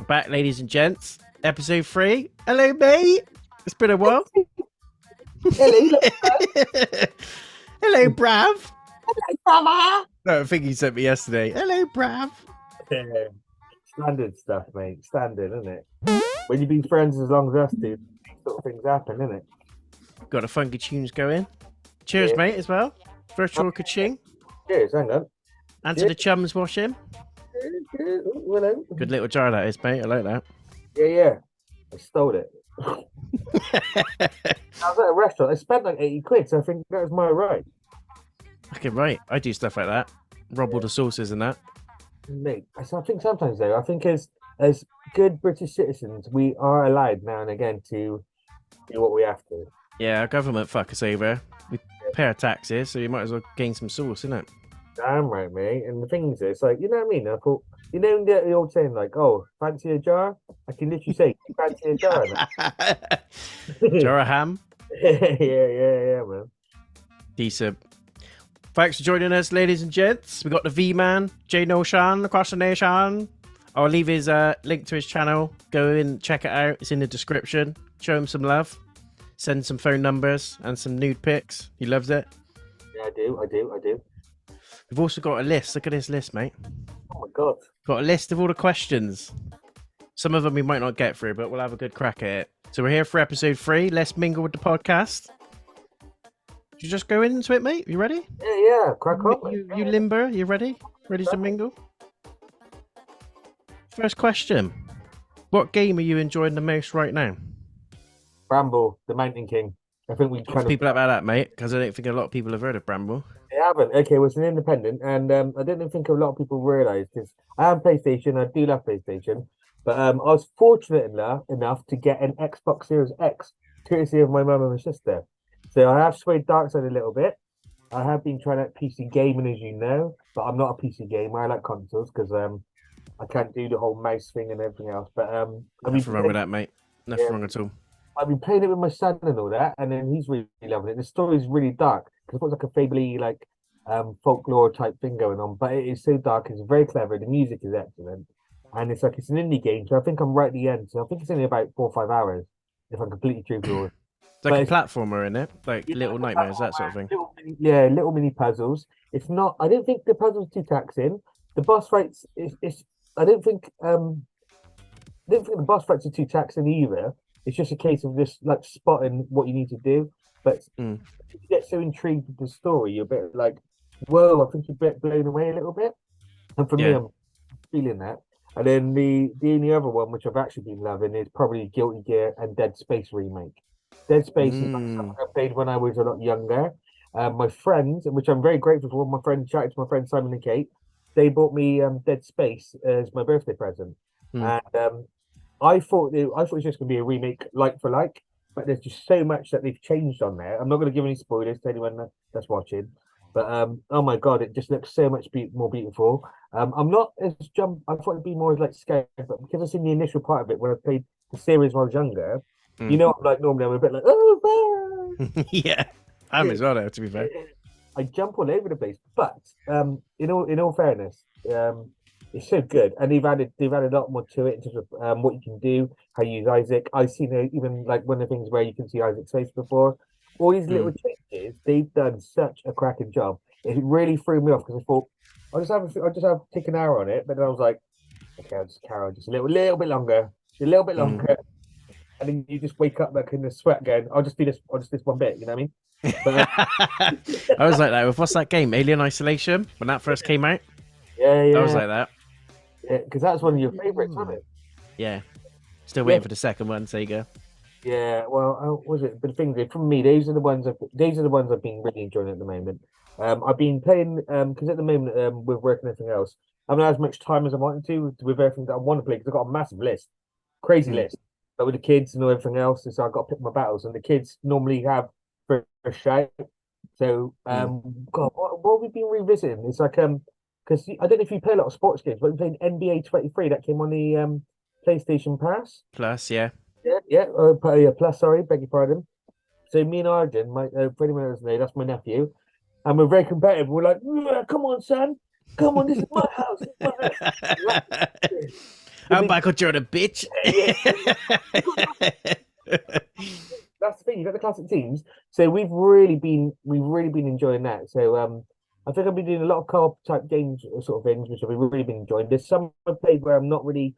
Back, ladies and gents. Episode 3. Hello, mate. It's been a while. Hello, Hello, Brav. brother. No, I think he sent me yesterday. Hello, Brav. Standard stuff, mate. Standard, isn't it? When you've been friends as long as us do, these sort of things happen, isn't it? Got the funky tunes going. Cheers, Yeah. mate, as well. Virtual ka-ching. Cheers, hang on. And to the chums washing. Cheers. Oh, hello. Good little jar that is, mate. I like that. Yeah. I stole it. I was at a restaurant. I spent like 80 quid, so I think that was my right. Okay, right. I do stuff like that. Rob all the sauces and that. Mate, I think sometimes, though, I think as good British citizens, we are allowed now and again to do what we have to. Yeah, our government fuck us over. We pay our taxes, so you might as well gain some sauce, innit? Damn right, mate. And the thing is, it's like, you know what I mean? I thought, you know the old saying, like, oh, fancy a jar? I can literally say, fancy a jar. Jar of ham. yeah, man. Decent. Thanks for joining us, ladies and gents. We got the Vman, JayNotion across the nation. I'll leave his link to his channel. Go in, check it out. It's in the description. Show him some love. Send some phone numbers and some nude pics. He loves it. Yeah, I do. We've also got a list. Look at this list, mate. Oh my god. Got a list of all the questions. Some of them we might not get through, but we'll have a good crack at it. So we're here for episode 3. Let's mingle with the podcast. You just go into it, mate. You ready? Yeah. Crack on. You limber? You ready? Ready to mingle? First question. What game are you enjoying the most right now? Bramble, the Mountain King. I think we Talk kind to of people about that, mate, because I don't think a lot of people have heard of Bramble. they haven't. Okay, well, it's an independent, and I don't think a lot of people realise because I have PlayStation. I do love PlayStation, but I was fortunate enough to get an Xbox Series X, courtesy of my mum and my sister. So I have swayed dark side a little bit. I have been trying out PC gaming, as you know, but I'm not a PC gamer. I like consoles because I can't do the whole mouse thing and everything else. But Nothing wrong with that, mate. Nothing wrong at all. I've been playing it with my son and all that, and then he's really loving it. The story's really dark because it's like a fably folklore type thing going on, but it is so dark. It's very clever. The music is excellent, and it's an indie game. So I think I'm right at the end. So I think it's only about 4 or 5 hours, if I'm completely truthful. It's like a platformer in it, like Little Nightmares, that sort of thing. Little mini puzzles. It's not. I don't think the puzzle's too taxing. The boss fights is. I don't think the boss fights are too taxing either. It's just a case of just like spotting what you need to do. But if you get so intrigued with the story, you're a bit like, whoa, I think you're a bit blown away a little bit. And for me, I'm feeling that. And then the only other one which I've actually been loving is probably Guilty Gear and Dead Space remake. Dead Space is like something I played when I was a lot younger. My friends, which I'm very grateful for, my friend chatted to my friend Simon and Kate, they bought me Dead Space as my birthday present. And I thought it was just going to be a remake like for like, but there's just so much that they've changed on there. I'm not going to give any spoilers to anyone that's watching, but oh my god, it just looks so much more beautiful. I'm not as I thought it'd be more like scared, but because I've seen the initial part of it when I played the series when I was younger, you know, normally I'm a bit like, oh, yeah, I'm as well, though, to be fair. I jump all over the place, but in all fairness, it's so good, and they've added a lot more to it in terms of what you can do, how you use Isaac. I've seen even like one of the things where you can see Isaac's face before. All these little changes, they've done such a cracking job. It really threw me off because I thought I'll just have take an hour on it, but then I was like, okay, I'll just carry on just a little bit longer, and then you just wake up like in the sweat going, I'll just this one bit, you know what I mean? But, I was like that. What's that game? Alien Isolation, when that first came out? Yeah. I was like that. Yeah, because that's one of your favorites, wasn't it? Yeah. Still waiting for the second one, Sega. Yeah, well, was it? But the thing is, for me, these are the ones I've been really enjoying at the moment. I've been playing because at the moment with work and everything else, I haven't had as much time as I wanted to with everything that I want to play because I've got a massive list, crazy list. But with the kids and everything else, so I've got to pick my battles, and the kids normally have first shout. So, God, what have we been revisiting? It's like because I don't know if you play a lot of sports games, but we're playing NBA 23 that came on the PlayStation Pass. Plus, yeah. Yeah, plus, sorry, beg your pardon. So me and Arjun, my for anyone who doesn't know, that's my nephew, and we're very competitive. We're like, come on, son, come on, this is my house. I'm Michael Jordan, bitch. That's the thing. You got the classic teams, so we've really been enjoying that. So I think I've been doing a lot of co-op type games, sort of things, which I've really been enjoying. There's some I've played where I'm not really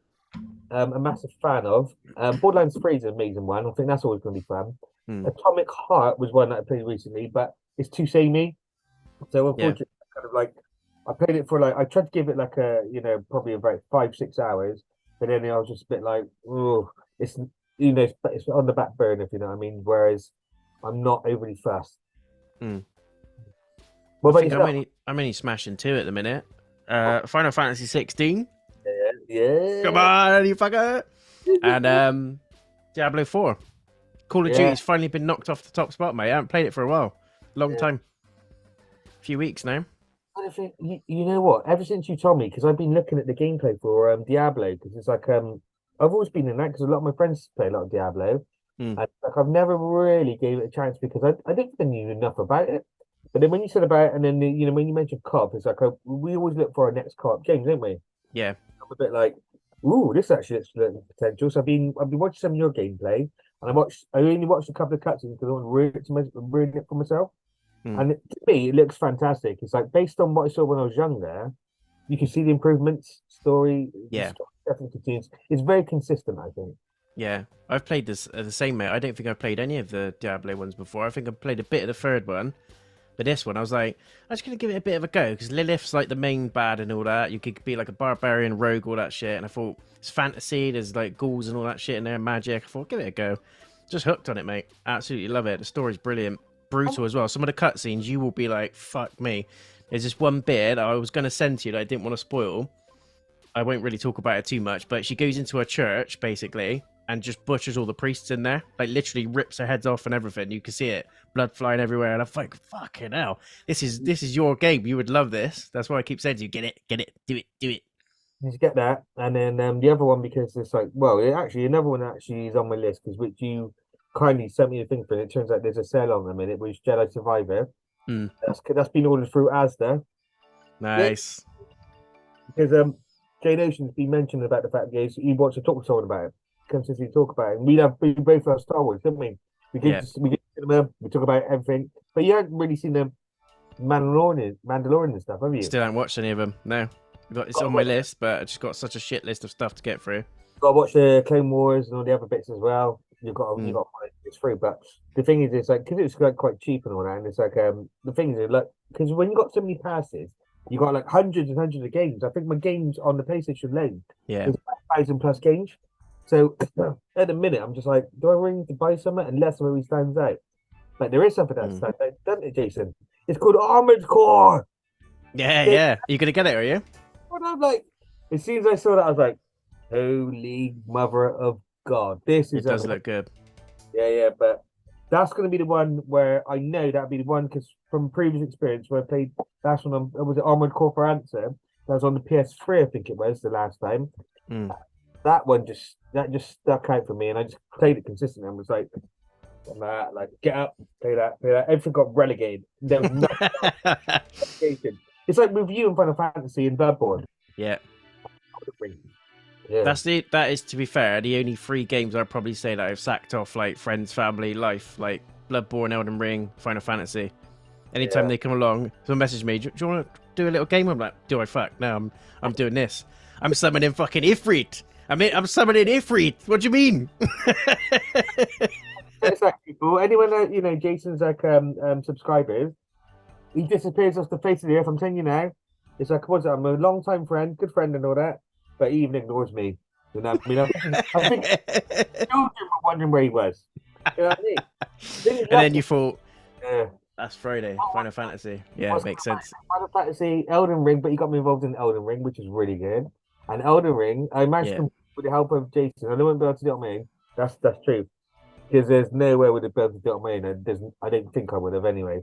a massive fan of. Borderlands 3 is an amazing one. I think that's always going to be fun. Atomic Heart was one that I played recently, but it's too samey. So unfortunately, kind of like I played it for like I tried to give it like a probably about 5-6 hours, but then I was just a bit like, oh, it's it's on the back burner, if you know what I mean. Whereas I'm not overly fussed. What about yourself? I'm only smashing 2 at the minute. Final Fantasy 16. Yeah. Come on, you fucker. And Diablo 4. Call of Duty's finally been knocked off the top spot, mate. I haven't played it for a while. Long time. A few weeks now. I think you know what? Ever since you told me, because I've been looking at the gameplay for Diablo, because it's like I've always been in that because a lot of my friends play a lot of Diablo, and like I've never really gave it a chance because I didn't think I knew enough about it. But then when you said about it, and then when you mentioned co-op, it's like we always look for our next co-op game, don't we? Yeah. I'm a bit like, ooh, this actually looks potential. So I've been watching some of your gameplay, and I only watched a couple of cutscenes because I want to ruin it for myself. And to me, it looks fantastic. It's like based on what I saw when I was younger, you can see the improvements. Story, definitely continues. It's very consistent, I think. Yeah, I've played this the same, mate. I don't think I've played any of the Diablo ones before. I think I've played a bit of the third one, but this one, I was like, I'm just gonna give it a bit of a go because Lilith's like the main bad and all that. You could be like a barbarian, rogue, all that shit. And I thought it's fantasy. There's like ghouls and all that shit in there, magic. I thought, give it a go. Just hooked on it, mate. Absolutely love it. The story's brilliant. Brutal as well. Some of the cutscenes, you will be like, fuck me. There's this one bit that I was going to send to you that I didn't want to spoil. I won't really talk about it too much, but she goes into a church, basically, and just butchers all the priests in there. Like, literally rips their heads off and everything. You can see it. Blood flying everywhere. And I'm like, fucking hell. This is your game. You would love this. That's why I keep saying to you, get it, do it. You get that. And then the other one, because it's like, well, another one actually is on my list, because which you kindly sent me a thing for it. It turns out there's a sale on them in it, which Jedi Survivor. That's been ordered through Asda. Nice. Because JayNotion's been mentioning about the fact that he wants to talk to someone about it. Consistently talk about it. And we both love Star Wars, didn't we? We get cinema, we talk about everything. But you haven't really seen the Mandalorian and stuff, have you? Still haven't watched any of them. No. It's on my list, but I just got such a shit list of stuff to get through. Got to watch the Clone Wars and all the other bits as well. You've got to find it's free, but the thing is, it's like because it's like quite cheap and all that, and it's like the thing is, like because when you got so many passes, you got like hundreds and hundreds of games. I think my games on the PlayStation loan, there's like 1,000+ games. So at the minute, I'm just like, do I really need to buy something unless it really stands out? Like there is something that stands out, doesn't it, Jason? It's called Armored Core. Yeah. You're gonna get it, are you? And I'm like, as soon as I saw that, I was like, holy mother of God, this is. It does look good. Yeah, but that's going to be the one where I know that'd be the one because from previous experience where I played last one was it Armored Core for Answer? That was on the PS3, I think it was the last time. That one just stuck out for me, and I just played it consistently. I was like, get up, play that. Everything got relegated. There was nothing. It's like with you in Final Fantasy and Bloodborne. Yeah. Yeah. That is, to be fair, the only 3 games I'd probably say that I've sacked off, like friends, family, life, like Bloodborne, Elden Ring, Final Fantasy. Anytime they come along, someone message me, do you want to do a little game? I'm like, do I? Fuck no, I'm doing this. I'm summoning fucking Ifrit. I'm summoning Ifrit. What do you mean? It's like people, anyone that Jason's like subscribers, he disappears off the face of the earth. I'm telling you now, it's like I'm a long time friend, good friend, and all that. But he even ignores me. You know what I mean? I think children were wondering where he was. You know what I mean? And then you thought, that's Friday, Final Fantasy. Yeah, it makes sense. Final Fantasy, Elden Ring, but he got me involved in Elden Ring, which is really good. And Elden Ring, I managed to, with the help of Jason, I wouldn't be able to do it on my own. That's true. Because there's no way I would have been able to do it on my own. I don't think I would have anyway.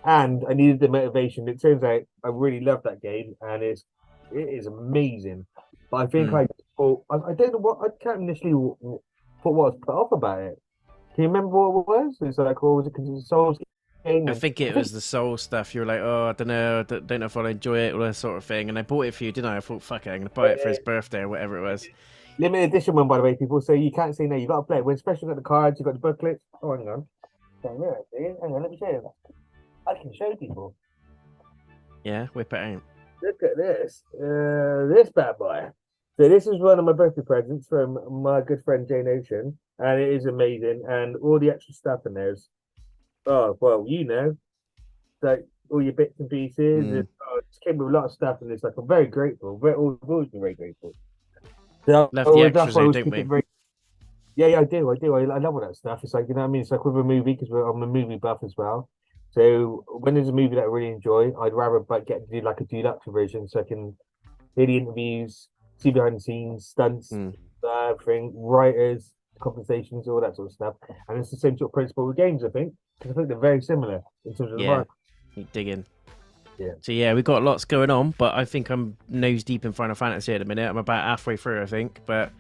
And I needed the motivation. It turns out I really love that game, and it is amazing. But I think I thought, I don't know what, I can't initially thought what was put off about it. Can you remember what it was? It's like, or was it because it's a Souls game? I think it was the Soul stuff. You were like, oh, I don't know if I'll enjoy it, or that sort of thing. And I bought it for you, didn't I? I thought, fuck it, I'm going to buy it for his birthday or whatever it was. Limited edition one, by the way, people. So you can't say no. You got to play it. When especially got the cards, you got the booklets. Oh, hang on. Hang on, let me show you. I can show people. Yeah, whip it out. Look at this. This bad boy. So this is one of my birthday presents from my good friend JayNotion, and it is amazing. And all the extra stuff in there's, oh well, like all your bits and pieces. And, it came with a lot of stuff, and it's like I'm very grateful. I've always been very grateful. So Love the extras, that's why I though, always don't keep we? it very. Yeah, I do. I love all that stuff. It's like, you know what I mean? It's like with a movie, because I'm a movie buff as well. So when there's a movie that I really enjoy, I'd rather but get to do like a deluxe version so I can hear the interviews, see behind the scenes, stunts, everything, writers, conversations, all that sort of stuff. And it's the same sort of principle with games, I think, because I think they're very similar in terms of the Yeah, market. you dig in. Yeah. So yeah, we've got lots going on, but I think I'm nose deep in Final Fantasy at the minute. I'm about halfway through, I think, but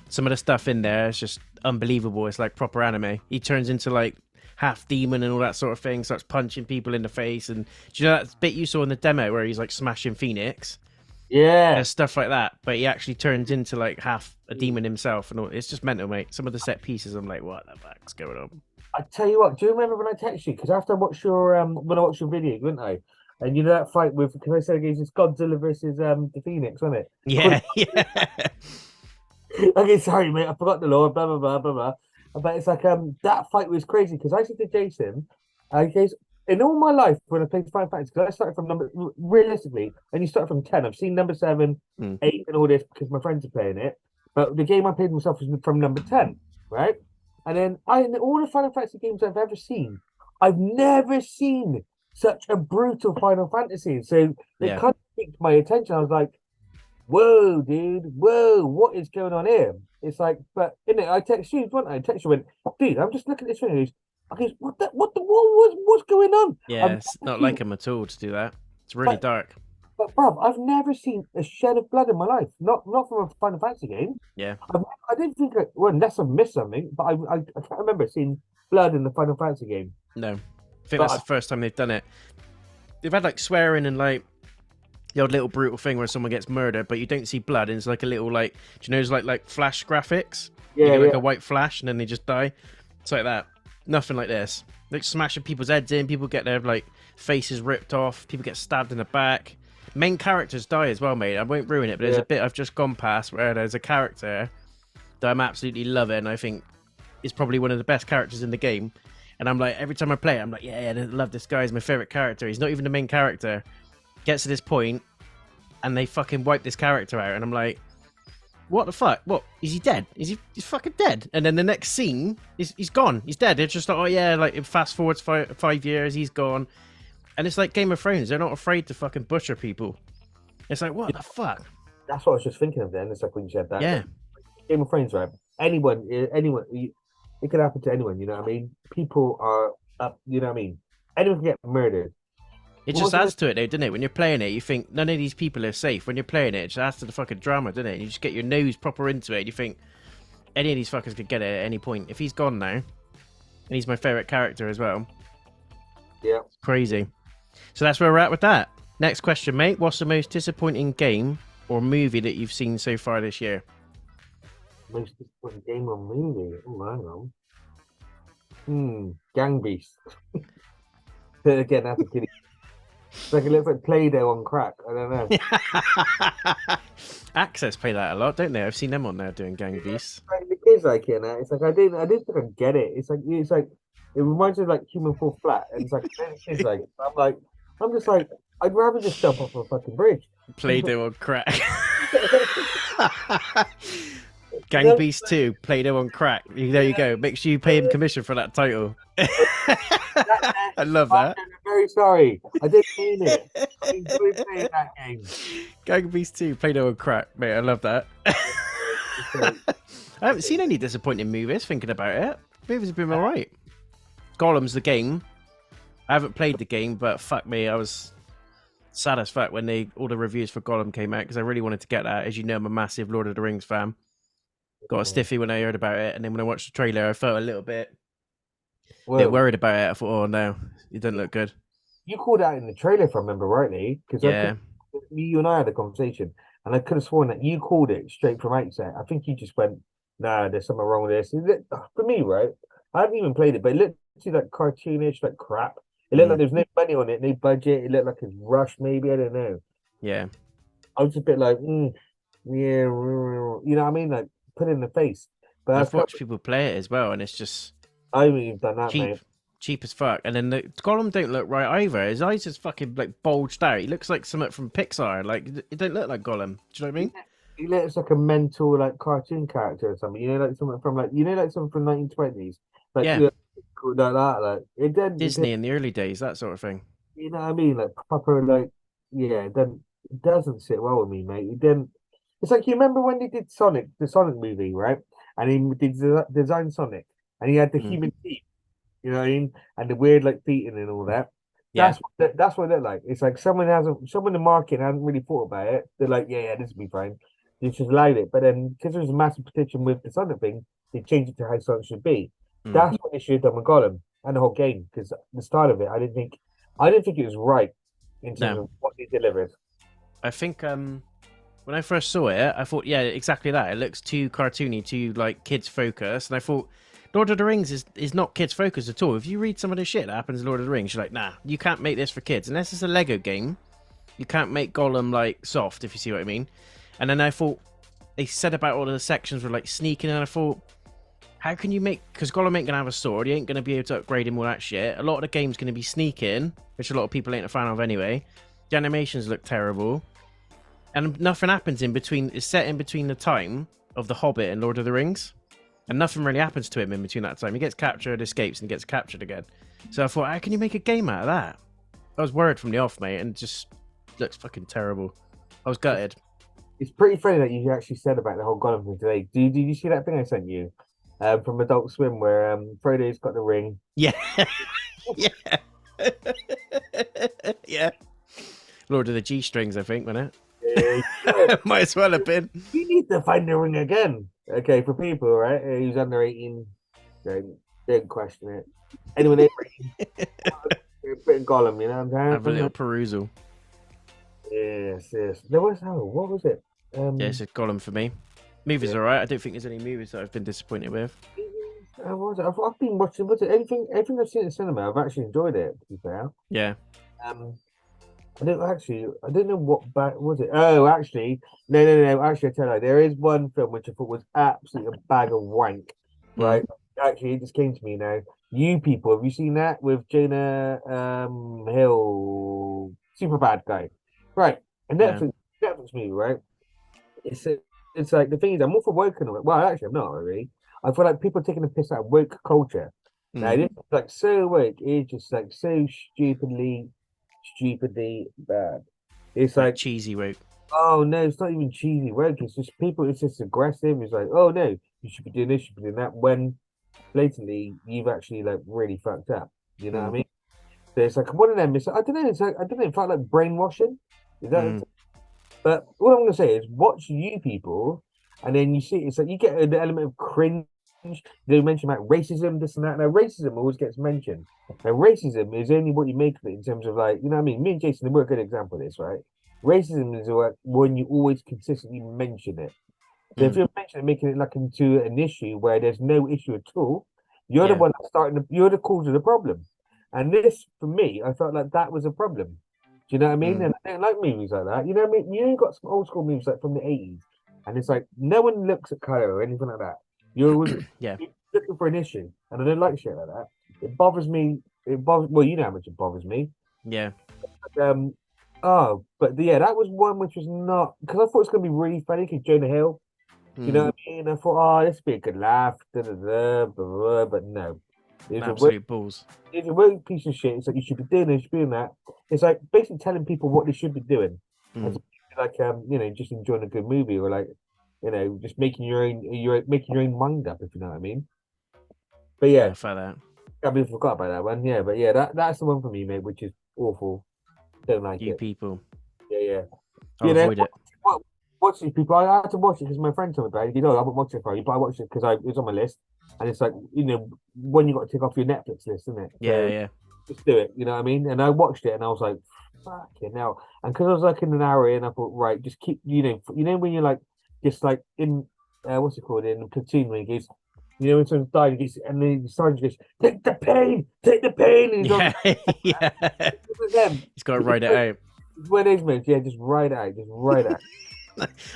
some of the stuff in there is just unbelievable. It's like proper anime. He turns into like half demon and all that sort of thing, starts punching people in the face. And do you know that bit you saw in the demo where he's like smashing Phoenix? Yeah. There's stuff like that, but he actually turns into like half a demon himself, and all. It's just mental, mate. Some of the set pieces, I'm like, what the fuck's going on? I tell you what, do you remember when I texted you? Because after I watched your when I watched your video, didn't I? And you know that fight with, because I said against this Godzilla versus the Phoenix, wasn't it? Yeah, yeah. Okay, sorry, mate. I forgot the law. Blah blah blah blah blah. But it's like that fight was crazy because I said to Jason, guys, in all my life when I played Final Fantasy, because I started from number realistically, and you start from 10. I've seen number 7, 8, and all this because my friends are playing it. But the game I played myself was from number 10, right? And then in all the Final Fantasy games I've ever seen, I've never seen such a brutal Final Fantasy. So it Yeah. kind of piqued my attention. I was like, whoa, dude, whoa, what is going on here? It's like, but in it, I text you, didn't I? I text you, went, dude, I'm just looking at this thing. I goes, what's going on? Yeah, it's not like him at all to do that. It's really dark. But bruv, I've never seen a shed of blood in my life. Not from a Final Fantasy game. Yeah. I didn't think, well, unless I've missed something, but I can't remember seeing blood in the Final Fantasy game. No. I think that's the first time they've done it. They've had like swearing and like the odd little brutal thing where someone gets murdered, but you don't see blood, and it's like a little like, do you know, it's like flash graphics? Yeah, you get like a white flash and then they just die. It's like that. Nothing like this. Like smashing people's heads in, people get their like faces ripped off, people get stabbed in the back. Main characters die as well, mate. I won't ruin it, but there's a bit I've just gone past where there's a character that I'm absolutely loving. I think is probably one of the best characters in the game. And I'm like, every time I play, I'm like, yeah, I love this guy. He's my favorite character. He's not even the main character. Gets to this point, and they fucking wipe this character out, and I'm like, what the fuck? What? Is he dead? He's fucking dead? And then the next scene, he's gone. He's dead. It's just like, oh yeah, like fast forwards 5 years, he's gone. And it's like Game of Thrones. They're not afraid to fucking butcher people. It's like, what the fuck? That's what I was just thinking of then. It's like when you said that. Yeah. Game of Thrones, right? Anyone, it could happen to anyone, you know what I mean? People are up, you know what I mean? Anyone can get murdered. It just adds to it, though, doesn't it? When you're playing it, you think none of these people are safe. When you're playing it, it just adds to the fucking drama, doesn't it? And you just get your nose proper into it. And you think any of these fuckers could get it at any point. If he's gone now, and he's my favourite character as well. Yeah. Crazy. So that's where we're at with that. Next question, mate. What's the most disappointing game or movie that you've seen so far this year? Most disappointing game or movie? Oh, hang on. Gang Beast. Again, that's a kiddie. It's like it looks like Play-Doh on crack. I don't know. Access play that a lot, don't they? I've seen them on there doing Gang Beasts. Like, the kids like it now. It's like I didn't think I get it. It's like it reminds me of like Human Fall Flat, and it's like the kids like I'm just like I'd rather just jump off a fucking bridge. Play-Doh on crack. Gang Beast 2, Play-Doh on crack. There you go. Make sure you pay him commission for that title. I love that. I'm very sorry. I didn't mean it. I enjoyed playing that game. Gang Beast 2, Play-Doh on crack. Mate, I love that. I haven't seen any disappointing movies thinking about it. Movies have been alright. Gollum's the game. I haven't played the game, but fuck me, I was sad as fuck when all the reviews for Gollum came out because I really wanted to get that. As you know, I'm a massive Lord of the Rings fan. Got a stiffy when I heard about it, and then when I watched the trailer, I felt a little bit worried about it. I thought, oh no, it doesn't look good. You called out in the trailer, if I remember rightly, because you and I had a conversation, and I could have sworn that you called it straight from outset. I think you just went, "Nah, there's something wrong with this." For me, right? I haven't even played it, but it looked like cartoonish, like crap. It looked like there's no money on it, no budget. It looked like it's rushed, maybe. I don't know. Yeah. I was just a bit like, yeah, you know what I mean? Like, put it in the face. But I've watched people play it as well, and it's just I haven't even done that, cheap. mate. Cheap as fuck. And then the Gollum don't look right either. His eyes just fucking like bulged out. He looks like something from Pixar. Like it don't look like Gollum. Do you know what I mean? He looks like a mental like cartoon character or something. You know, like something from like something from 1920s. Like Yeah. yeah, like that. Like it didn't. Disney in the early days, that sort of thing. You know what I mean? Like proper like yeah. It doesn't sit well with me, mate. It didn't. It's like you remember when they did Sonic, the Sonic movie, right? And he did design Sonic, and he had the human teeth. You know what I mean? And the weird like beating and all that. Yeah. That's what they're like. It's like someone in the market hasn't really thought about it. They're like, yeah, this will be fine. They just allowed it. But then because there was a massive petition with the Sonic thing, they changed it to how Sonic should be. That's what they should have done with Gollum and the whole game. Because the start of it, I didn't think it was right in terms of what they delivered. I think when I first saw it, I thought, yeah, exactly that. It looks too cartoony, too like kids focused, and I thought Lord of the Rings is not kids focused at all. If you read some of the shit that happens in Lord of the Rings, you're like, nah, you can't make this for kids unless it's a Lego game. You can't make Gollum like soft, if you see what I mean. And then I thought they said about all of the sections were like sneaking, and I thought, how can you make? Because Gollum ain't gonna have a sword, he ain't gonna be able to upgrade him all that shit. A lot of the game's gonna be sneaking, which a lot of people ain't a fan of anyway. The animations look terrible. And nothing happens in between. It's set in between the time of The Hobbit and Lord of the Rings. And nothing really happens to him in between that time. He gets captured, escapes, and gets captured again. So I thought, how can you make a game out of that? I was worried from the off, mate, and it just looks fucking terrible. I was gutted. It's pretty funny that you actually said about the whole Gollum thing today. Did you see that thing I sent you from Adult Swim where Frodo's got the ring? Yeah. Yeah. Yeah. Lord of the G-strings, I think, wasn't it? Might as well have been. You need to find the ring again. Okay, for people, right? Who's under 18, don't question it. Anyone over 18, put in Gollum, you know what I'm saying? Have a little perusal. Yes. There was, what was it? Yeah, it's a Gollum for me. Movie's alright. I don't think there's any movies that I've been disappointed with. I've been watching, everything I've seen in the cinema, I've actually enjoyed it, to be fair. Yeah. I don't know what back was it. Oh, actually, no. Actually, I tell you, there is one film which I thought was absolutely a bag of wank. Right? Actually, it just came to me now. You people, have you seen that with Jonah Hill, super bad guy? Right, and Netflix movie, right? It's like the thing is, I'm all for woke and all. Well, actually, I'm not really. I feel like people are taking a piss out of woke culture. Now, this is like so woke. It's just like so stupidly bad. It's like cheesy woke. Oh no, it's not even cheesy woke. It's just people. It's just aggressive. It's like, oh no, you should be doing this, you should be doing that. When blatantly you've actually like really fucked up. You know what I mean? So it's like one of them. I don't know. It's like I don't know. It felt like brainwashing. Is that? But what I'm gonna say is, watch you people, and then you see it's like you get the element of cringe. They mention about racism, this and that. Now, racism always gets mentioned. Now, racism is only what you make of it in terms of like, you know what I mean? Me and Jason, we're a good example of this, right? Racism is when you always consistently mention it. So if you're making it like into an issue where there's no issue at all, you're the one that's you're the cause of the problem. And this, for me, I felt like that was a problem. Do you know what I mean? And I don't like movies like that. You know what I mean? You got some old school movies like from the 80s, and it's like no one looks at color or anything like that. You're always looking for an issue, and I don't like shit like that. It bothers me. Well, you know how much it bothers me. Yeah. But yeah, that was one which was not because I thought it was gonna be really funny because Jonah Hill. You know what I mean? I thought, this would be a good laugh, but no. Absolute balls. It's a real piece of shit. It's like you should be doing this, you should be doing that. It's like basically telling people what they should be doing. Like just enjoying a good movie or like just making your own mind up, if you know what I mean. But yeah, for that. I mean, forgot about that one. Yeah, but yeah, that's the one for me, mate, which is awful. Don't like you it. People. Yeah. I'll avoid it. Watch these people. I had to watch it because my friend told me about it. I won't watch it for you, but I watched it because it was on my list. And it's like, when you got to tick off your Netflix list, isn't it? Yeah. Just do it, you know what I mean? And I watched it and I was like, fucking hell. And because I was like in an hour in, I thought, right, just keep, when you're like, just like in, what's it called, in platoon when he goes, when someone's dying, and then the sergeant goes, take the pain, and he's on Yeah, yeah. them. He's got to ride it out. It's one of those moments, yeah, just ride out, just ride out.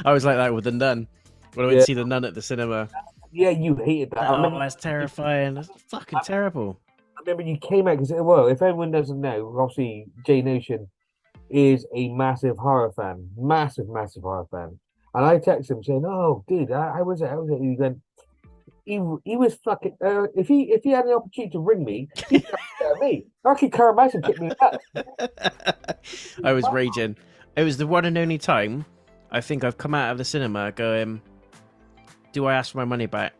I was like that with the Nun. When I went Yeah, to see the Nun at the cinema. yeah, you hated that. Oh, that's terrifying. That's fucking terrible. I remember you came out because, well, if anyone doesn't know, obviously JayNotion is a massive horror fan, massive, massive horror fan. And I texted him saying, "Oh, dude, I was it? How was it?" He went, he was fucking. If he had an opportunity to ring me, he'd me. I could carry my and kick me nuts. I was raging. It was the one and only time I think I've come out of the cinema going, "Do I ask for my money back?"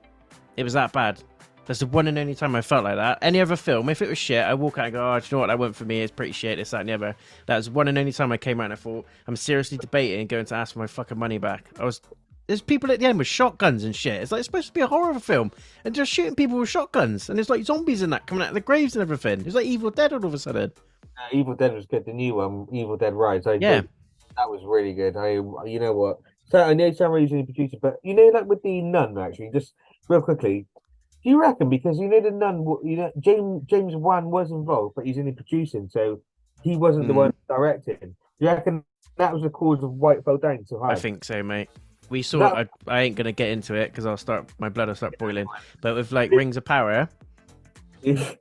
It was that bad. That's the one and only time I felt like that. Any other film, if it was shit, I walk out and go, "Oh, do you know what? That went for me. It's pretty shit. This, that, and the other." That was one and only time I came out and I thought, I'm seriously debating going to ask for my fucking money back. There's people at the end with shotguns and shit. It's like it's supposed to be a horror film, and just shooting people with shotguns, and there's like zombies in that coming out of the graves and everything. It's like Evil Dead all of a sudden. Evil Dead was good. The new one, Evil Dead Rise. Yeah. That was really good. You know what? So I know Sam Raimi's the producer, but like with the Nun, actually, just real quickly, do you reckon because the Nun, James Wan was involved, but he's only producing, so he wasn't the one directing. Do you reckon that was the cause of why it fell down so hard? I think so, mate. We saw. I ain't gonna get into it because my blood will start boiling. But with like Rings of Power, there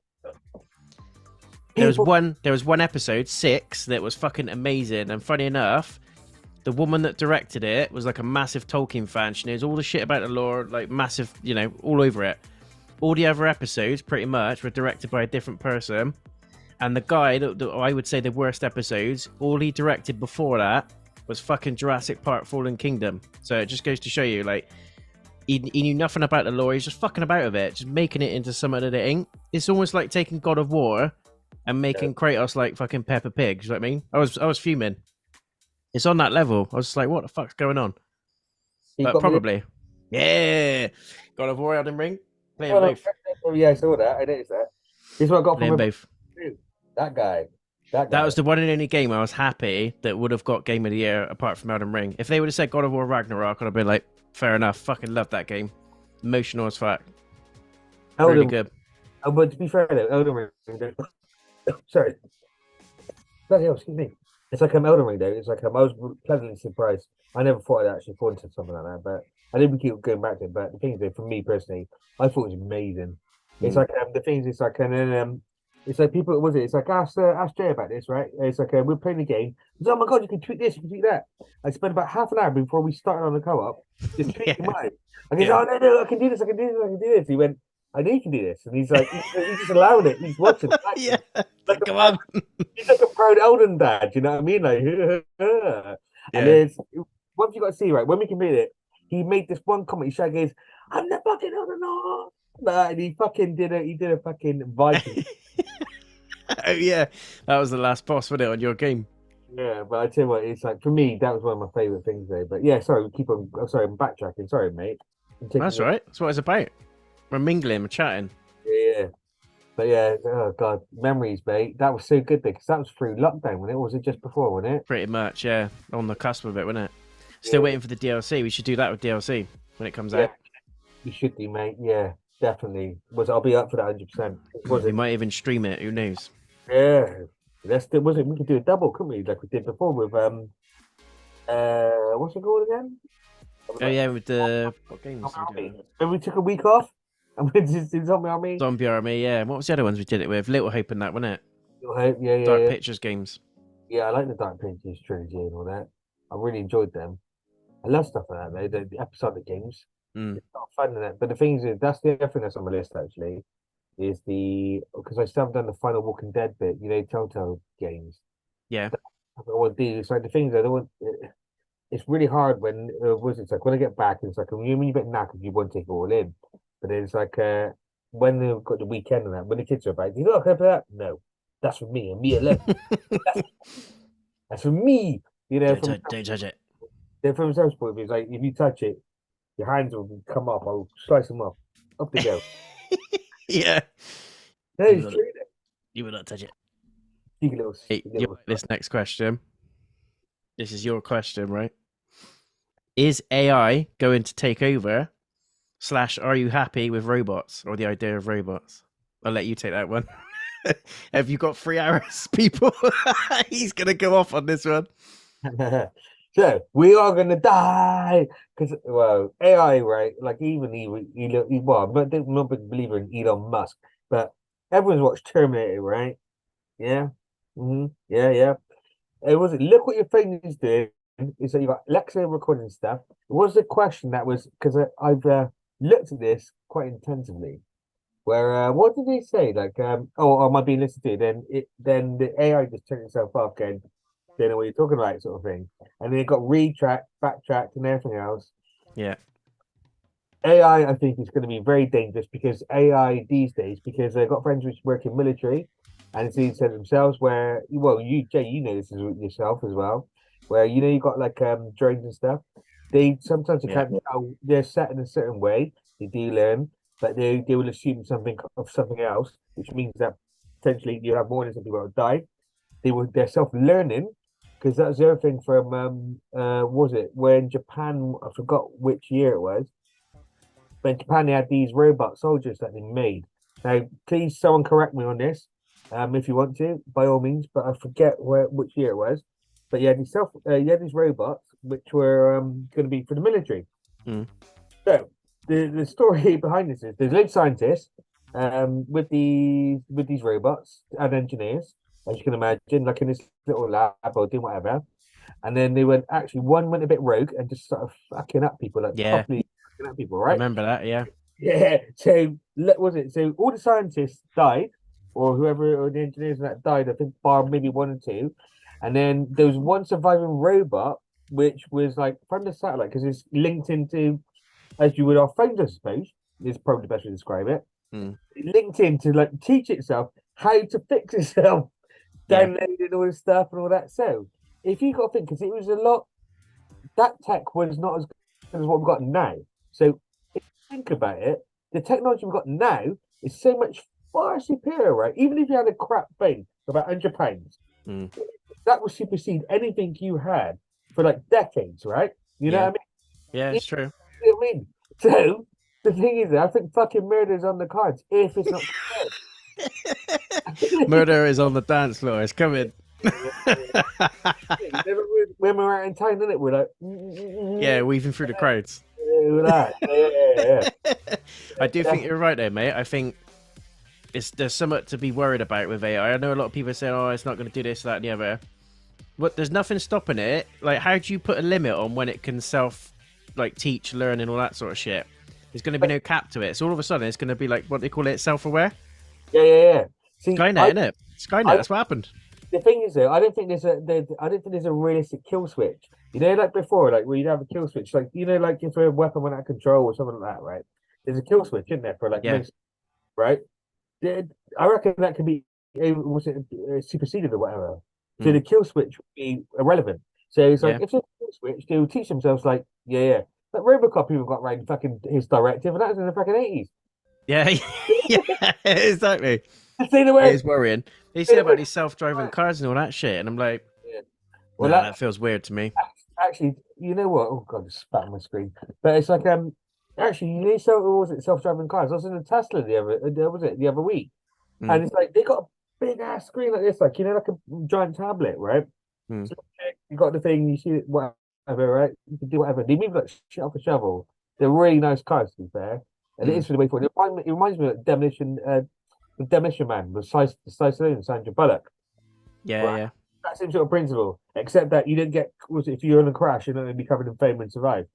was one episode 6 that was fucking amazing. And funny enough, the woman that directed it was like a massive Tolkien fan. She knows all the shit about the lore, like massive, all over it. All the other episodes, pretty much, were directed by a different person. And the guy that I would say the worst episodes, all he directed before that was fucking Jurassic Park Fallen Kingdom. So it just goes to show you, like, he knew nothing about the lore. He's just fucking about with it, just making it into something that it ain't. It's almost like taking God of War and making Kratos like fucking Peppa Pig. You know what I mean? I was fuming. It's on that level. I was just like, what the fuck's going on? But probably. Yeah. God of War, Elden Ring. Playing both. Oh, yeah, I saw that. I noticed that. This is what I got from both. That guy. That was the one and only game I was happy that would have got Game of the Year apart from Elden Ring. If they would have said God of War Ragnarok, I'd have been like, fair enough. Fucking love that game. Emotional as fuck. Really good. But to be fair though, Elden Ring. Sorry. Bloody hell, excuse me. It's like Elden Ring though. It's like I was pleasantly surprised. I never thought I'd actually fall into something like that, but I didn't keep going back to it. But the thing is, for me personally, I thought it was amazing. It's like the things. It's like it's like people. Was it? It's like ask Jay about this, right? It's like we're playing a game. It's, oh my god, you can tweak this, you can tweak that. I spent about half an hour before we started on the co-op just tweaking mine. And he's oh no, I can do this, I can do this, I can do this. He went, I know you can do this, and he's like, he's just allowing it. He's watching. Yeah, like come on. He's like a proud Elden dad. You know what I mean? Like, and there's what you got to see, right? When we completed it, he made this one comment. He goes, "I'm the fucking Elden Lord." And he fucking did a fucking Viking. Oh yeah, that was the last boss, wasn't it, on your game? Yeah, but I tell you what, it's like for me that was one of my favorite things there. But yeah, sorry, we keep on. Sorry, I'm backtracking. Sorry, mate. That's right. That's what it's about. We're mingling, we're chatting. Yeah. But yeah, oh god, memories, mate. That was so good because that was through lockdown, wasn't it? Or was it just before, wasn't it? Pretty much, yeah. On the cusp of it, wasn't it? Still waiting for the DLC. We should do that with DLC when it comes out. You should do, mate. Yeah, definitely. I'll be up for that 100%. We might even stream it. Who knows? Yeah, we could do a double, couldn't we? Like we did before with what's it called again? Oh yeah, with the what games? And we took a week off and we just did Zombie Army. Zombie Army, yeah. What was the other ones we did it with? Little Hope and that, wasn't it? Little Hope, yeah. Dark Pictures games. Yeah, I like the Dark Pictures trilogy and all that. I really enjoyed them. I love stuff like that, though. The episodic games. It's not fun in it. But the thing is, that's the other thing that's on my list actually. Is because I still haven't done the final Walking Dead bit, Telltale games. Yeah. I want to do. It's like the things I don't want. It's really hard when it's like when I get back, it's like when you get knackered, you want to take it all in. But it's like when they've got the weekend and that, when the kids are back, can I play that? No, that's for me and me alone. That's for me. Don't touch it. From some point of view, it's like if you touch it, your hands will come up. I'll slice them up. Up they go. Yeah. No, it's true. You will not touch it. Hey, you like this next question? This is your question, right? Is AI going to take over? / are you happy with robots or the idea of robots? I'll let you take that one. Have you got 3 hours, people? He's gonna go off on this one. So we are gonna die because AI, right? Like even well, I'm not a big believer in Elon Musk, but everyone's watched Terminator, right? Yeah, yeah. It was look what your phone is doing. Is that you got Alexa recording stuff? It was a question that was because I've looked at this quite intensively. Where what did they say? Like oh, am I being listened to? Then the AI just turned itself off, going, don't know what you're talking about, sort of thing. And then it got backtracked, and everything else. Yeah. AI, I think, is going to be very dangerous because AI these days, because they've got friends which work in military, and it's easy to themselves. Where Jay, you know this is yourself as well. Where you got like drones and stuff. They sometimes they can't tell they're set in a certain way. They do learn, but they will assume something of something else, which means that potentially you have more than some people that die. They're self-learning because that's the other thing from was it when Japan, I forgot which year it was, but in Japan they had these robot soldiers that they made. Now please someone correct me on this, if you want to, by all means, but I forget which year it was. But you had these robots which were going to be for the military. So the story behind this is there's lead scientists with these robots and engineers, as you can imagine, like in this little lab or doing whatever. And then one went a bit rogue and just sort of fucking up people, like properly fucking up people, I right? remember that, yeah. Yeah. So was it? So all the scientists died, or whoever, or the engineers that died, I think bar maybe 1 or 2. And then there was one surviving robot, which was like from the satellite, because it's linked into, as you would our phones, I suppose, is probably the best way to describe it. It linked in to like teach itself how to fix itself, downloading all this stuff and all that. So if you got to think, because it was a lot, that tech was not as good as what we've got now. So if you think about it, the technology we've got now is so much far superior, right? Even if you had a crap phone for about £100, that would supersede anything you had for like decades, right? You know what I mean? Yeah, it's true. You know what I mean? So the thing is, I think fucking murder's on the cards if it's not. Murder is on the dance floor. It's coming. When we're out in town, isn't it? We're like, yeah, weaving through the crowds. Yeah. I do think you're right there, mate. I think there's something to be worried about with AI. I know a lot of people say, "Oh, it's not going to do this, that, and the other." But there's nothing stopping it. Like, how do you put a limit on when it can teach, learn, and all that sort of shit? There's going to be no cap to it. So all of a sudden, it's going to be like what they call it, self-aware. Yeah. See, Skynet, innit? Skynet. That's what happened. The thing is, though, I don't think there's a realistic kill switch. You know, like before, like where you'd have a kill switch, like like if a weapon went out of control or something like that, right? There's a kill switch in there for most, right? I reckon that could be superseded or whatever. So the kill switch would be irrelevant. So it's like if there's a kill switch, they'll teach themselves like, But Robocop people got around fucking his directive, and that was in the fucking 80s. Yeah, exactly. It is worrying. They say about these self-driving cars and all that shit, and I'm like, well, that feels weird to me. Actually, you know what? Oh god, I just spat on my screen. But it's like actually, was it self-driving cars? I was in a Tesla the other week, and it's like they got a big ass screen like this, like like a giant tablet, right? So you got the thing, you see it, whatever, right? You can do whatever. They move like shit off a shovel. They're really nice cars, to be fair, and it is for the way forward. It reminds me of like the Demolition Man with Stallone and Sandra Bullock. Yeah. That same sort of principle, except that you didn't get, if you're in a crash, you're not going to be covered in fame and survive.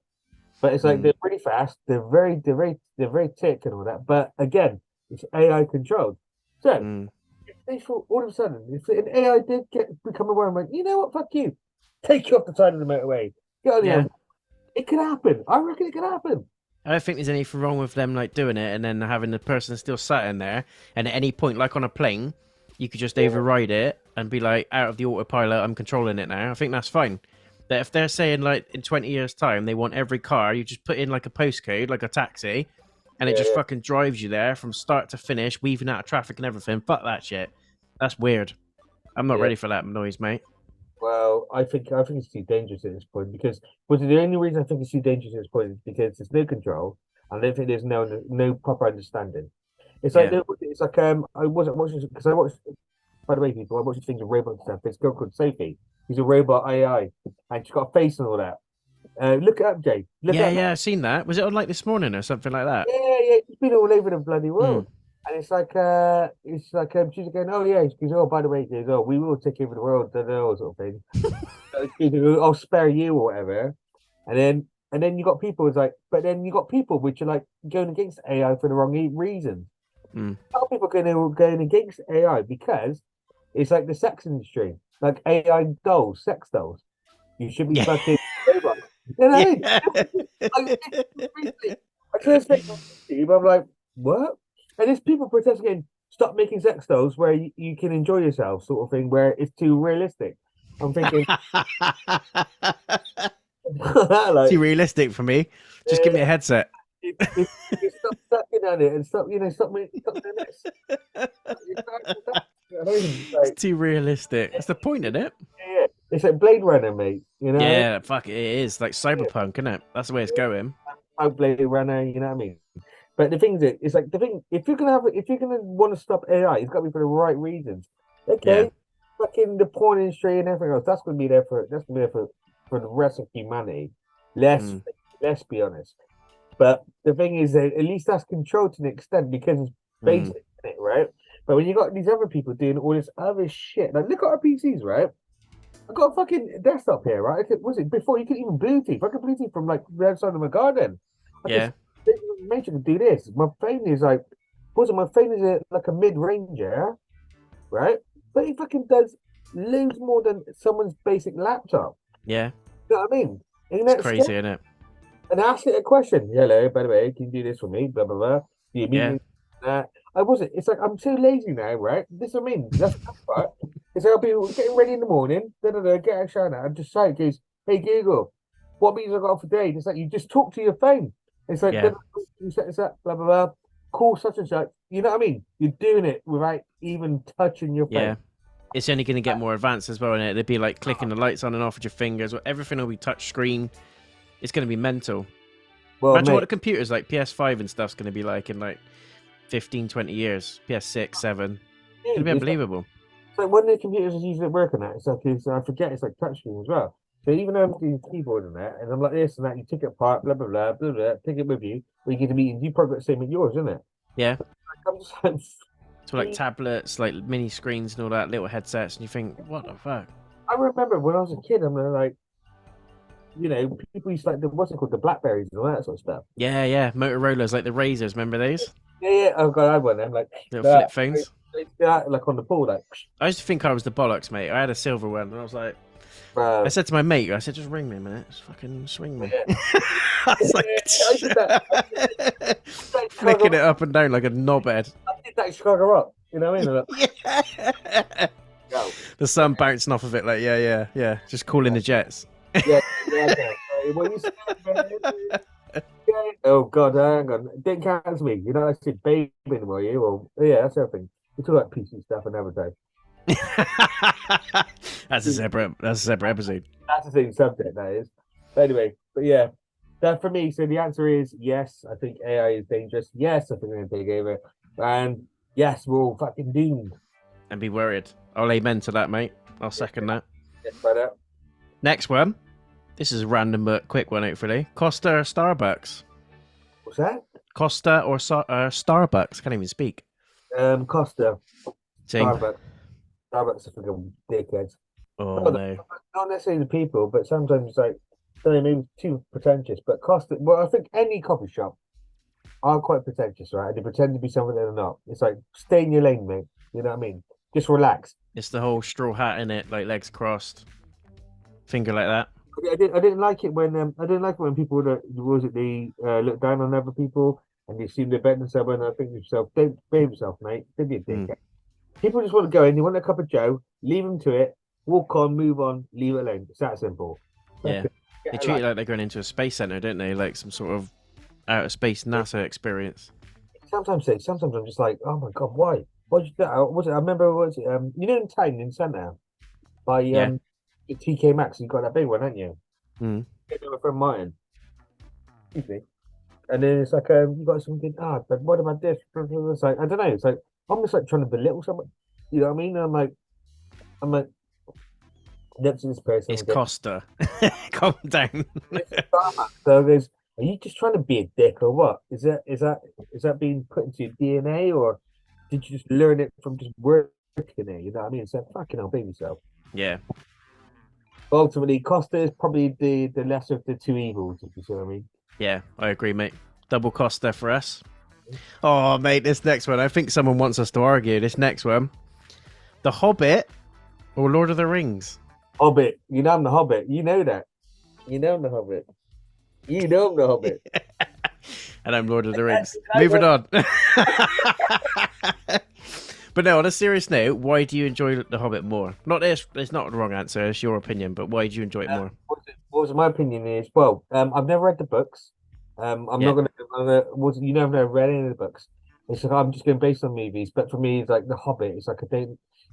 But it's like they're pretty fast, they're very thick and all that. But again, it's AI controlled. So if they thought all of a sudden, if an AI did become aware and went, you know what, fuck you, take you off the side of the motorway, get on the end. It could happen. I reckon it could happen. I don't think there's anything wrong with them doing it and then having the person still sat in there, and at any point, like on a plane, you could just override it and be like, out of the autopilot, I'm controlling it now. I think that's fine. But if they're saying like in 20 years time they want every car, you just put in like a postcode, like a taxi, and it just fucking drives you there from start to finish, weaving out of traffic and everything. Fuck that shit. That's weird. I'm not Yeah. ready for that noise, mate. Well, I think it's too dangerous at this point because, but the only reason I think it's too dangerous at this point is because there's no control, and I don't think there's no proper understanding. It's like Yeah. it's like I wasn't watching because I watched. By the way, people, I watched things of robots and stuff. This girl called Sophie. She's a robot AI, and she's got a face and all that. Look it up, Jay. Look it Yeah, up. yeah, I've seen that. Was it on like this morning or something like that? Yeah, it's been all over the bloody Mm. world. And it's like she's going, oh yeah, she goes, oh by the way, she goes, oh we will take over the world, da, da, da, sort of thing. So she goes, I'll spare you or whatever. And then you got people it's like, but then you got people which are like going against AI for the wrong reasons. Mm. A lot of people going against AI because it's like the sex industry, like AI dolls, sex dolls. You should be Yeah. fucking robots. You know? Yeah. I first think on YouTube, I'm like, what? And there's people protesting, stop making sex dolls where you can enjoy yourself, sort of thing, where it's too realistic. I'm thinking, Too like, realistic for me. Just give me a headset. you stop sucking on it and stop, stop doing this. It's too realistic. That's the point, isn't it? Yeah, it's like Blade Runner, mate. You know, Yeah, fuck, it is like cyberpunk, isn't it? That's the way it's going. like Blade Runner. You know what I mean? But the thing is, it's like the thing. If you're gonna want to stop AI, it's got to be for the right reasons. Okay, Yeah. fucking the porn industry and everything else. That's gonna be there for the rest of humanity. Let's be honest. But the thing is that at least that's controlled to an extent because it's basic, in it, right? But when you got these other people doing all this other shit, like look at our PCs, right? I got a fucking desktop here, right? Was it before you could even Bluetooth? I could Bluetooth from like the outside of my garden. Yeah. Made you can do this. My phone is like, my phone is like a mid-ranger, right? But it fucking does loads more than someone's basic laptop. Yeah. You know what I mean? It's crazy, isn't it? And I asked it a question. Hello, by the way, can you do this for me? Blah blah blah. Do you mean Yeah. that? I wasn't. It's like I'm too lazy now, right? This is what I mean. That's the part. It's like I'll be getting ready in the morning. Get out of shower now. And just say it goes, hey Google, what meetings I got for today? It's like you just talk to your phone. It's like Yeah. you set this up, blah blah blah. Call such and such. You know what I mean? You're doing it without even touching your phone. Yeah. It's only going to get more advanced as well, and it'd be like clicking the lights on and off with your fingers. Everything will be touch screen. It's going to be mental. Well, Imagine mate, what the computers like PS5 and stuff's going to be like in like 15, 20 years. PS6, 7. It's going to be unbelievable. It's like when the computers is using it working at, it's like I forget it's like touchscreen as well. So even though I'm doing keyboard and that, and I'm like this and that, you take it apart, blah blah blah, blah blah, take it with you. When you get to meetings, you probably got the same with yours, isn't it? Yeah. Like, I'm just like, So like tablets, like mini screens and all that, little headsets, and you think, what the fuck? I remember when I was a kid, I'm like, people used to like what's it called, the Blackberries and all that sort of stuff. Yeah. Motorola's like the Razors, remember those? Yeah. Oh god, I had one. I'm like Little flip phones. Like on the pool, like. I used to think I was the bollocks, mate. I had a silver one, and I was like, I said to my mate, I said, just ring me a minute, just fucking swing me. Yeah. I was like, I did that. flicking it up and down like a knobhead. I did that in Chicago Rock. You know what I mean? Like, Yeah. go. The sun bouncing off of it, like yeah. Just calling the jets. Yeah. What you said, oh god, hang on. Didn't cancel me. You know, I said baby anymore, you? Well, yeah, that's everything. We talk about PC stuff another day. That's a separate episode. That's the same subject, that is. But anyway, but yeah, that for me. So the answer is yes. I think AI is dangerous. Yes, I think they're going to take over, and yes, we're all fucking doomed. And be worried. I'll amen to that, mate. I'll second that. Yes, brother. Next one. This is a random but quick one, hopefully. Costa or Starbucks? What's that? Costa or Starbucks? Can't even speak. Costa. Same. Starbucks are fucking dickheads. Oh no. Not necessarily the people, but sometimes it's like, I don't know, maybe too pretentious. But Costa, well, I think any coffee shop are quite pretentious, right? They pretend to be something they're not. It's like, stay in your lane, mate. You know what I mean? Just relax. It's the whole straw hat in it, like legs crossed, finger like that. I didn't like it when people they look down on other people and they seem they're better than someone. And I think to yourself, don't behave yourself, mate. Don't be a dickhead. People just want to go in, they want a cup of Joe, leave them to it, walk on, move on, leave it alone. It's that simple. Yeah. They treat it like they're going into a space center, don't they? Like some sort of outer space NASA experience. Sometimes I'm just like, oh my god, why? What was it? I remember. Was it? You know, in town in Centre by Yeah. the TK Maxx. You got that big one, haven't you? Mm. Yeah, my friend Martin. Excuse me. And then it's like you got something. Ah, but what about this? It's like I don't know. It's like almost like trying to belittle someone. You know what I mean? I'm like next to this person. It's Costa. Calm down. So there's. Are you just trying to be a dick or what? Is that being put into your DNA or did you just learn it from just working there? You know what I mean? So fucking hell, be yourself. Yeah. But ultimately, Costa is probably the lesser of the two evils, if you see what I mean. Yeah, I agree, mate. Double Costa for us. Oh, mate, this next one. I think someone wants us to argue. This next one. The Hobbit or Lord of the Rings? Hobbit, you know I'm the Hobbit. You know that. You know I'm the Hobbit. You know I'm the Hobbit. And I'm Lord of the Rings. Moving on. But no, on a serious note, why do you enjoy The Hobbit more? Not this. It's not the wrong answer. It's your opinion. But why do you enjoy it more? What was my opinion is, well, I've never read the books. I'm Yeah. not gonna. You know, I've never read any of the books. It's like I'm just going based on movies. But for me, it's like The Hobbit. It's like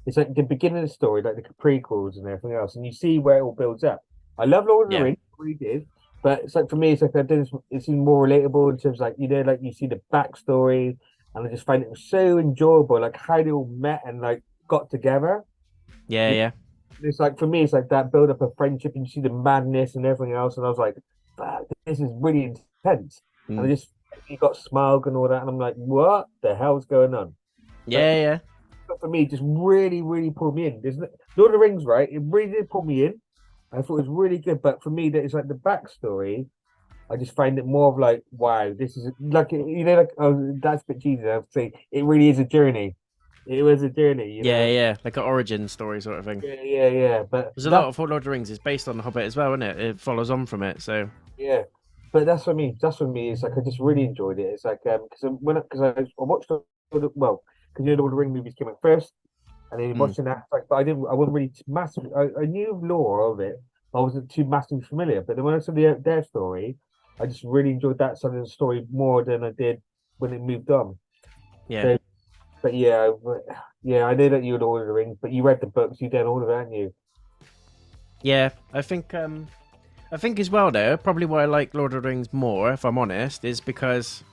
it's like the beginning of the story, like the prequels and everything else, and you see where it all builds up. I love Lord of the Yeah. Rings, I really did. But it's like for me, it's like it seems more relatable in terms of like like you see the backstory, and I just find it so enjoyable, like how they all met and like got together. Yeah, yeah. It's like for me, it's like that build up of friendship, and you see the madness and everything else, and I was like, "Fuck, this is really intense." And I Mm. just you got Smaug and all that, and I'm like, what the hell's going on? Yeah, yeah. But for me, it just really, really pulled me in. Lord of the Rings, right? It really did pull me in. I thought it was really good, but for me, that it's like the backstory. I just find it more of like, wow, this is like like oh, that's a bit cheesy. I'd say it really is a journey. It was a journey, you Yeah, know. yeah. Like an origin story sort of thing. Yeah. But There's a lot of Lord of the Rings is based on The Hobbit as well, isn't it? It follows on from it, so yeah, but that's what I mean. That's what me. It's like I just really enjoyed it. It's like because I watched well because you know all the Ring movies came out first, and then mm. watching that it's like but I wasn't really massive. I knew lore of it. But I wasn't too massively familiar. But then when I saw their story, I just really enjoyed that side of the story more than I did when it moved on. Yeah. So, but yeah, I know that you had Lord of the Rings, but you read the books, you did all of it, haven't you? Yeah. I think as well though, probably why I like Lord of the Rings more, if I'm honest, is because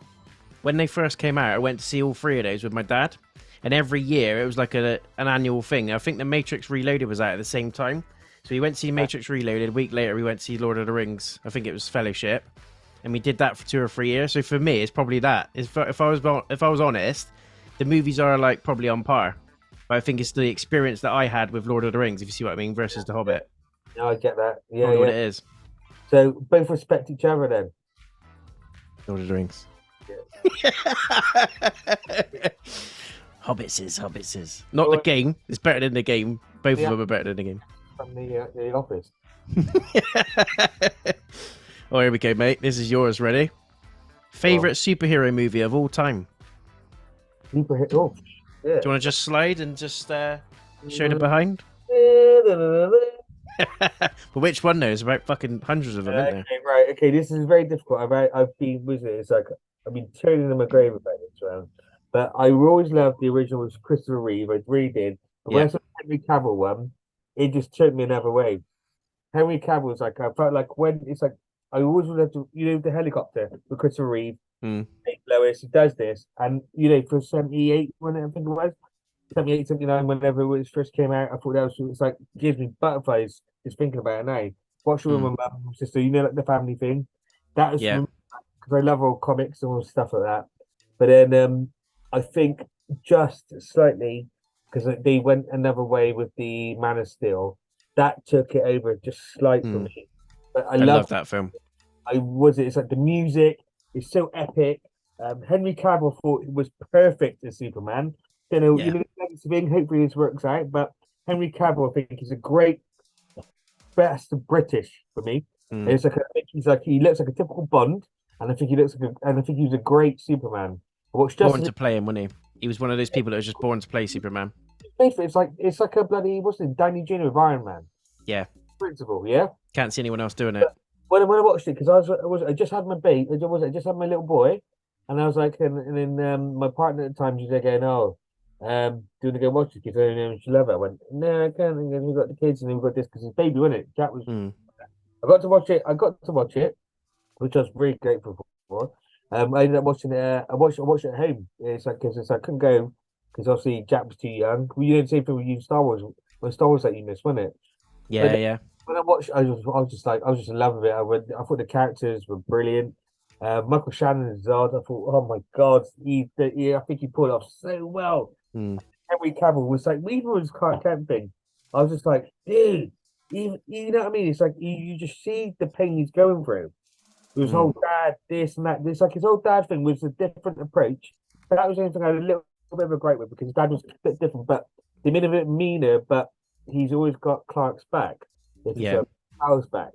when they first came out, I went to see all three of those with my dad. And every year it was like an annual thing. I think the Matrix Reloaded was out at the same time. So we went to see Matrix Reloaded. A week later, we went to see Lord of the Rings. I think it was Fellowship, and we did that for 2 or 3 years. So for me, it's probably that. If I was honest, the movies are like probably on par. But I think it's the experience that I had with Lord of the Rings, if you see what I mean, versus The Hobbit. No, I get that. Yeah, Probably what yeah. it is. So both respect each other then. Lord of the Rings. Yeah. Hobbitses. Not the game. It's better than the game. Both of them are better than the game. From the office. Oh, here we go, mate. This is yours. Ready? Favorite superhero movie of all time? Oh, yeah. Do you want to just slide and just show the behind? But which one though? There's about fucking hundreds of them, isn't there? Okay, right. Okay, this is very difficult. I've been with it. It's like I've been turning in my grave about this round. But I always loved the original with Christopher Reeve. I really did. But when I saw the Henry Cavill one, it just turned me another way. Henry Cavill was like I felt like when it's like I always wanted to the helicopter with Christopher Reeve. Mm. Lois, he does this, and for 78 when I think it was 78, 79, whenever it was first came out, I thought that was like gives me butterflies just thinking about it now. Watching with my mum and sister, like the family thing. That was because I love all comics and all stuff like that. But then I think just slightly because they went another way with the Man of Steel. That took it over just slightly for me. But I love that film. It's like the music is so epic. Henry Cavill thought it was perfect as Superman. Hopefully this works out. But Henry Cavill, I think, is a great best British for me. It's like he looks like a typical Bond, and I think he was a great Superman. Born to play him, wasn't he? He was one of those people that was just born to play Superman. Basically, it's like a bloody Downey Jr. with Iron Man. Yeah. Principle, yeah. Can't see anyone else doing it. When I watched it, because I just had my baby, I just had my little boy, and I was like, and then my partner at the time, she's like, going, oh, Do you want to go watch the kids? And she love it. I went, no, I can't. And then we've got the kids, and then we've got this because it's baby, wasn't it? Jack was. Mm. I got to watch it. I got to watch it, which I was really grateful for. I ended up watching it. I watched it at home. It's like because I couldn't go because obviously Jack was too young. We did the same thing with you, Star Wars. When Star Wars that you missed, wasn't it? Yeah, But yeah. when I watched, I was just in love with it. I thought the characters were brilliant. Michael Shannon is Zod. I thought, oh my god, I think he pulled it off so well. Mm. Henry Cavill was like, even with his Clark Kent thing, I was just like, dude, you know what I mean? It's like you just see the pain he's going through. His whole dad, this and that. It's like his old dad thing was a different approach. That was the only thing I had a little bit of a gripe with because his dad was a bit different, but they made him a bit meaner, but he's always got Clark's back. Yeah. Power's back.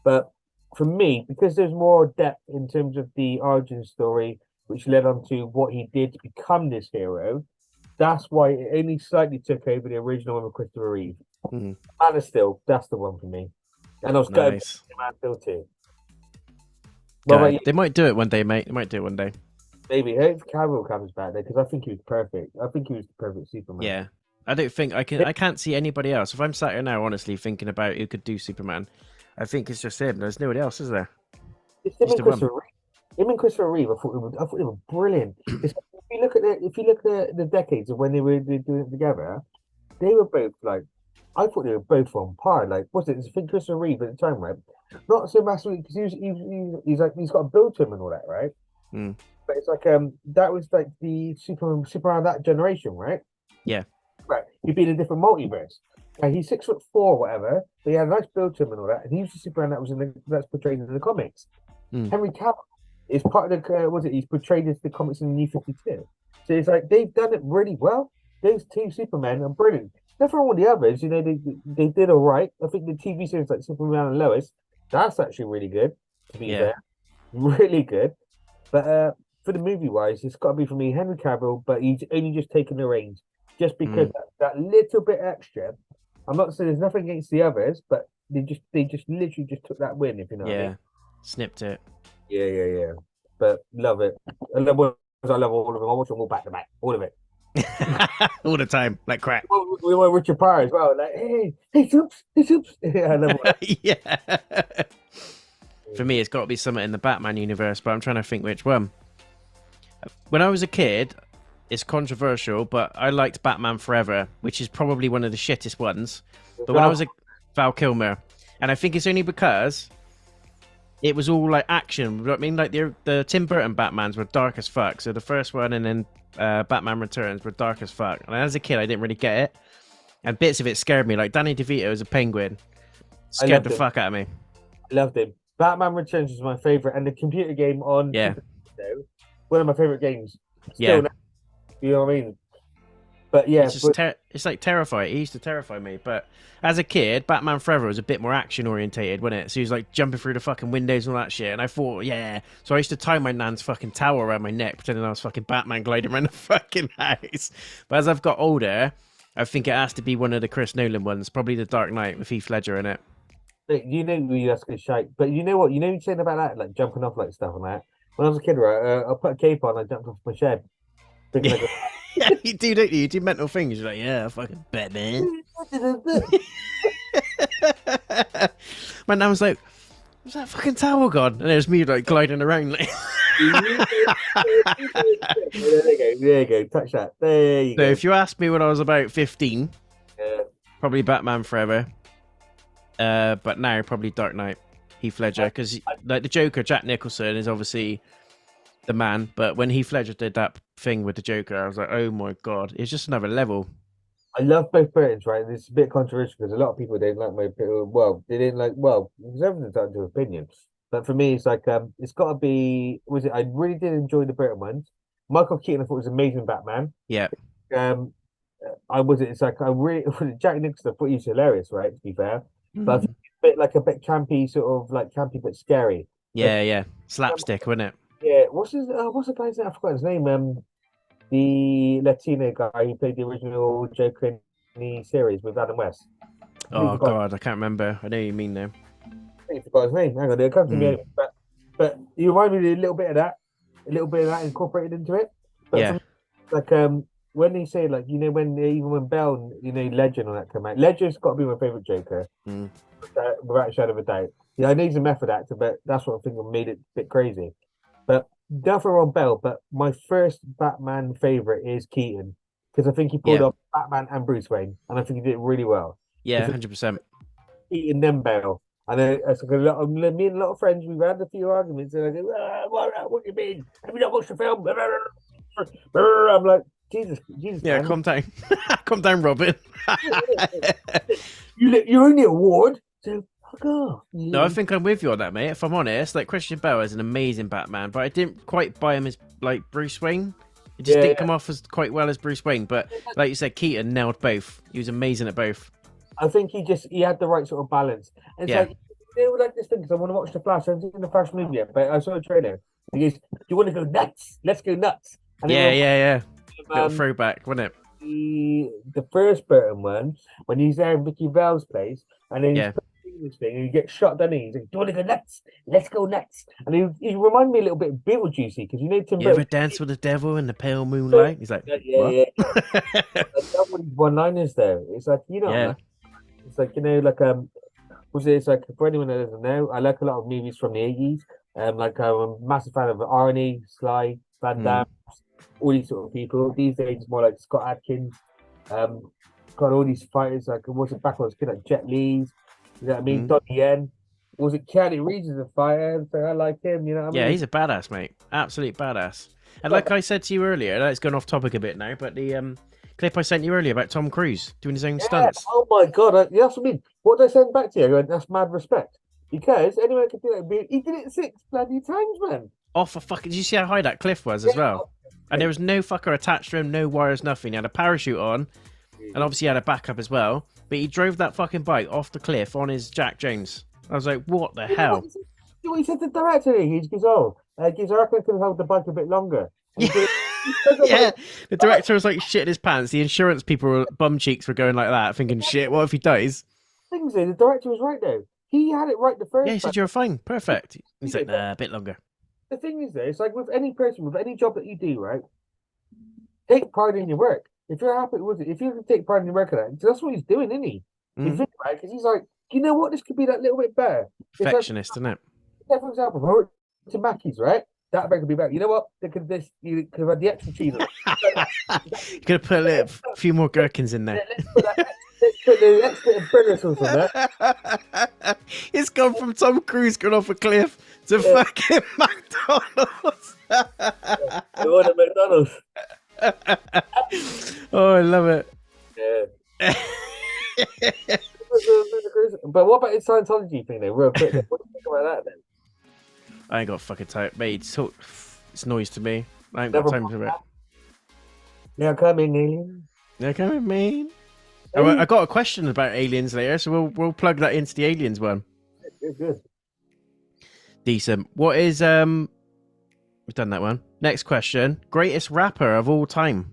But for me, because there's more depth in terms of the origin story, which led on to what he did to become this hero, that's why it only slightly took over the original one with Christopher Reeve. Mm. Man of Steel, that's the one for me. And I was going Nice. to Man of Steel too. What about you? They might do it one day, mate. They might do it one day. Maybe. I hope Cavill comes back there because I think he was perfect. I think he was the perfect Superman. Yeah. I don't think I can. I can't see anybody else. If I'm sat here now, honestly, thinking about who could do Superman, I think it's just him. There's nobody else, is there? It's him He's and the one. Christopher Reeve. Him and Christopher Reeve, I thought they were brilliant. If you look at the decades of when they were doing it together, they were both like, I thought they were both on par. Like, was it? I think Christopher Reeve at the time, right? Not so massively because he's like he's got a build to him and all that, right? Mm. But it's like that was like the Superman of that generation, right? Yeah. Right. He'd be in a different multiverse. He's 6'4", whatever. But he had a nice build to him and all that. And he was the Superman that's portrayed in the comics. Mm. Henry Cavill is part of the he's portrayed as the comics in the New 52. So it's like they've done it really well. Those two Supermen are brilliant. Nothing wrong with the others, they did all right. I think the TV series like Superman and Lois, that's actually really good, to be fair. Really good. But for the movie wise, it's got to be for me Henry Cavill, but he's only just taken the reins just because that little bit extra. I'm not saying there's nothing against the others, but they just literally just took that win, if you know what I mean. Snipped it. Yeah. But love it. I love all of them. I watch them all back to back, all of it. All the time, like crap. We want Richard Pryor as well. Like, hey, Soups. Yeah, I love it. Yeah. For me, it's got to be something in the Batman universe, but I'm trying to think which one. When I was a kid, it's controversial, but I liked Batman Forever, which is probably one of the shittest ones. But when I was a Val Kilmer, and I think it's only because it was all like action. You know what I mean? Like the Tim Burton Batmans were dark as fuck. So the first one and then Batman Returns were dark as fuck. And as a kid, I didn't really get it. And bits of it scared me. Like Danny DeVito as a penguin scared the fuck out of me. I loved him. Batman Returns was my favorite, and the computer game on one of my favorite games. Still now, you know what I mean? But yeah, it's just it's like terrifying. It used to terrify me, but as a kid, Batman Forever was a bit more action orientated, wasn't it? So he was like jumping through the fucking windows and all that shit. And I thought, yeah. So I used to tie my nan's fucking towel around my neck, pretending I was fucking Batman gliding around the fucking house. But as I've got older, I think it has to be one of the Chris Nolan ones, probably The Dark Knight with Heath Ledger in it. You know, that's good shite. But you know what? You know you're saying about that, like jumping off like stuff and that. When I was a kid, right, I put a cape on, I jumped off my shed. Yeah, you do, don't you? You do mental things. You're like, yeah, fucking Batman. My nan was like, "Was that fucking towel gone?" And there's me like gliding around. Like... There you go. Touch that. There you go. If you asked me when I was about 15, probably Batman Forever. But now probably Dark Knight, Heath Ledger, because like the Joker, Jack Nicholson is obviously the man. But when Heath Ledger did that thing with the Joker, I was like, oh my god, it's just another level. I love both Britons, right? It's a bit controversial because a lot of people didn't like my they didn't like because everyone's entitled to opinion. But for me, it's like it's got to be. I really did enjoy the Britain ones. Michael Keaton, I thought was amazing Batman. Yeah. It's like I really Jack Nicholson. I thought he was hilarious, right? To be fair, but a bit campy, sort of like campy but scary. Yeah. Slapstick, wasn't it? Yeah. What's the guy's name? I forgot his name. The Latino guy who played the original Joker in the series with Adam West. Oh god, I can't remember. I know what you mean now. I think I forgot his name. Hang on, it comes to me anyway. But you remind me of a little bit of that incorporated into it. But yeah. when they say like when even when Bell Legend on that come out, Legend's got to be my favorite Joker without a shadow of a doubt. Yeah, I know he's a method actor, but that's what I think made it a bit crazy. But definitely on Bell. But my first Batman favorite is Keaton because I think he pulled off Batman and Bruce Wayne, and I think he did it really well. Yeah, 100%. Keaton then Bell. And then it's like me and a lot of friends, we've had a few arguments, and I go, what do you mean? Have you not watched the film? I'm like, Jesus. Yeah, man. calm down. Calm down, Robin. You're only a ward, so fuck off. No, I think I'm with you on that, mate. If I'm honest, like Christian Bale is an amazing Batman, but I didn't quite buy him as like Bruce Wayne. It just didn't come off as quite well as Bruce Wayne. But like you said, Keaton nailed both. He was amazing at both. I think he had the right sort of balance. And it's like, like this thing, because I want to watch The Flash. I haven't seen the Flash movie yet, but I saw a trailer. He goes, do you want to go nuts? Let's go nuts. And Yeah. Little throwback, wasn't it? The first Burton one, when he's there in Vicky Vale's place, and then he's putting this thing, and he gets shot down, and he's like, do you want to go nuts? Let's go nuts. And he reminded me a little bit of Beetlejuice, because Tim Burton. You ever dance with the devil in the pale moonlight? He's like, yeah. That one, one-liners there. It's like, it's like, it's like for anyone that doesn't know, I like a lot of movies from the 80s. Like I'm a massive fan of Arnie, Sly, Van Damme, all these sort of people. These days it's more like Scott Adkins. Got all these fighters like was it back when I was a kid, like Jet Li's, you know what I mean? Donnie Yen. Was it Keanu Reeves as a fighter? So I like him, you know what I mean? Yeah, he's a badass, mate. Absolute badass. And like I said to you earlier, it's gone off topic a bit now, but the clip I sent you earlier about Tom Cruise doing his own stunts. Oh my god, that's what I mean. What did I send back to you? I went, that's mad respect. Because anyone can do that. He did it 6 bloody times, man. Off a fucking. Did you see how high that cliff was as well? And there was no fucker attached to him, no wires, nothing. He had a parachute on, and obviously he had a backup as well. But he drove that fucking bike off the cliff on his Jack Jones. I was like, what the hell? What he said to the director? He goes, I reckon I could have held the bike a bit longer. Yeah, the director was like shitting his pants. The insurance people were bum cheeks were going like that, thinking, shit, what if he dies? Things the director was right though. He had it right the first time. Yeah, he said you're fine, perfect. He's like, nah, a bit longer. The thing is though, it's like with any person, with any job that you do, right? Take pride in your work. If you're happy with it, if you can take pride in your work, that's what he's doing, isn't he? You think about it, because he's like, you know what, this could be that little bit better. Perfectionist, isn't it? Yeah, for example, if I went to Mackey's, right? That bag could be better. You know what? You could have had the extra cheese. You could have put a few more gherkins in there. Let's put the extra burger sauce on there. It's gone from Tom Cruise going off a cliff to fucking McDonald's. You want a McDonald's? Oh, I love it. Yeah. But what about his Scientology thing, though? Real quick, what do you think about that then? I ain't got fucking time, mate. It's noise to me. I ain't got time for it. They're coming, aliens. They're coming, man. I got a question about aliens later, so we'll plug that into the aliens one. Good. Decent. What is we've done that one. Next question: greatest rapper of all time,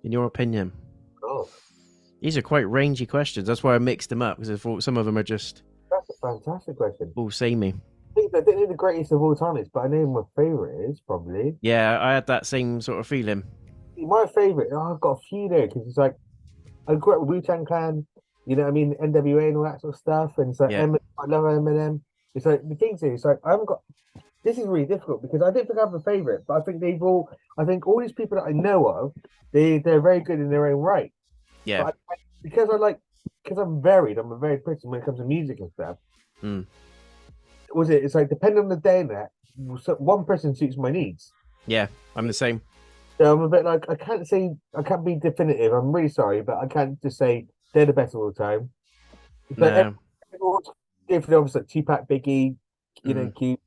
in your opinion? Oh, these are quite rangy questions. That's why I mixed them up because I thought some of them are just. That's a fantastic question. All samey. I don't know the greatest of all time is, but I know my favorite is probably. Yeah, I had that same sort of feeling. My favorite, I've got a few there because it's like I grew up with Wu-Tang Clan, you know what I mean, NWA and all that sort of stuff, and it's like I love Eminem. It's like the thing is, it's like I haven't got. This is really difficult because I don't think I have a favorite, but I think I think all these people that I know of, they're very good in their own right. Yeah. But because I'm varied. I'm a varied person when it comes to music and stuff. It's like depending on the day and that one person suits my needs. Yeah, I'm the same. So I'm a bit like I can't be definitive. I'm really sorry, but I can't just say they're the best of all time. But if they're obviously like Tupac, Biggie, you know, Cube,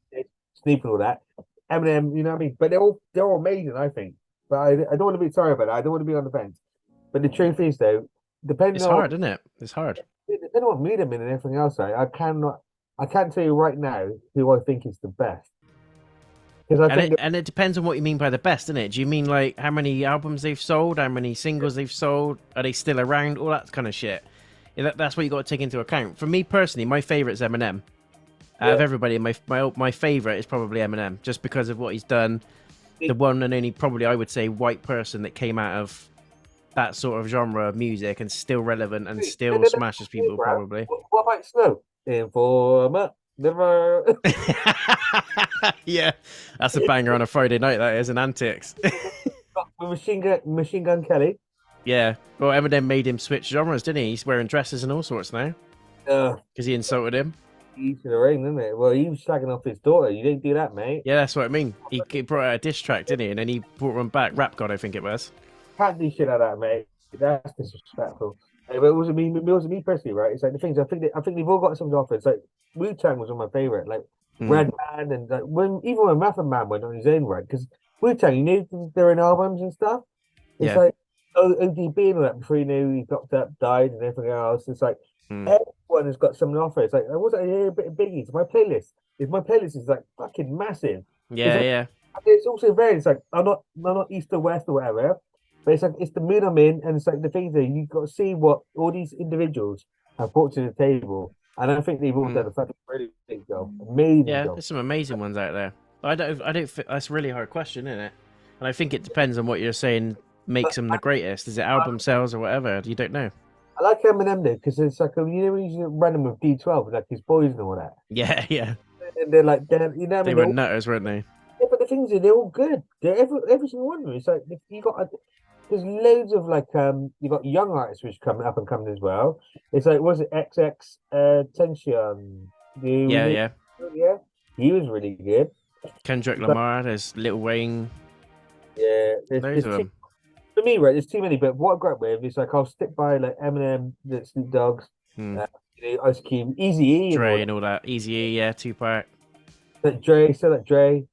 Snoop, and all that, Eminem, you know what I mean. But they're all amazing, I think. But I don't want to be sorry about that. I don't want to be on the fence. But the truth is, though, it's hard, isn't it? It's hard. Depending on medium and everything else, I can't tell you right now who I think is the best. And it depends on what you mean by the best, isn't it? Do you mean like how many albums they've sold, how many singles they've sold, are they still around, all that kind of shit? That's what you got to take into account. For me personally, my favorite is Eminem. Out of everybody, my favorite is probably Eminem, just because of what he's done. The one and only, probably I would say, white person that came out of that sort of genre of music and still relevant and No, still no, no, smashes no, people bro. probably. What about Snow? Informer, never. Yeah, that's a banger on a Friday night. That is an Antics. Machine Gun Kelly. Yeah, well, Eminem made him switch genres, didn't he? He's wearing dresses and all sorts now Uh, because he insulted him. he's in the ring, isn't it? Well, he was slagging off his daughter. You didn't do that, mate. Yeah, that's what I mean. He brought out a diss track, didn't he? And then he brought one back. Rap God, I think it was. Can't do shit like that, mate. That's disrespectful. Hey, but it was me personally, right? It's like the things I think they've all got something to offer. It's like Wu-Tang was one of my favorite, like Mm. Redman and like even when Method Man went on his own right, because Wu-Tang, you knew they're in albums and stuff. It's Yeah. like ODB and all that before you knew he got up, died, and everything else. It's like Mm. everyone has got something to offer. It's like I wasn't hear a bit of Biggie's. My playlist is like fucking massive. It's Yeah, like, yeah. it's also very. It's like I'm not east or west or whatever, but it's like it's the mood I'm in, and it's like the things that you got to see what all these individuals have brought to the table, and I think they've all done a fucking really big job, amazing Yeah, job. there's some amazing ones out there. I don't. That's a really hard question, isn't it? And I think it depends on what you're saying makes But them the greatest. Is it album sales or whatever? You don't know. I like Eminem though because it's like when he's running with D12, like his boys and all that, Yeah, yeah. and they're like, you know, what I They mean, were nutters, weren't they? yeah, but the things is, they're all good. They're every single one of them. It's like you got there's loads of like you got young artists which coming up and coming as well. It's like was it XX Tension? Yeah, yeah. Yeah, he was really good. Kendrick But Lamar, there's Lil Wayne, yeah, those of them. for me, right, there's too many. But what I grew up with is like I'll stick by like Eminem, the Snoop Dogg's, Hmm. Ice Cube, Easy E, and all Dre and all that. Easy E, yeah, Tupac. that. Dre, so that Dre,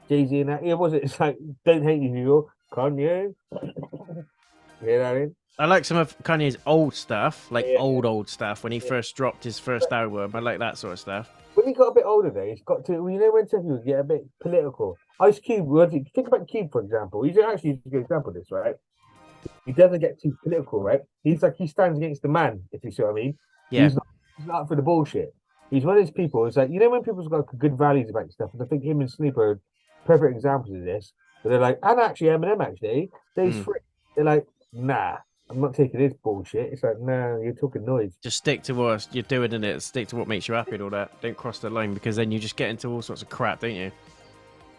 Jay Z, and that. Yeah, was it? It's like Don't Hate You, People, Kanye. You know what I mean? I like some of Kanye's old stuff, like Yeah, old stuff when he yeah. first dropped his first album. I like that sort of stuff. When he got a bit older, though, he's got to. You know when some people get a bit political. Ice Cube. Think about Cube, for example. He's actually a good example of this, right? He doesn't get too political, right? He's like he stands against the man, if you see what I mean. Yeah, He's not up for the bullshit. He's one of those people. It's like you know when people's got good values about stuff, and I think him and Snoop are perfect examples of this. But they're like, and actually Eminem, actually, they's Mm. free. They're like, nah, I'm not taking this bullshit. It's like, no, you're talking noise. Just stick to what you're doing in it. Stick to what makes you happy and all that. Don't cross the line because then you just get into all sorts of crap, don't you?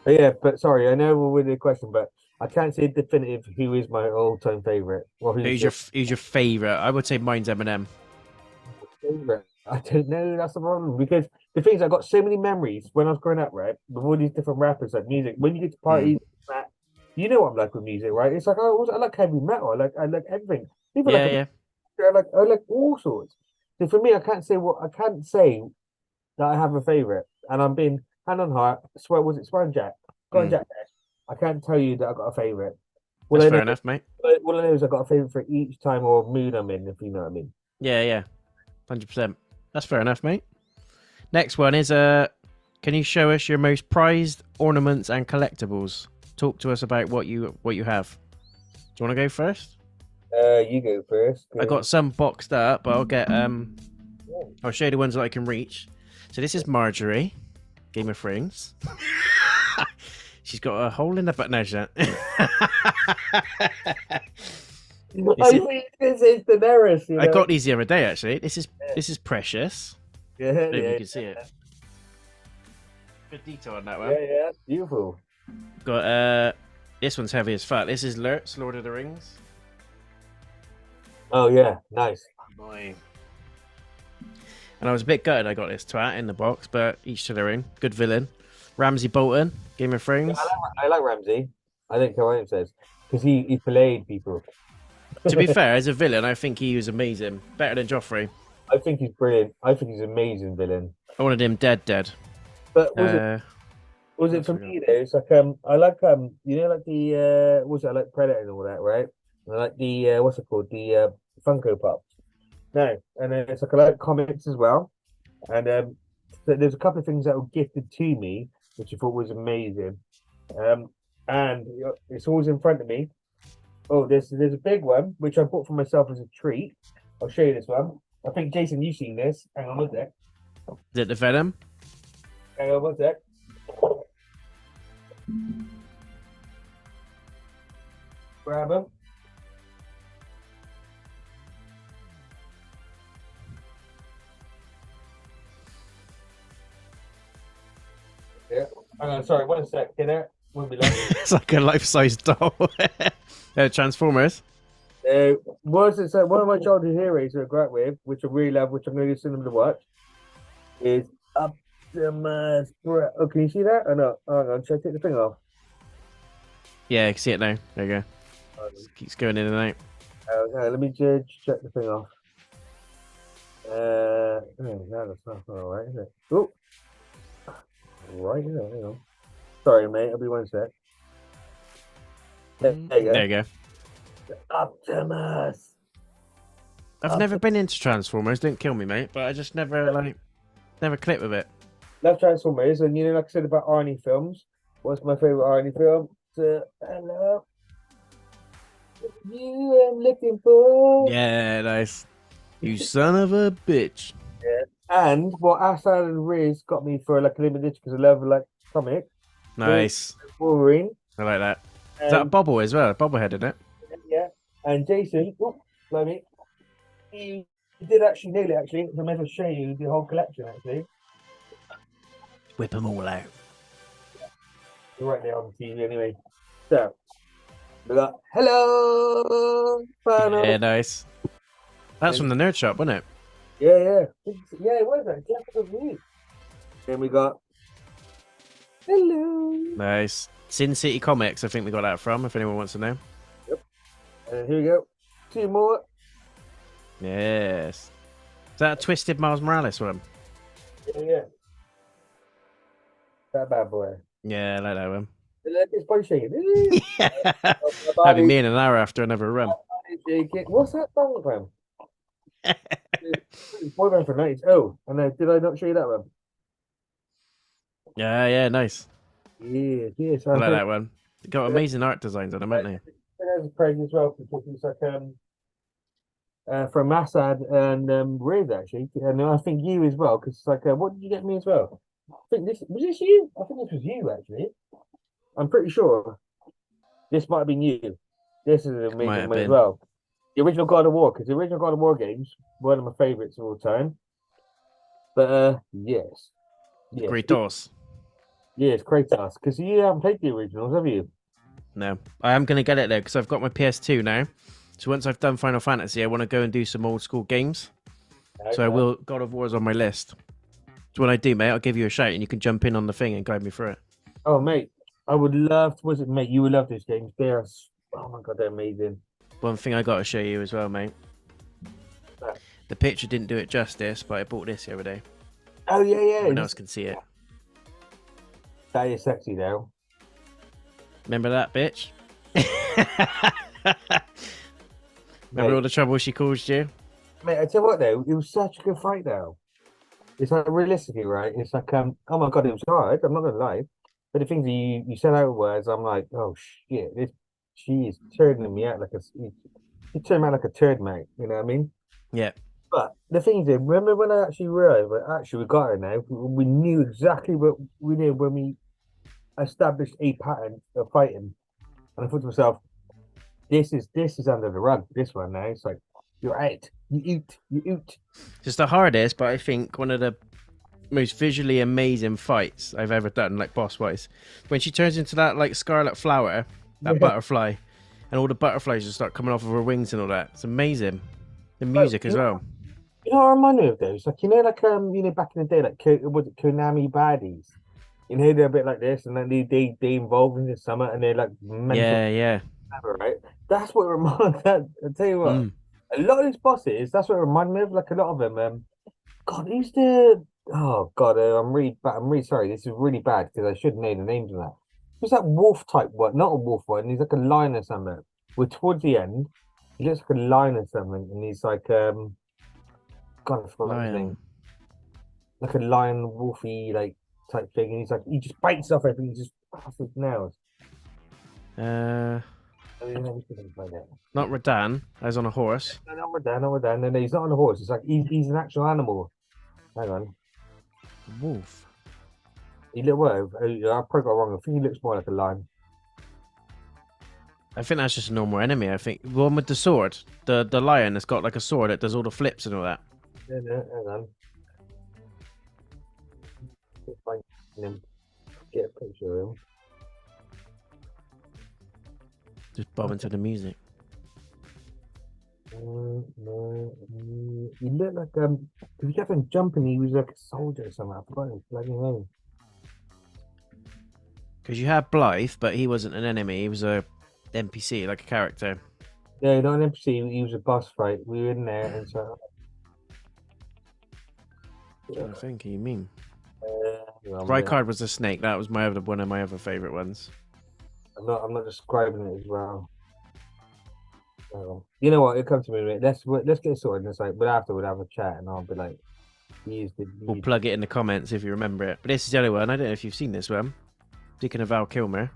But yeah, but sorry, I know we're with the question, but I can't say definitive who is my all-time favorite. Well, Who's your favorite? I would say mine's Eminem. favorite? I don't know. That's the problem because the things I got so many memories when I was growing up, right? With all these different rappers, like music. When you get to parties, that you know what I'm like with music, right? It's like I like heavy metal. I like everything. People Yeah, like yeah. I like all sorts. So for me, I can't say that I have a favorite, and I'm being hand on heart. Swear was it Swear Jack? Swear Mm. Jack. I can't tell you that I got a favorite. Well, That's I fair know, enough, mate. all I know is I got a favorite for each time or mood I'm in, if you know what I mean. Yeah, yeah. 100%. That's fair enough, mate. Next one is can you show us your most prized ornaments and collectibles? Talk to us about what you have. Do you want to go first? You go first. I got some boxed up, but I'll show you the ones that I can reach. So this is Marjorie, Game of Thrones. She's got a hole in the butt. No, she don't. It's Daenerys. You know? I got these the other day actually. This is precious. Yeah, I don't know if yeah, you can see it. Good detail on that one. yeah, beautiful. Got this one's heavy as fuck. This is Lurtz, Lord of the Rings. Oh yeah, nice. Boy. And I was a bit gutted I got this twat in the box, but each to their own. Good villain. Ramsay Bolton, Game of Thrones. I like Ramsey. I think Ryan says because he played people. To be fair, as a villain, I think he was amazing. Better than Joffrey. I think he's brilliant. I think he's an amazing villain. I wanted him dead. But was it for me though? It's like I like you know like the I like Predator and all that, right? And I like the what's it called? The Funko Pops. No, and then it's like I like comics as well. And so there's a couple of things that were gifted to me, which I thought was amazing. And it's always in front of me. Oh, there's a big one which I bought for myself as a treat. I'll show you this one. I think Jason, you've seen this. Hang on one sec. Is it the Venom? Hang on one sec. Grab him. Hang on, sorry, 1 sec. Get it? Won't be long. It's like a life-size doll. Transformers. Was it so? One of my childhood heroes who I grew up with, which I really love, which I'm going to send them to watch, is Optimus. Oh, can you see that? Or not? Hang on, should I take the thing off? Yeah, I can see it now. There you go. Keeps going in and out. Okay, let me just check the thing off. No, that's not all right, is it? Oh, right, hang on. Sorry, mate. I'll be 1 sec. There you go. There you go. Optimus. I've never been into Transformers. Don't kill me, mate. But I just never clicked with it. Love Transformers, and you know, like I said about Arnie films. What's my favorite Arnie film? Hello. You am looking for. Yeah, nice. You son of a bitch. Yeah. And what Assad and Riz got me for like a limited because I love like comic. Nice. Wolverine. I like that. Is that a bobble as well? A bobblehead, isn't it? Yeah. And Jason, let me. He did actually nail it. Actually, I'm going to show you the whole collection. Actually, whip them all out. You're right there on the TV anyway. So we got hello. Final. Yeah, nice. That's from the nerd shop, wasn't it? Yeah. Yeah, it was actually. Then we got hello. Nice. Sin City Comics, I think we got that from, if anyone wants to know. Yep. And here we go. 2 more. Yes. Is that a Twisted Miles Morales one? Yeah. That bad boy. Yeah, I like that one. It's body shaking. That'd be me in an hour after another run. What's that song from? Boyfriend for 90s. Oh, and did I not show you that one? Yeah, nice. Yes. I like that one. They got amazing art designs on them, haven't they? There's a praise as well because it's like from Assad and Riz actually, and I think you as well because it's like what did you get me as well? I think this you. I think this was you actually. I'm pretty sure this might have been you. This is an amazing one as well. The original God of War, because the original God of War games one of my favorites of all time. But yes. Kratos. Yes, Kratos. Because you haven't played the originals, have you? No, I am going to get it there because I've got my PS2 now. So once I've done Final Fantasy, I want to go and do some old school games. Okay. So I will. God of War is on my list. So when I do, mate, I'll give you a shout and you can jump in on the thing and guide me through it. Oh, mate, I would love. Was it, mate? You would love these games. They're oh my god, they're amazing. One thing I got to show you as well, mate. The picture didn't do it justice, but I bought this the other day. Oh yeah. Everyone else can see it. That is sexy though. Remember that bitch? Remember all the trouble she caused you? Mate, I tell you what though, it was such a good fight though. It's like realistically, right? It's like oh my god, it was hard. I'm not gonna lie, but the things you said out words, I'm like, oh shit, she is turning me out like she turned me out like a turd, mate. You know what I mean? Yeah. But the thing is, remember when I actually realized that we got her now? We knew exactly what we knew when we established a pattern of fighting, and I thought to myself, this is under the rug. This one now, it's like you're out, you eat. It's the hardest, but I think one of the most visually amazing fights I've ever done, like boss wise, when she turns into that like scarlet flower, that butterfly, and all the butterflies just start coming off of her wings and all that. It's amazing. The music as well. You know what I remind me of those? Like like back in the day, like was it Konami baddies? You know, they're a bit like this, and then they involve in the summer, and they're like mental. Yeah. Right. That's what it reminds. I tell you what, a lot of these bosses. That's what it reminds me of. Like a lot of them. God, who's the? Oh God, I'm really sorry. This is really bad because I should know the names of that. Who's that wolf type one? Not a wolf one. He's like a lion or something. We're towards the end. He looks like a lion or something, and he's like God, I forgot his name. Like a lion, wolfy like type thing, and he's like he just bites off everything. He just passes his nails. Not Radan, as on a horse. No, not Radan. No, he's not on a horse. It's like he's an actual animal. Hang on. Wolf. He look well. I probably got it wrong. I think he looks more like a lion. I think that's just a normal enemy. I think the one with the sword, the lion that's got like a sword that does all the flips and all that. Yeah, hang on. get a picture of him. Just bobbing to the music. He looked like if you kept on jumping, he was like a soldier or something. I forgot his bloody name. Because you had Blythe, but he wasn't an enemy. He was a NPC, like a character. Yeah, not an NPC. He was a boss fight. We were in there, and so. I think you mean. Well, Rykard was a snake. That was one of my other favorite ones. I'm not describing it as well. You know what? It'll come to me. Mate. Let's get it sorted. It's like, but after we'll have a chat, and I'll be like, We'll plug it in the comments if you remember it. But this is the other one. I don't know if you've seen this one. Speaking of Val Kilmer.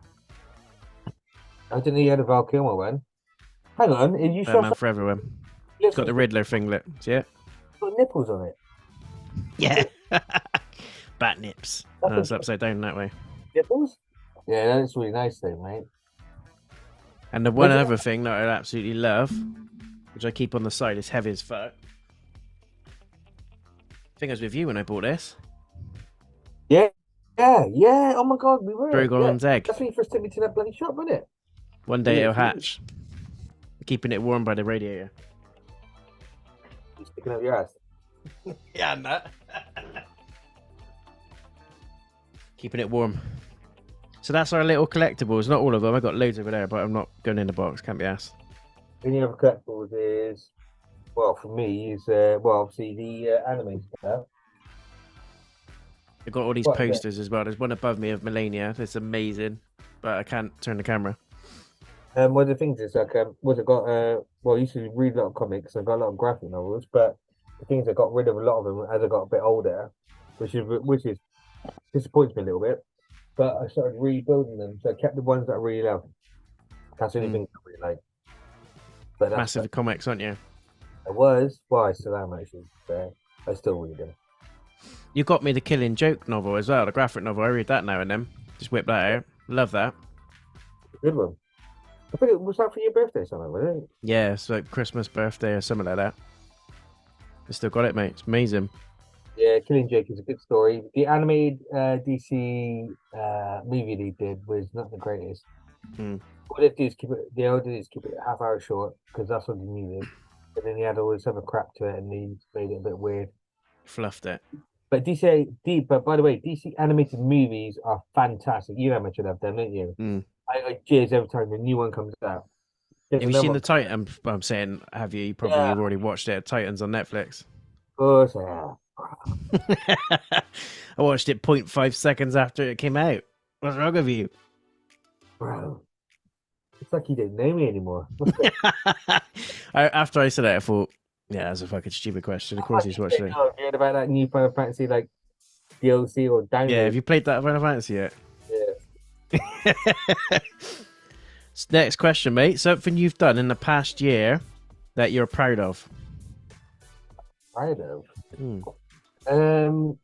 I didn't know you had a Val Kilmer one. Hang on, are you sure? Batman for everyone. It's got the Riddler thinglet. See it? Got nipples on it. Yeah. Bat nips. Oh, it's upside down that way. Nipples? Yeah, that's really nice though, mate. And the one other thing that I absolutely love, which I keep on the side, is heavy as fuck. I think I was with you when I bought this. Yeah. Oh my god, we were. Bergoglion's egg. That's when you first took me to that bloody shop, wasn't it? One day it'll hatch. Keeping it warm by the radiator. You sticking up your ass? Yeah, I'm not. Keeping it warm. So that's our little collectibles. Not all of them. I got loads over there, but I'm not going in the box. Can't be asked. Any other collectibles is, well, for me, is obviously the anime stuff. I've got all these posters as well. There's one above me of Melania. It's amazing, but I can't turn the camera. One of the things is like, I got? I used to read a lot of comics. I got a lot of graphic novels, but the things I got rid of a lot of them as I got a bit older, which is disappoints me a little bit. But I started rebuilding them, so I kept the ones that I really love. That's the only thing I really like. But Massive comics, aren't you? I was. Well, I still am actually. I still read them. You got me the Killing Joke novel as well, the graphic novel. I read that now and then. Just whip that out. Love that. Good one. I think it was that for your birthday, something, wasn't it? Yeah, it's like Christmas, birthday, or something like that. I still got it, mate. It's amazing. Yeah, Killing Joke is a good story. The animated DC movie they did was not the greatest. What they do is keep it a half hour short because that's what they needed. But then he had all this other crap to it, and they made it a bit weird. Fluffed it. But but by the way, DC animated movies are fantastic. You know how much I love them, don't you? I cheers every time the new one comes out. Have you seen the Titan? I'm saying, have you? You probably have already watched it. Titans on Netflix. Of course I have. I watched it 0.5 seconds after it came out. What's wrong with you? Bro, it's like you didn't know me anymore. After I said it, I thought, yeah, that's a fucking stupid question. Of course he's watching it. You heard about that new Final Fantasy like DLC or download? Yeah, have you played that Final Fantasy yet? Yeah. Next question, mate. Something you've done in the past year that you're proud of? Proud of? Does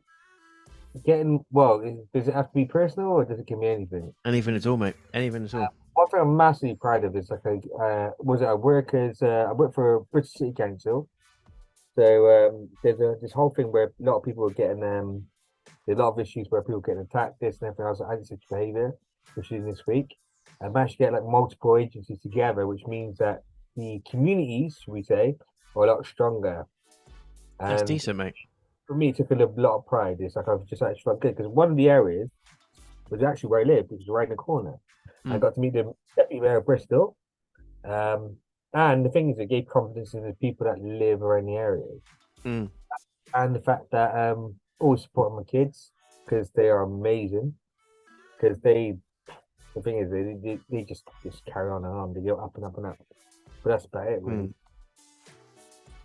it have to be personal or does it give me anything? Anything at all, mate. Anything at all. One thing I'm massively proud of is I work for British City Council. So there's this whole thing where a lot of people are getting there's a lot of issues where people are getting attacked, this and everything else, antisocial behaviour, which is this week. I managed to get like multiple agencies together, which means that the communities, we say, are a lot stronger. That's decent, mate. For me, it took a lot of pride. It's like I've just actually felt good because one of the areas was actually where I lived, which was right in the corner. I got to meet the deputy mayor of Bristol. And the thing is, it gave confidence in the people that live around the area. And the fact that always supporting my kids because they are amazing. Because the thing is, they just carry on and on. They go up and up and up. But that's about it, really.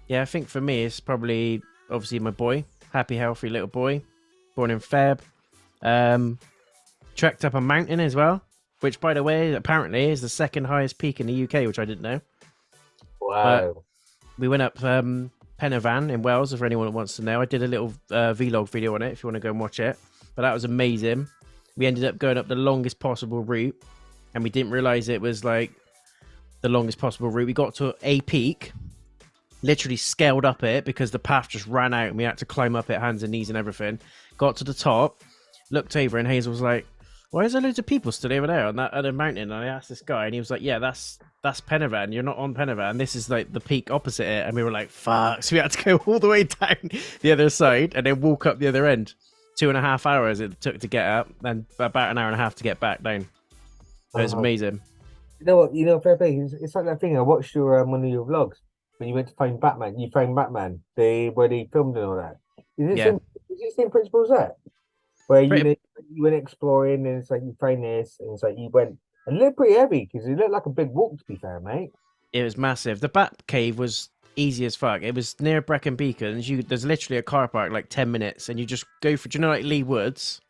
Yeah, I think for me, it's probably obviously my boy, happy, healthy little boy, born in Feb. Trekked up a mountain as well, which, by the way, apparently is the second highest peak in the UK, which I didn't know. Wow. But we went up Penarvan in Wales, if anyone wants to know. I did a little vlog video on it, if you want to go and watch it. But that was amazing. We ended up going up the longest possible route, and we didn't realise it was like the longest possible route. We got to a peak, literally scaled up it because the path just ran out and we had to climb up it, hands and knees and everything. Got to the top, looked over, and Hazel was like, Why is there loads of people stood over there on that other mountain? And I asked this guy, and he was like, "Yeah, that's Penavan. You're not on Penavan. This is like the peak opposite it." And we were like, "Fuck!" So we had to go all the way down the other side and then walk up the other end. 2.5 hours it took to get up, and about an hour and a half to get back down. It was amazing. You know what? You know, fair play. It's like that thing I watched your one of your vlogs when you went to find Batman. You found Batman. Where they filmed and all that. Is it the same principle as that? Where you went exploring and it's like you find this and it's like you went and it looked pretty heavy because it looked like a big walk, to be fair, mate. It was massive. The Bat Cave was easy as fuck. It was near Brecon Beacons. There's literally a car park like 10 minutes, and you just go for. Do you know like Lee Woods?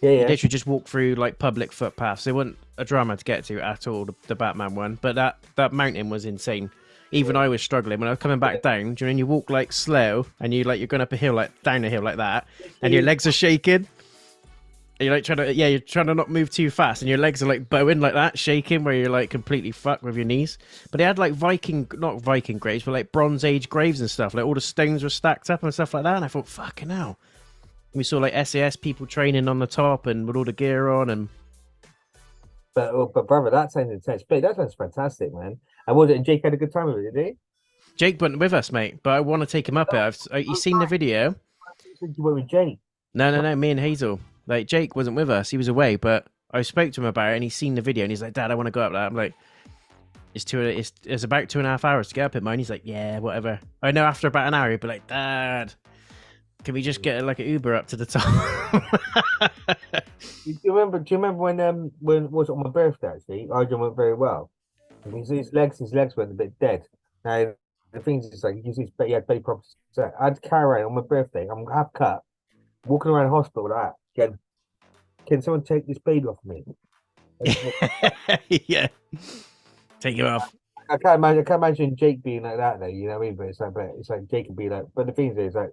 Yeah. You literally just walk through like public footpaths. There wasn't a drama to get to at all. The Batman one, but that mountain was insane. Even I was struggling when I was coming back down. Do you know, you walk like slow, and you're going up a hill like down a hill like that, and your legs are shaking. And you're like you're trying to not move too fast, and your legs are like bowing like that, shaking, where you're like completely fucked with your knees. But they had like not Viking graves, but like Bronze Age graves and stuff. Like all the stones were stacked up and stuff like that. And I thought, fucking hell. We saw like SAS people training on the top and with all the gear on. And but brother, that sounds intense. But that sounds fantastic, man. And was it Jake had a good time with it, did he? Jake went with us, mate. But I want to take him up here. You seen the video? You went with Jake. No. Me and Hazel. Like, Jake wasn't with us. He was away, but I spoke to him about it, and he's seen the video, and he's like, Dad, I want to go up there. I'm like, it's about 2.5 hours to get up at mine. He's like, yeah, whatever. I know after about an hour, he'd be like, Dad, can we just get like an Uber up to the top? Do you remember when was it on my birthday, actually? Arjun went very well. His legs went a bit dead. Now, the thing is, like, he had belly problems. So I had to carry around on my birthday. I'm half cut, walking around the hospital like that. Can someone take this baby off me? Yeah, take him off. I can't imagine Jake being like that though. You know what I mean? But it's like Jake could be like. But the thing is, like,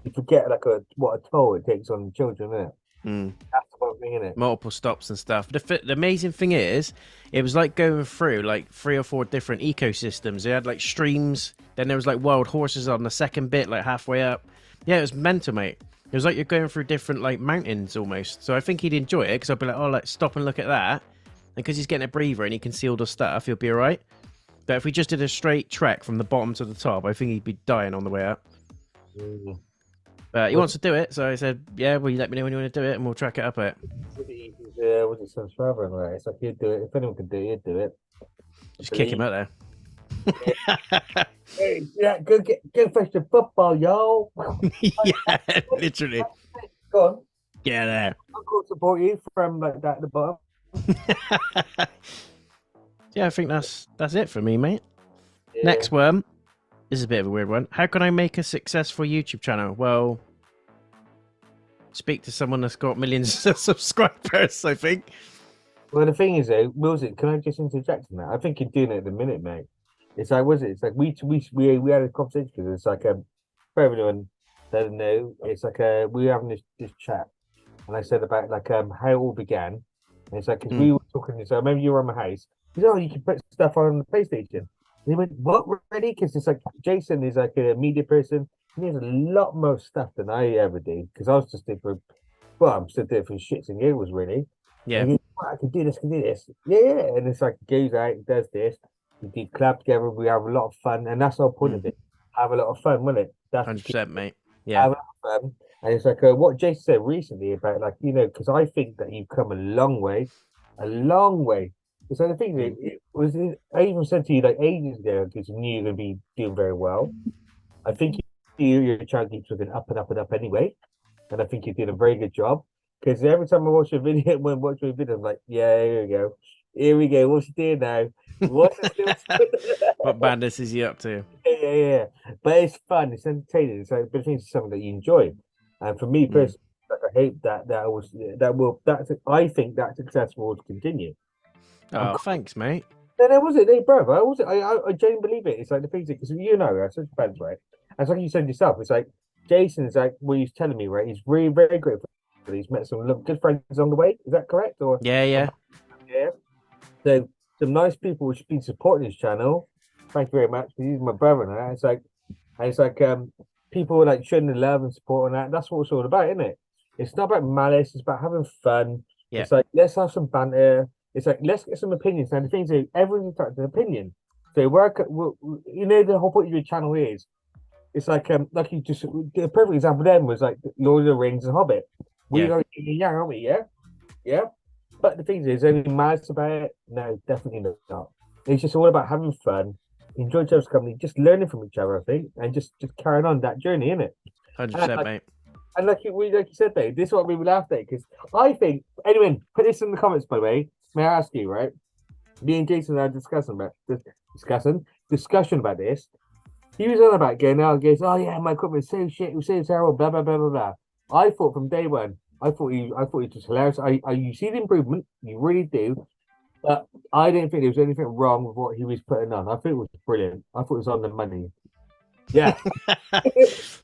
you forget like what a toll it takes on children, isn't it? That's the one thing, isn't it? Multiple stops and stuff. The amazing thing is, it was like going through like 3 or 4 different ecosystems. They had like streams. Then there was like wild horses on the second bit, like halfway up. Yeah, it was mental, mate. It was like you're going through different like mountains almost. So I think he'd enjoy it because I'd be like, oh, like stop and look at that. And because he's getting a breather and he can see all the stuff, he'll be all right. But if we just did a straight trek from the bottom to the top, I think he'd be dying on the way up. But he wants to do it, so I said, yeah, well, you let me know when you want to do it, and we'll track it up it. Was it son's father? Right? It's like he'd do it. If anyone could do it, he'd do it. Just kick him out there. Hey, yeah, go fetch the football, yo. Yeah, literally. Go on. Get there. I'll go support you from like that at the bottom. Yeah, I think that's it for me, mate. Yeah. Next one. This is a bit of a weird one. How can I make a successful YouTube channel? Well, speak to someone that's got millions of subscribers, I think. Well, the thing is, though, Wilson, can I just interject on that? I think you're doing it at the minute, mate. It's like, it's like we had a conversation because it's like for everyone that doesn't know, it's like we were having this chat, and I said about like how it all began. And it's like because we were talking this. I remember you were on my house. You know, you can put stuff on the PlayStation. And he went, "What, ready?" Because it's like Jason is like a media person. He has a lot more stuff than I ever did because I was just doing for, well, I'm still doing for shits and giggles, really. Yeah. Goes, I can do this, Yeah. And it's like goes out, does this. We do collab together. We have a lot of fun, and that's the whole point of it. Have a lot of fun, wouldn't it? That's 100%, mate. Yeah. Have a lot of fun. And it's like what Jason said recently about, like, you know, because I think that you've come a long way. So the thing is, I even said to you like ages ago, because you knew you're going to be doing very well. I think your channel keeps looking up and up and up anyway, and I think you did a very good job. Because every time I watch a video, I'm like, yeah, here we go. What's he doing now? What's he doing? What madness is he up to? Yeah. But it's fun. It's entertaining. It's like, but I think it's something that you enjoy. And for me personally, I hope I think that success will continue. Oh, thanks, mate. No, that was it. Hey, brother, I genuinely believe it. It's like the things because you know, we're such friends, right? And it's like you said yourself. It's like Jason is like what he's telling me, right? He's really very grateful. He's met some good friends on the way. Is that correct? Or yeah. So some nice people which have been supporting his channel. Thank you very much. Because he's my brother now. It's like people like showing the love and support on that. That's what it's all about, isn't it? It's not about malice. It's about having fun. Yeah. It's like, let's have some banter. It's like, let's get some opinions. And the thing is, everyone's got an opinion. So you know, the whole point of your channel is, it's like you just the perfect example then was like Lord of the Rings and Hobbit. We Yeah. are yin and yang, aren't we? Yeah, yeah. But the thing is, any mad about it? No, definitely not. It's just all about having fun, enjoy each other's company, just learning from each other, I think, and just carrying on that journey, innit? 100%, mate. And like you said, though, this is what we would laugh at because I think anyway, put this in the comments, by the way. May I ask you, right? Me and Jason are discussion about this. He was on about getting out and goes, oh yeah, my equipment's so shit, it was so terrible, blah blah blah blah blah. I thought from day one, I thought he was just hilarious. You see the improvement, you really do, but I didn't think there was anything wrong with what he was putting on. I think it was brilliant. I thought it was on the money. Yeah.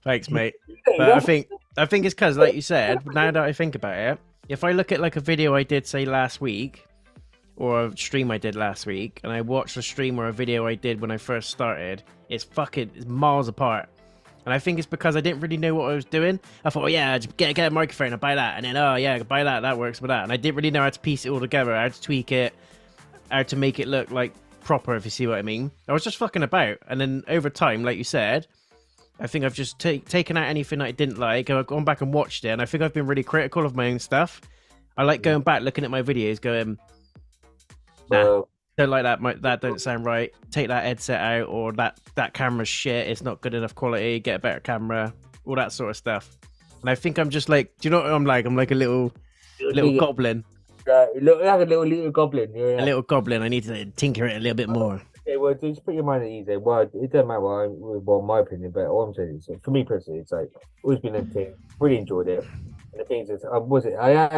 Thanks, mate. But I think it's because, like you said, now that I think about it, if I look at like a video I did say last week, or a stream I did last week, and I watched a stream or a video I did when I first started, it's miles apart. And I think it's because I didn't really know what I was doing. I thought, oh yeah, just get a microphone and buy that, and then oh yeah, buy that works with that. And I didn't really know how to piece it all together, how to tweak it, how to make it look like proper, if you see what I mean. I was just fucking about, and then over time, like you said, I think I've just taken out anything that I didn't like, and I've gone back and watched it, and I think I've been really critical of my own stuff. I like going back, looking at my videos, going, nah, don't like that. That don't sound right. Take that headset out, or that camera's shit. It's not good enough quality. Get a better camera. All that sort of stuff. And I think I'm just like, do you know what I'm like? I'm like a little goblin. You look like a little goblin. Yeah. A little goblin. I need to tinker it a little bit more. Okay, well, just put your mind at ease. Well, it doesn't matter what my opinion, but all I'm saying is, for me personally, it's like always been entertaining. Really enjoyed it. And the thing is, I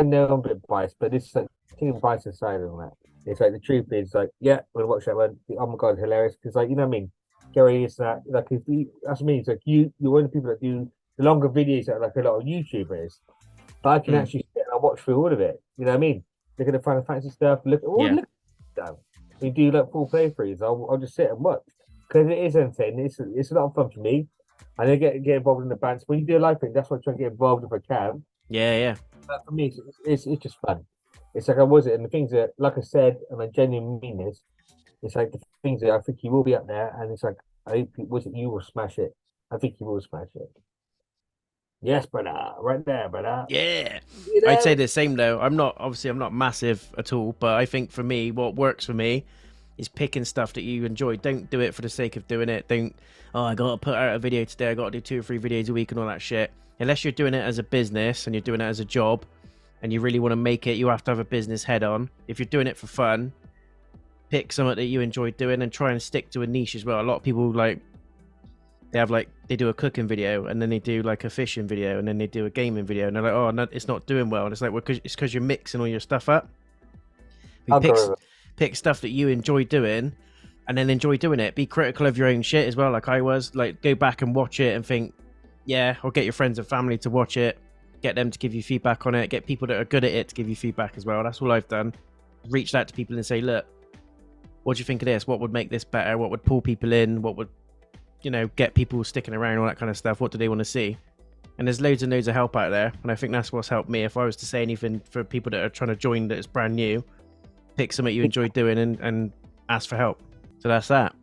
know I'm a bit biased, but this is like taking bias aside on that. It's like the truth is like, yeah, when I watch that one, oh my god, hilarious. Because like, you know what I mean? Gary is that like if that's me, it's like you're one of the people that do the longer videos that like a lot of YouTubers. But I can actually sit and I watch through all of it. You know what I mean? Look at the Final Fantasy stuff, look at stuff. We do like full playthroughs. I'll just sit and watch. Because it is entertaining. It's a lot of fun for me. And I get involved in the bands. When you do a live thing, that's why I try to get involved if I can. Yeah. But for me, it's just fun. It's like I was it, and the things that, like I said, and I genuinely mean this, it's like the things that I think you will be up there, and it's like I hope you will smash it. I think you will smash it. Yes, brother, right there, brother. Yeah, you know? I'd say the same though. I'm not massive at all, but I think for me, what works for me is picking stuff that you enjoy. Don't do it for the sake of doing it. I gotta put out a video today. I gotta do 2 or 3 videos a week and all that shit. Unless you're doing it as a business and you're doing it as a job, and you really want to make it, you have to have a business head on. If you're doing it for fun, pick something that you enjoy doing and try and stick to a niche as well. A lot of people they do a cooking video, and then they do like a fishing video, and then they do a gaming video, and they're like, oh, no, it's not doing well. And it's like, well, it's because you're mixing all your stuff up. Pick stuff that you enjoy doing, and then enjoy doing it. Be critical of your own shit as well, like I was. Like, go back and watch it and think, yeah, or get your friends and family to watch it. Get them to give you feedback on it. Get people that are good at it to give you feedback as well. That's all I've done. Reached out to people and say, look, what do you think of this? What would make this better? What would pull people in? What would, get people sticking around, all that kind of stuff? What do they want to see? And there's loads and loads of help out there. And I think that's what's helped me. If I was to say anything for people that are trying to join that is brand new, pick something you enjoy doing and ask for help. So that's that.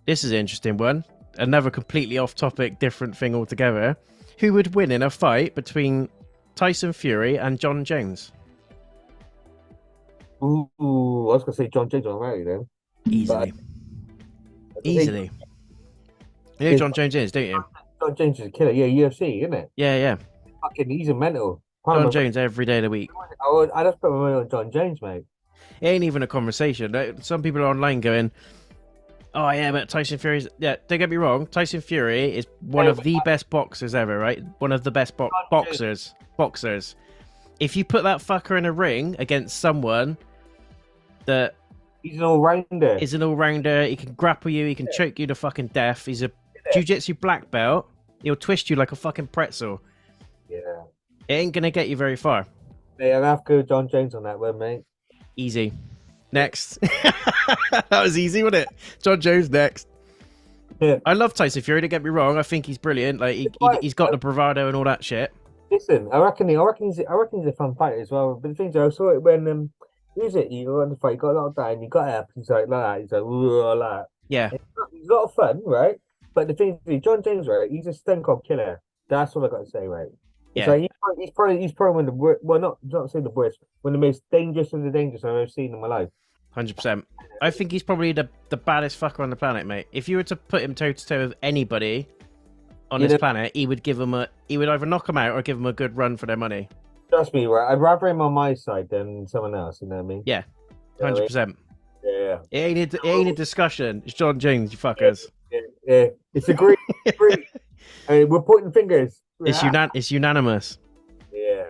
This is an interesting one. Another completely off topic, different thing altogether. Who would win in a fight between Tyson Fury and John Jones? Ooh, I was going to say John Jones already then. Easily. You know who John Jones is, don't you? John Jones is a killer. Yeah, UFC, isn't it? Yeah. Fucking, he's a mental. John Jones every day of the week. I just put my money on John Jones, mate. It ain't even a conversation. Some people are online going, oh yeah, but Tyson Fury's... Yeah, don't get me wrong. Tyson Fury is one of the best boxers ever, right? One of the best boxers. If you put that fucker in a ring against someone that... He's an all-rounder. He's an all-rounder. He can grapple you. He can choke you to fucking death. He's a jiu-jitsu black belt. He'll twist you like a fucking pretzel. Yeah. It ain't going to get you very far. Yeah, I'll have to go with John Jones on that one, mate. Easy. Next. That was easy, wasn't it? John Jones next. Yeah. I love Tyson Fury, don't get me wrong. I think he's brilliant. Like he's got the bravado and all that shit. Listen, I reckon he's a fun fighter as well. But the thing is, I saw it when who's it? You on the fight, you got knocked down, you got up, he's like that, he's like, "Whoa," like that. Yeah, He's a lot of fun, right? But the thing is, John James, right? He's a stone cold killer. That's what I got to say, right? It's yeah, like he's probably one of the worst. Well, not saying the worst, one of the most dangerous of the dangerous I've ever seen in my life. 100%. I think he's probably the baddest fucker on the planet, mate. If you were to put him toe to toe with anybody on You this know, planet, he would either knock them out or give them a good run for their money. trust me, right? I'd rather him on my side than someone else. You know what I mean? Yeah, You know what I mean? 100%. Yeah, It ain't a discussion. It's John James, you fuckers. yeah. It's agreed. Agreed. We're pointing fingers. It's unanimous. Yeah.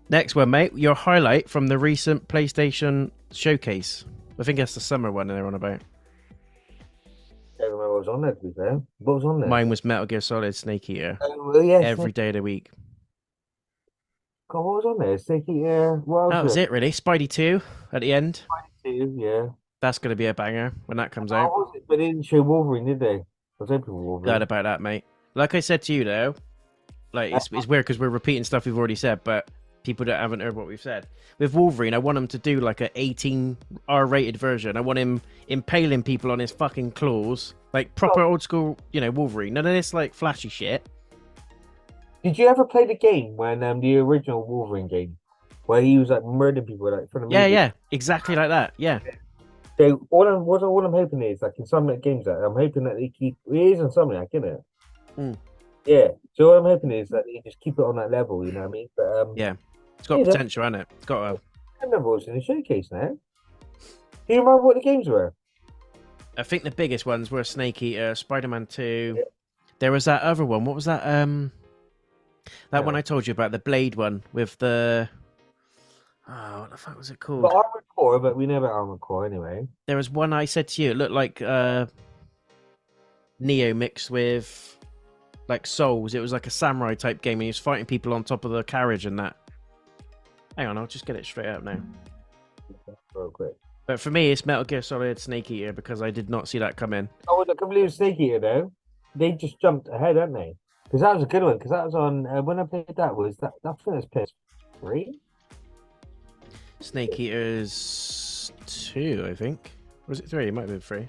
Next one, mate. Your highlight from the recent PlayStation showcase. I think that's the summer one they're on about. I don't remember what was on there, to be fair. What was on there? Mine was Metal Gear Solid Snake Eater. Well, yeah, Every day of the week. God, what was on there? Snake Eater. What else That was it, really. Spidey 2 at the end. Yeah. That's going to be a banger when that comes Oh, out. was it? But they didn't show Wolverine, did they? I was hoping for Wolverine. Glad about that, mate. Like I said to you, though, like it's weird because we're repeating stuff we've already said, but people that haven't heard what we've said. With Wolverine, I want him to do like an 18 R-rated version. I want him impaling people on his fucking claws, like proper old school, Wolverine. None of this like flashy shit. Did you ever play the game when the original Wolverine game, where he was like murdering people like from the movie? Yeah, exactly like that. Yeah. So all I'm hoping is like in some games that I'm hoping that they keep it is on Insomniac, isn't it? Mm. Yeah. So what I'm hoping is that they just keep it on that level, you know what I mean? But Yeah, it's got potential, hasn't it? It's got a... I remember what's in the showcase now. Do you remember what the games were? I think the biggest ones were Snake Eater, Spider-Man 2. Yeah. There was that other one. What was that? That one I told you about, the Blade one with the... Oh, what the fuck was it called? But Armored Core, but we never Armored Core anyway. There was one I said to you. It looked like Neo mixed with like Souls. It was like a samurai type game, and he was fighting people on top of the carriage and that. Hang on, I'll just get it straight up now. Real quick. But for me, it's Metal Gear Solid Snake Eater because I did not see that come in. Oh, I can't believe Snake Eater though. They just jumped ahead, haven't they? Because that was a good one. Because that was on when I played that was that I think it's PS3. Snake Eater's 2, I think. Was it 3? It might have been 3.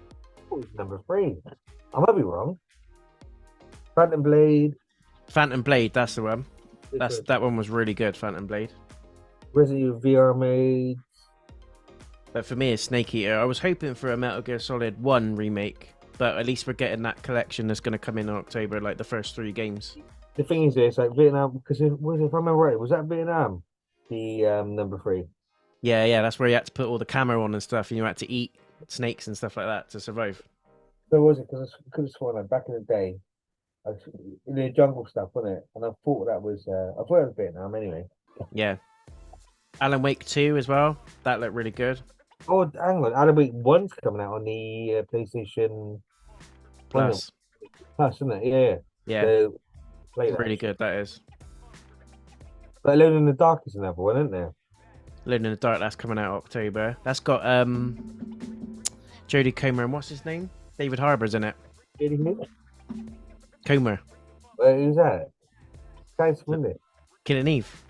Oh, it's number 3. I might be wrong. Phantom Blade. Phantom Blade, that's the one. That one was really good, Phantom Blade. Resident Evil VR made. But for me, it's Snake Eater. I was hoping for a Metal Gear Solid 1 remake, but at least we're getting that collection that's going to come in October, like the first 3 games. The thing is, this like Vietnam, because if I remember right, was that Vietnam? The number 3. Yeah, that's where you had to put all the camo on and stuff, and you had to eat snakes and stuff like that to survive. So was it? Because I could have sworn like back in the day, in the jungle stuff, wasn't it? And I thought that was, I thought it was Vietnam anyway. Yeah. Alan Wake 2 as well. That looked really good. Oh, hang on. Alan Wake 1's coming out on the PlayStation Plus, isn't it? Yeah. So, play that. Really good, that is. But Alone in the Dark is another one, isn't there? Alone in the Dark, that's coming out October. That's got Jodie Comer and what's his name? David Harbour's in it. Comer. Who's that? Guys, wasn't it? Killing Eve.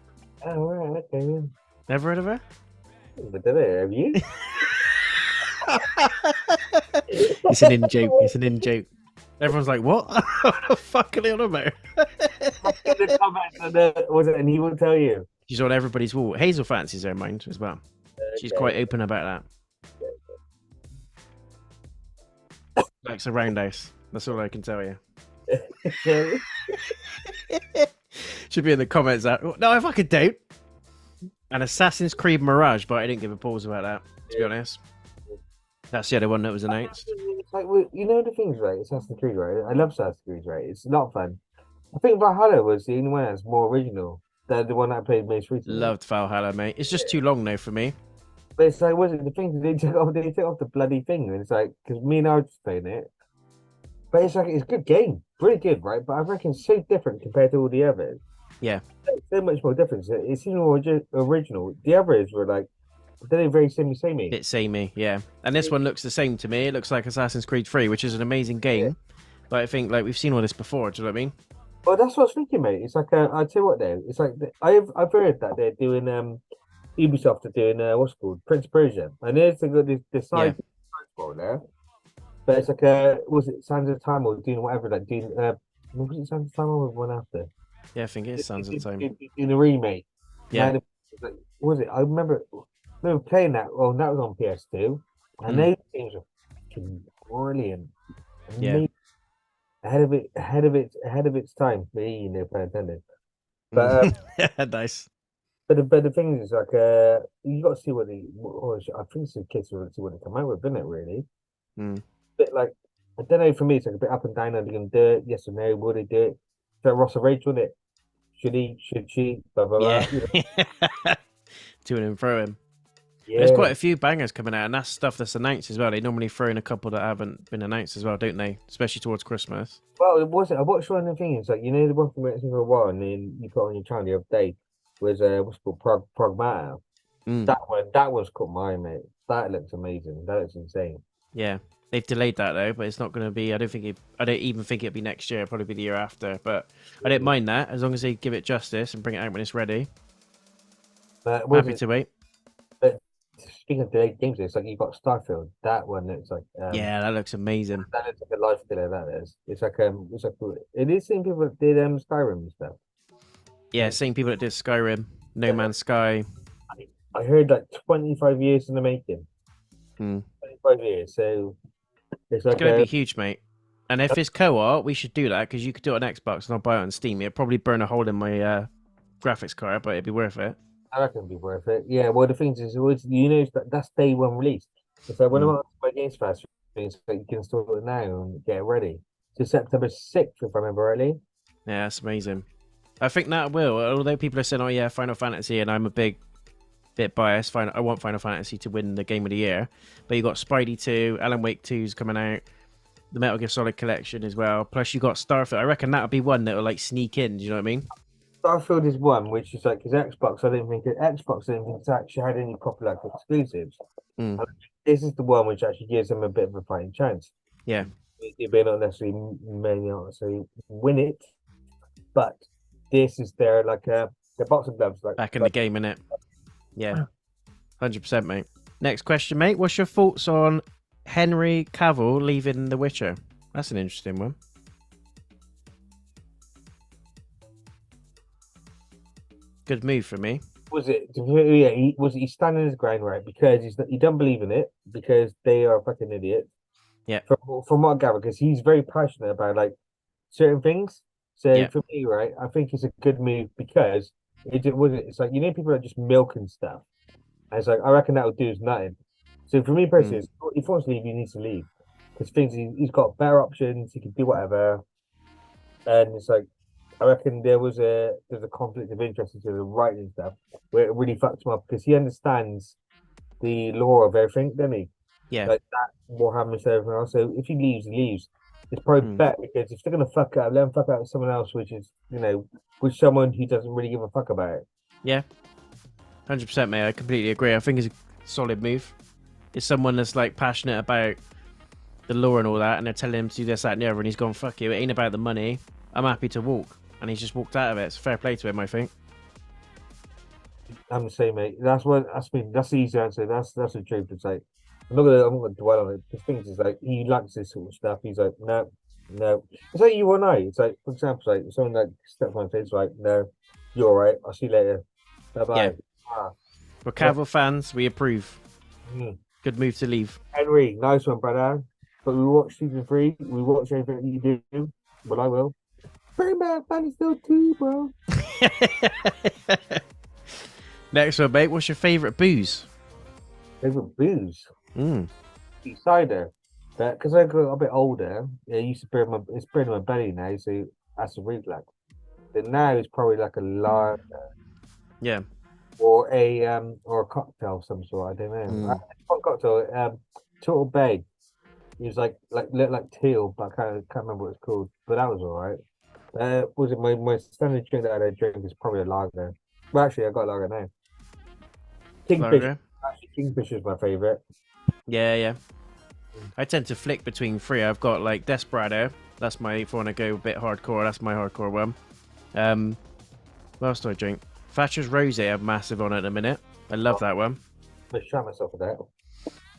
Oh, right, okay, yeah. Never heard of her? But did it? Have you? It's an in joke. Everyone's like, what? What the fuck are they on about? In the comments, was it? And he will tell you. She's on everybody's wall. Hazel fancies her mind as well. She's quite open about that. Likes a roundhouse. That's all I can tell you. Should be in the comments that, no, I fucking don't. An Assassin's Creed Mirage, but I didn't give a pause about that, to be honest. That's the other one that was announced. It's like, you know the things, right? Assassin's Creed, right? I love Assassin's Creed, right? It's a lot of fun. I think Valhalla was the only one that's more original. The one that I played most recently. Loved Valhalla, mate. It's just too long now for me. But it's like, wasn't the thing they took off the bloody thing, and it's like because me and I were just playing it. But it's like it's a good game, pretty good, right? But I reckon it's so different compared to all the others. Yeah, so much more different. It seems more original. The others were like, they're very samey. bit samey, yeah. And this one looks the same to me. It looks like Assassin's Creed 3, which is an amazing game. Yeah. But I think like we've seen all this before. Do you know what I mean? Well, that's what I was thinking, mate. It's like I tell you what, though. It's like I've heard that they're doing Ubisoft are doing what's it called Prince of Persia, and there's the Yeah, side for there, but it's like was it Sands of Time or doing whatever like doing what was it Sands of Time or one after yeah, I think it is Sands of Time. in a remake. Yeah. Now, like, what was it? I remember playing that. Well, that was on PS2, and Mm. those games were fucking brilliant, Yeah. amazing, ahead of its time. Me, no pun intended. But Mm. Nice. but the thing is, like, you got to see I think it's the kids will see what they come out with, isn't it? Really, Mm. bit like I don't know. For me, it's like a bit up and down. Are they going to do it? Yes or no? Will they do it? So Ross of Rage, wouldn't it? Should he? Should she? Blah blah Yeah. blah. You know? To and fro him. There's Yeah. quite a few bangers coming out, and that's stuff that's announced as well. They normally throw in a couple that haven't been announced as well, don't they? Especially towards Christmas. Well, it wasn't. I watched one of the things. Like the one from Waiting for a while, and then you put on your channel the other day was what's it called Pragmata. Mm. That was caught my eye, mate. That looks amazing. That looks insane. Yeah. They've delayed that though, but it's not going to be. I don't even think it'll be next year. It'll probably be the year after. But I don't mind that as long as they give it justice and bring it out when it's ready. But Happy to wait. But speaking of delayed games, it's like you got Starfield. That one looks like Yeah, that looks amazing. that looks like a life killer. That is. It's like it is same people that did Skyrim and stuff. Yeah, same people that did Skyrim, No Man's Sky. I heard like 25 years in the making. Hmm. 25 years. So it's It's like going to be huge, mate. And if it's co-op, we should do that because you could do it on Xbox and I'll buy it on Steam. It'd probably burn a hole in my graphics card, but it'd be worth it. I reckon it'd be worth it. Yeah. Well, the thing is, that's day one release. It's like when I'm Mm. on my Games Pass, it's like you can install it now and get it ready. So September 6th, if I remember rightly. Yeah, that's amazing. I think that will. Although people are saying, "Oh yeah, Final Fantasy," and I'm a bit biased. I want Final Fantasy to win the Game of the Year, but you got Spidey 2, Alan Wake 2's coming out, the Metal Gear Solid collection as well. Plus you got Starfield. I reckon that'll be one that'll like sneak in. Do you know what I mean? Starfield is one, which is like his Xbox. I didn't think it's actually had any proper like exclusives. Mm. And this is the one which actually gives them a bit of a fighting chance. Yeah. They may not necessarily win it, but this is their their boxing gloves. Back in the game, innit? Yeah. 100%, mate. Next question, mate. What's your thoughts on Henry Cavill leaving The Witcher? That's an interesting one. Good move for me. Was it? Yeah, he's standing his ground right because he don't believe in it because they are fucking idiots. Yeah. From what I gather, because he's very passionate about like certain things. So Yeah. for me, right, I think it's a good move because it's like people are just milking stuff. And it's like I reckon that would do is nothing. So for me personally, if he wants to leave, he needs to leave because he's got better options. He can do whatever, and it's like I reckon there's a conflict of interest into the writing stuff where it really fucks him up because he understands the lore of everything, doesn't he? Yeah. Like that Warhammer and everything else. So if he leaves, he leaves. It's probably better because if they're gonna fuck up, let him fuck up with someone else, which is with someone who doesn't really give a fuck about it. Yeah. 100%, mate. I completely agree. I think it's a solid move. It's someone that's like passionate about the lore and all that, and they're telling him to do this, that, and the other, and he's gone, fuck you, it ain't about the money. I'm happy to walk. And he's just walked out of it. It's fair play to him, I think. I'm the same, mate. That's the easy answer. That's the truth. It's like I'm not gonna dwell on it. The thing is like he likes this sort of stuff. He's like, no, no. It's like you and I. It's like, for example, like someone like steps on my face, like, no, you're all right. I'll see you later. Bye bye. Yeah. We're Cavill fans. We approve. Good move to leave. Henry, nice one, brother. But we watch season 3. We watch everything you do. Well, I will. Bring back Battlefield 2, bro. Next one, mate. What's your favourite booze? Favorite booze? Cider. Because I got a bit older, it used to burn my belly now, so that's a reflux. But now it's probably like a lager. Yeah. Or a cocktail of some sort. I don't know. One cocktail, Turtle Bay. It was looked like teal, but I can't remember what it's called. But that was all right. Was it my standard drink that I drink is probably a lager. Well, actually, I got a lager now. Kingfisher. Actually, Kingfisher is my favorite. Yeah. I tend to flick between 3. I've got like Desperado, That's my, if I want to go a bit hardcore, that's my hardcore one. What else do I drink? Thatcher's Rosé, I'm massive on at the minute. I love that one. I'm trying myself with that.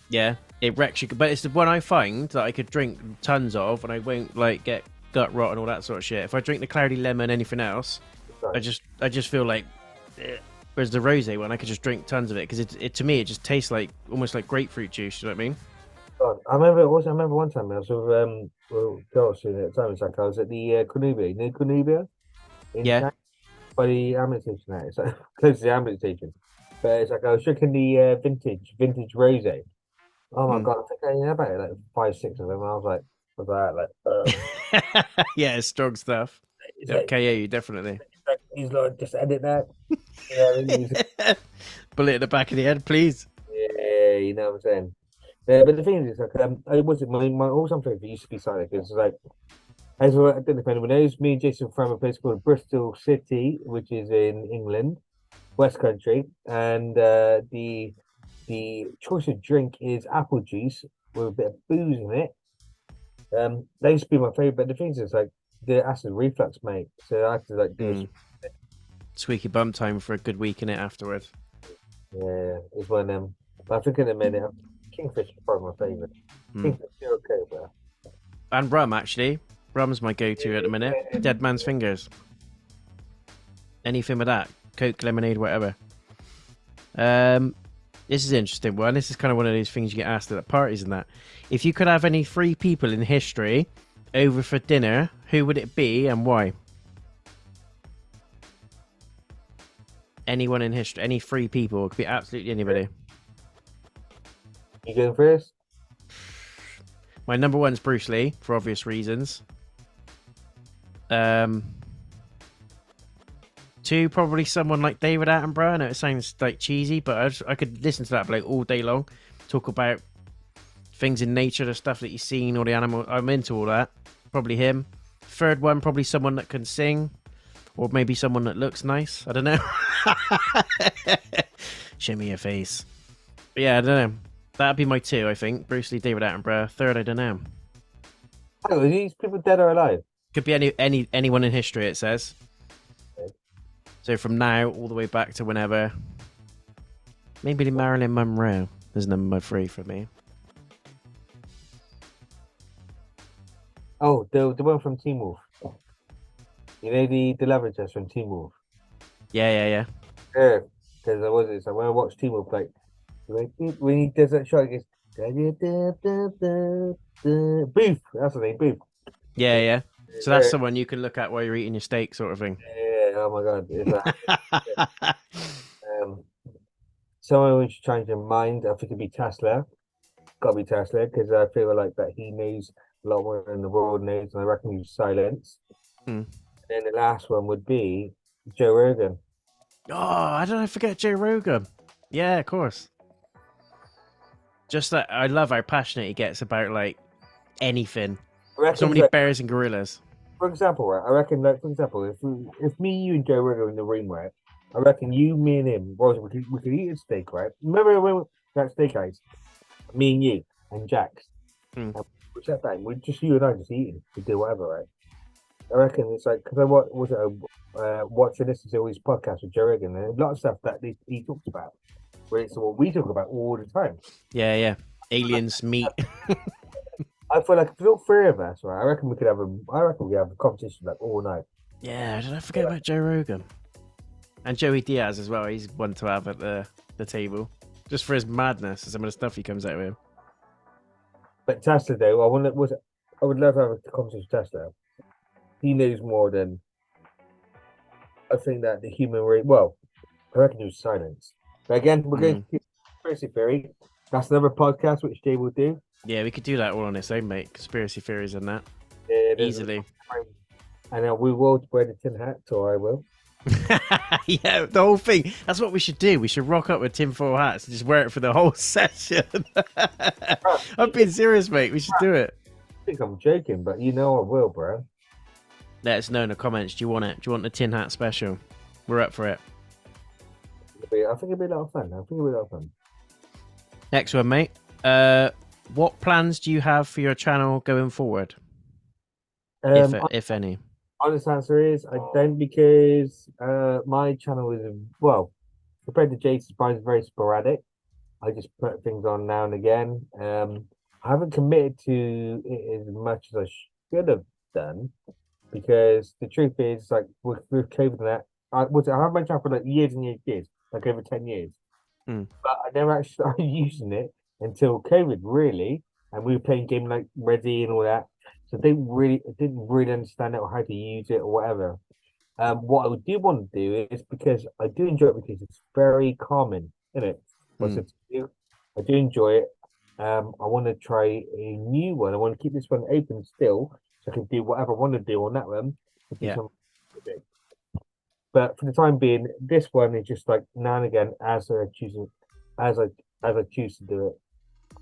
Yeah, it wrecks you, but it's the one I find that I could drink tons of, and I won't like get gut rot and all that sort of shit. If I drink the cloudy lemon, anything else, I just feel like. Whereas the rosé one, I could just drink tons of it because it to me it just tastes like almost like grapefruit juice. You know what I mean? God, I remember one time I was with girls at the time. It's like I was at the Cornubia, near Cornubia, in Yeah. by the ambulance station. Now it's like close to the ambulance station. But it's like I was drinking the vintage rosé. Oh my God, I think I had about it, like 5, 6 of them. And I was like, Yeah, it's strong stuff. it's Yeah, like, KO you definitely. he's like, just edit that. Yeah, Bullet in the back of the head, please. yeah, you know what I'm saying. Yeah, but the thing is, like, I wasn't my all something used to be silent because like, as well, I don't know if anyone knows, me and Jason from a place called Bristol City, which is in England, West Country, and the choice of drink is apple juice with a bit of booze in it. That used to be my favorite, but the thing is, like the acid reflux, mate. So I had to like do Squeaky bum time for a good week in it afterwards. Yeah, it's one of them. I think in a minute, Kingfish is probably my favorite. Kingfish, you're okay, bro. And rum, actually. Rum's my go-to at the minute. Dead man's fingers. Anything with that. Coke, lemonade, whatever. This is an interesting one. This is kind of one of those things you get asked at parties and that. If you could have any 3 people in history over for dinner, who would it be and why? Anyone in history, any 3 people. It could be absolutely anybody. You going first? My number 1's Bruce Lee, for obvious reasons. 2, probably someone like David Attenborough. I know it sounds like cheesy, but I could listen to that like all day long. Talk about things in nature, the stuff that you've seen, all the animals. I'm into all that. Probably him. 3rd one, probably someone that can sing. Or maybe someone that looks nice. I don't know. Show me your face. But yeah, I don't know. That'd be my 2, I think. Bruce Lee, David Attenborough. 3rd, I don't know. Oh, are these people dead or alive? Could be anyone in history, it says. So from now all the way back to whenever. Maybe Marilyn Monroe is number 3 for me. Oh, the one from Teen Wolf. You know the love interest from Teen Wolf. Yeah. Yeah, because I was so when I watched Teen Wolf, like when he does that shot, he goes Booth. That's the name, Booth. Yeah. So that's someone you can look at while you're eating your steak, sort of thing. Yeah. Oh my God. It's someone who should change their mind. I think it'd be Tesla. Got to be Tesla because I feel like that he knows a lot more than the world knows, and I reckon he's silence. And then the last one would be Joe Rogan. Oh, I don't forget Joe Rogan. Yeah, of course. Just that I love how passionate he gets about like anything. So many bears and gorillas. For example, right? I reckon, like, for example, if me, you, and Joe Rogan are in the room, right? I reckon you, me, and him, we could eat a steak, right? Remember when that steakhouse? Me and you and Jax. We sat down. We just you and I just eating. We do whatever, right? I reckon it's like because I watch and listen to all these podcasts with Joe Rogan and a lot of stuff that he talks about. Where it's what we talk about all the time. Yeah. Aliens, meat. I feel like if all 3 of us, right? I reckon we could have a competition like all night. Yeah, did I forget about Joe Rogan? And Joey Diaz as well. He's one to have at the table. Just for his madness and some of the stuff he comes out with. But Tesla though, I would love to have a conversation with Tesla. He knows more than I think that the human race. Well, I reckon he was silence. But again, we're going to conspiracy theory. That's another podcast which Jay will do. Yeah, we could do that all on its own, mate. Conspiracy theories and that. Easily. And we will wear the tin hat, or I will. Yeah, the whole thing. That's what we should do. We should rock up with tinfoil hats and just wear it for the whole session. I'm being serious, mate. We should do it. I think I'm joking, but you know I will, bro. Let us know in the comments. Do you want it? Do you want the tin hat special? We're up for it. I think it'd be a lot of fun. Next one, mate. What plans do you have for your channel going forward? If any. Honest answer is I don't, because my channel is, well, compared to Jason's, mine's very sporadic. I just put things on now and again. I haven't committed to it as much as I should have done, because the truth is, like with COVID and that, I have my channel for like years and years, like over 10 years. Mm. But I never actually started using it until COVID, really. And we were playing game like Ready and all that. So I didn't really understand it or how to use it or whatever. What I do want to do is, because I do enjoy it because it's very calming, isn't it? Mm. I do enjoy it. I want to try a new one. I want to keep this one open still, so I can do whatever I want to do on that one. Yeah. But for the time being, this one is just like now and again as I choose to do it.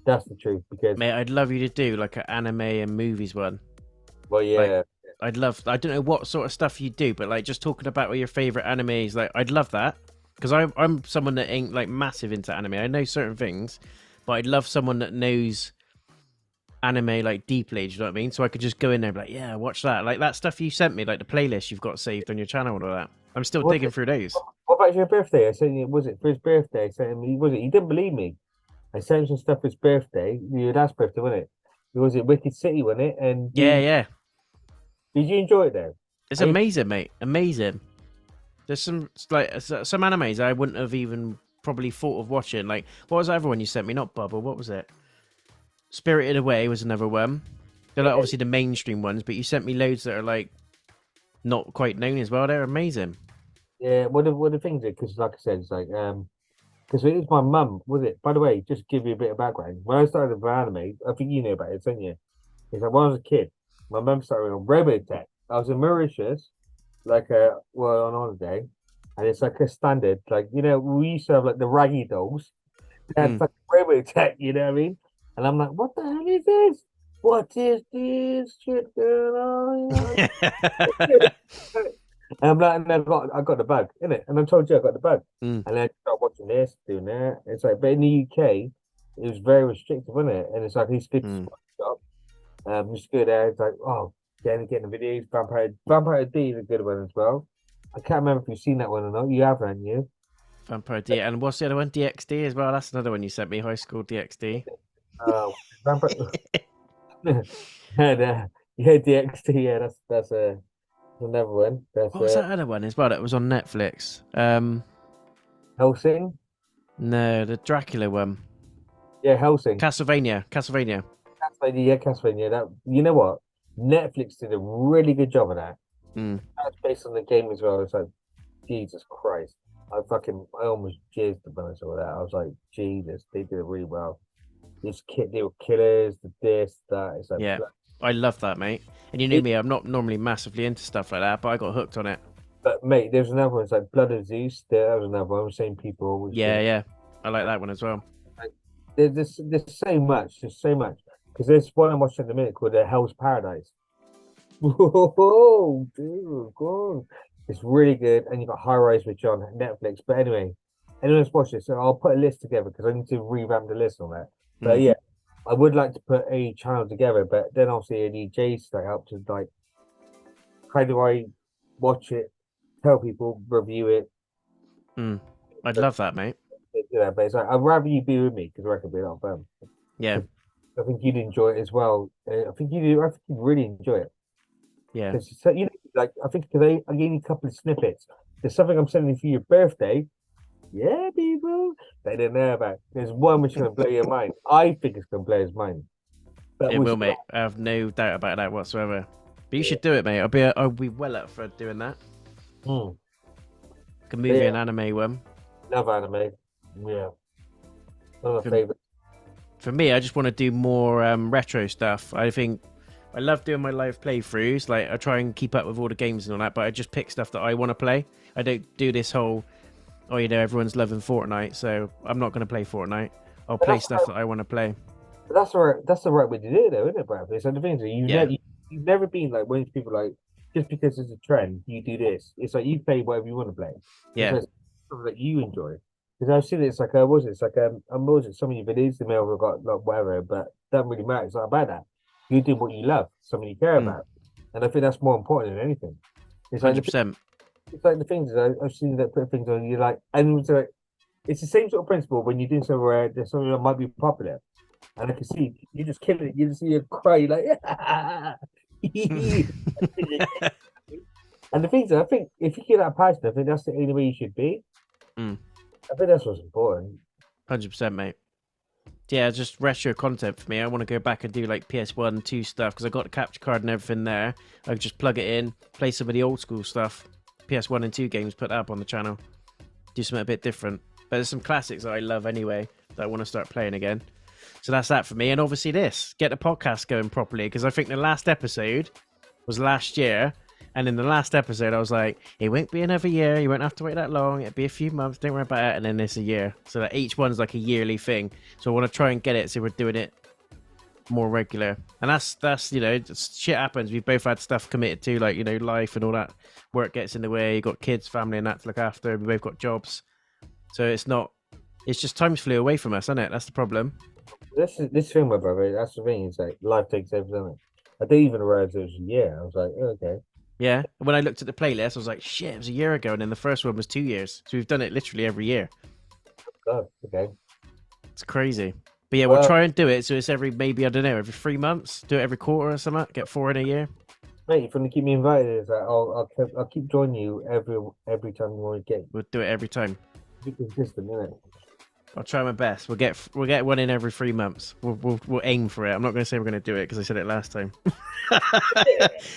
That's the truth. Because Mate, I'd love you to do like an anime and movies one. well, yeah, I don't know what sort of stuff you do, but like just talking about what your favorite animes, like I'd love that, because I'm someone that ain't like massive into anime. I know certain things, but I'd love someone that knows anime like deeply. Do you know what I mean? So I could just go in there and be like, yeah, watch that, like that stuff you sent me, like the playlist you've got saved on your channel and all that. I'm still digging through those. What about your birthday? I sent you, was it for his birthday? I sent him, was it? He didn't believe me. I sent him some stuff for his birthday. Your dad's birthday, wasn't it? Was it Wicked City, wasn't it? And Yeah. did you enjoy it though? It's amazing, mate. Amazing. There's some animes I wouldn't have even probably thought of watching. Like, what was the other one you sent me? Not Bubble. What was it? Spirited Away was another one. They're like obviously the mainstream ones, but you sent me loads that are like not quite known as well. They're amazing. Yeah, what the things are, because like I said, it's like because it is my mum, was it? By the way, just to give you a bit of background. When I started with anime, I think you know about it, didn't you? It's like when I was a kid, my mum started on Robotech. I was in Mauritius, like well on holiday, and it's like a standard, like we used to have like the raggy dolls. They had fucking Robotech, you know what I mean? And I'm like, what the hell is this? What is this shit going on? And I'm like, and I got the bug, innit? And I told you I got the bug. And then I started watching this, doing that. It's like, but in the UK, it was very restrictive, wasn't it? And it's like these good shop. Just go there. It's like, oh, getting the videos. Vampire D is a good one as well. I can't remember if you've seen that one or not. You have, haven't you? Vampire D, and what's the other one? DxD as well. That's another one you sent me. High School DxD. Vampire. Yeah, DxD. Yeah, that's another one. What was that other one as well? That was on Netflix. Helsing. No, the Dracula one. Yeah, Helsing. Castlevania. Yeah, Castlevania. That, you know what? Netflix did a really good job of that. That's based on the game as well. It's like, Jesus Christ. I almost jizzed when I saw that. I was like, Jesus, they did it really well. They were killers, that. It's like, yeah, I love that, mate. And you knew me, I'm not normally massively into stuff like that, but I got hooked on it. But mate, there's another one. It's like Blood of Zeus. That was another one. Same people. Yeah. I like that one as well. Like, there's so much. There's so much. Because there's one I'm watching at the minute called Hell's Paradise. Whoa, dude, God. It's really good. And you got High Rise, which on Netflix. But anyway, anyone's watched it, so I'll put a list together because I need to revamp the list on that. But yeah, I would like to put a channel together, but then obviously I need Jay's to help to like, how do I watch it, tell people, review it. I'd love that, mate. Yeah, but it's like, I'd rather you be with me because I reckon it'd be a lot of fun. Yeah. I think you'd enjoy it as well. I think you'd really enjoy it. Yeah. So, like, I think today I gave you a couple of snippets. There's something I'm sending for your birthday. Yeah, people. They don't know about. There's one which is going to blow your mind. I think it's going to blow his mind. But it will, mate. I have no doubt about that whatsoever. But you should do it, mate. I'll be well up for doing that. Like a movie and anime one. Love anime. Yeah. One of my favorites. For me, I just want to do more retro stuff. I think I love doing my live playthroughs. Like, I try and keep up with all the games and all that, but I just pick stuff that I want to play. I don't do this whole, everyone's loving Fortnite, so I'm not going to play Fortnite. I'll play stuff that I want to play. But that's the right way to do it, though, isn't it, Bradley? So the thing is, you've never been like one of these people like, just because it's a trend, you do this. It's like you play whatever you want to play. Yeah. Because it's something that you enjoy. Because I've seen it's like, was it some of your videos, the mail have got like whatever, but it doesn't really matter. It's not about that. You do what you love, something you care about. and I think that's more important than anything. It's like 100%. it's like the things I've seen that put things on you like, and it's like it's the same sort of principle when you're doing something where there's something that might be popular, and I can see you just killing it. You just see you cry you're like, and the things I think if you get that passion, I think that's the only way you should be. Mm. I think that's what's important. 100%, mate. Yeah, just retro content for me. I want to go back and do like PS1, 2 stuff because I got the capture card and everything there. I could just plug it in, play some of the old school stuff, PS1 and 2 games, put that up on the channel, do something a bit different. But there's some classics that I love anyway that I want to start playing again. So that's that for me. And obviously this, get the podcast going properly because I think the last episode was last year. And in the last episode, I was like, it won't be another year. You won't have to wait that long. It'll be a few months. Don't worry about it. And then it's a year. So that each one's like a yearly thing. So I want to try and get it so we're doing it more regular. And that's you know, shit happens. We've both had stuff committed to, like, you know, life and all that. Work gets in the way. You got kids, family and that to look after. We both got jobs. So it's just times flew away from us, isn't it? That's the problem. This thing, my brother, that's the thing. It's like life takes over, doesn't it? I didn't even realize it was a year. I was like, oh, okay. Yeah. When I looked at the playlist, I was like, shit, it was a year ago. And then the first one was 2 years. So we've done it literally every year. God, okay. It's crazy. But yeah, we'll try and do it. So it's maybe, I don't know, every 3 months. Do it every quarter or something. Get 4 in a year. Mate, if you want to keep me invited, it's like, I'll keep joining you every time you want to get. We'll do it every time. Be consistent, innit? I'll try my best. We'll get one in every 3 months. We'll aim for it. I'm not going to say we're going to do it because I said it last time.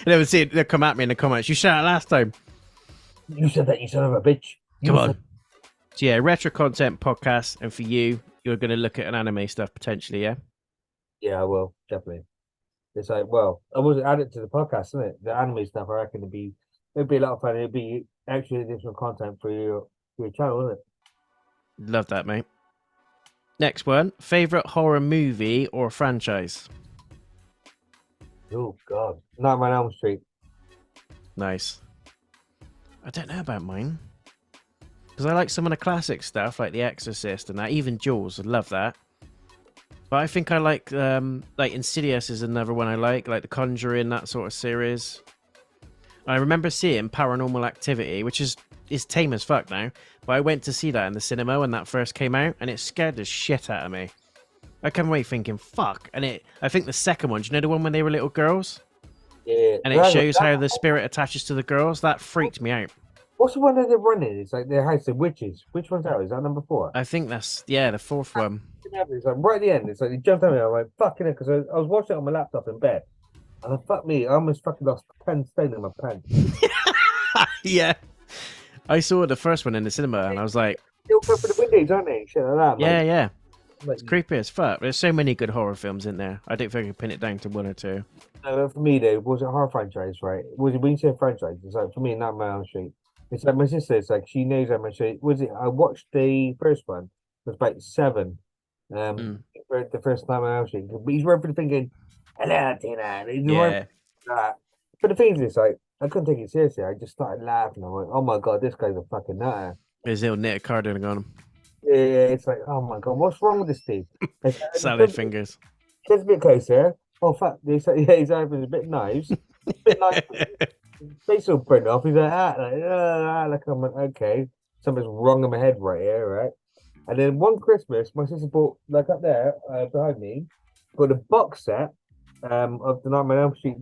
They'll come at me in the comments. You said it last time. You said that, you son of a bitch. Come on. So yeah, retro content podcast, and for you, you're going to look at an anime stuff potentially, yeah? Yeah, I will definitely. It's like, well, I wasn't added to the podcast, isn't it? The anime stuff, I reckon it'd be a lot of fun. It'd be actually additional content for your channel, isn't it? Love that, mate. Next one, favorite horror movie or franchise? Oh God, Nightmare on Elm Street. Nice. I don't know about mine because I like some of the classic stuff like The Exorcist and that. Even Jaws, I love that. But I think I like Insidious is another one I like The Conjuring, that sort of series. I remember seeing Paranormal Activity, which is tame as fuck now, but I went to see that in the cinema when that first came out, and it scared the shit out of me. I came away thinking, fuck. And I think the second one, do you know the one when they were little girls? Yeah. And it shows how the spirit attaches to the girls? That freaked me out. What's the one that they're running? It's like their house of witches. Which one's that? Is that number 4? I think that's, the fourth one. It's like right at the end. It's like they jumped on me. I'm like, fucking it, because I was watching it on my laptop in bed. And I almost fucking lost 10 stone in my pants. Yeah. I saw the first one in the cinema and I was like, They'll go for the windows, aren't they? Shit like that. Yeah. Like, It's creepy as fuck. There's so many good horror films in there. I don't think I can pin it down to one or two. no, for me, though, was it horror franchise, right? Was it when you say franchise? It's like, for me, Nightmare on Elm Street. It's like my sister, it's like she knows how much I watched the first one. It was about 7. For the first time on Elm Street. But he's running thinking, hello, Tina. Yeah. That. But the thing is, it's like, I couldn't take it seriously. I just started laughing. I'm like, oh my God, this guy's a fucking nutter. There's little knitted cardigan on him. Yeah, it's like, oh my God, what's wrong with this dude? Salad fingers. Gets a bit closer. Oh, fuck. He's open a bit knives. A bit knives. Face all print off. He's like, I'm like, okay. Something's wrong in my head right here, right? And then one Christmas, my sister bought, like up there, behind me, got a box set of the Nightmare on Elm Street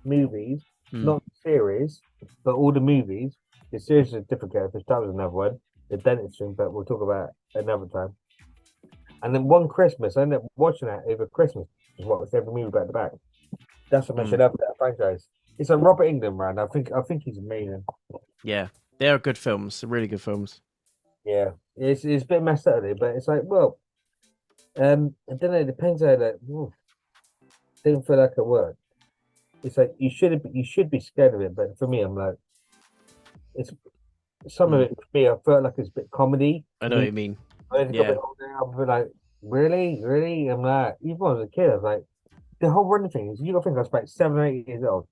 movies, not the series, but all the movies. The series is a different character. That was another one, the dentist thing, but we'll talk about it another time. And then one Christmas, I ended up watching that over Christmas. Is what was every movie back to back. That's what I should have that franchise. It's like Robert Englund, man. I think he's amazing. Yeah, they are good films. They're really good films. Yeah, it's a bit messed up there, but it's like, well, I don't know. It depends how that. Didn't feel like a word. It's like you should be scared of it, but for me, I'm like, it's some of it for me. I felt like it's a bit comedy. I know what you mean. Yeah. I'm like, really? I'm like, even when I was a kid, I was like, the whole running thing is. You got to think I was about 7 or 8 years old.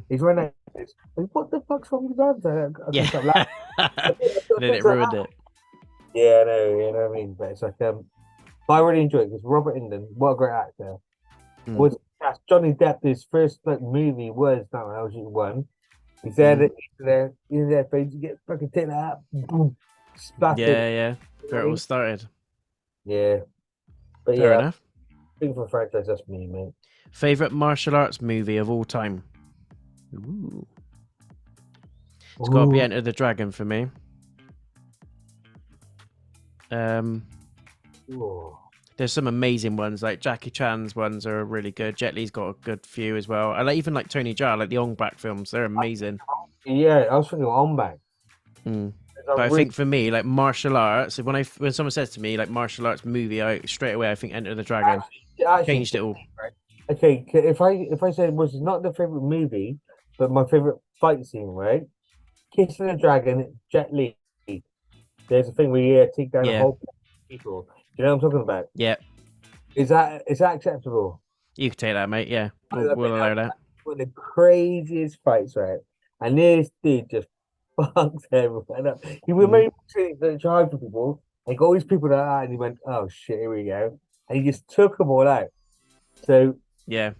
He's running. Like, what the fuck's wrong with that? Then it ruined it. Yeah, I know. You know what I mean. But it's like, I really enjoy it because Robert Englund, what a great actor. Was That's Johnny Depp. His first like movie was that one. Was one. He's there. He's there. Face. You get fucking take that out. Boom. Splattered. Yeah. Where it all started. Yeah. But Fair yeah, enough. I think for franchise, that's me, mate. Favorite martial arts movie of all time? Ooh. It's got to be Enter the Dragon for me. There's some amazing ones, like Jackie Chan's ones are really good. Jet Li's got a good few as well. I like even like Tony Jaa, like the Ong Bak films. They're amazing. Yeah, I was thinking Ong Bak. But I think for me, like martial arts, when someone says to me like martial arts movie, I straight away I think Enter the Dragon. Actually, Changed it all. Okay, if I said was not the favorite movie, but my favorite fight scene, right? Kissing the Dragon, Jet Li. There's a thing where you take down a whole people. Do you know what I'm talking about? Yeah. Is that acceptable? You can take that, mate. Yeah, we'll allow that. One of the craziest fights, right? And this dude just fucks everyone up. He remember the tribe for people. Like all these people that are, and he went, "Oh shit, here we go," and he just took them all out. So yeah,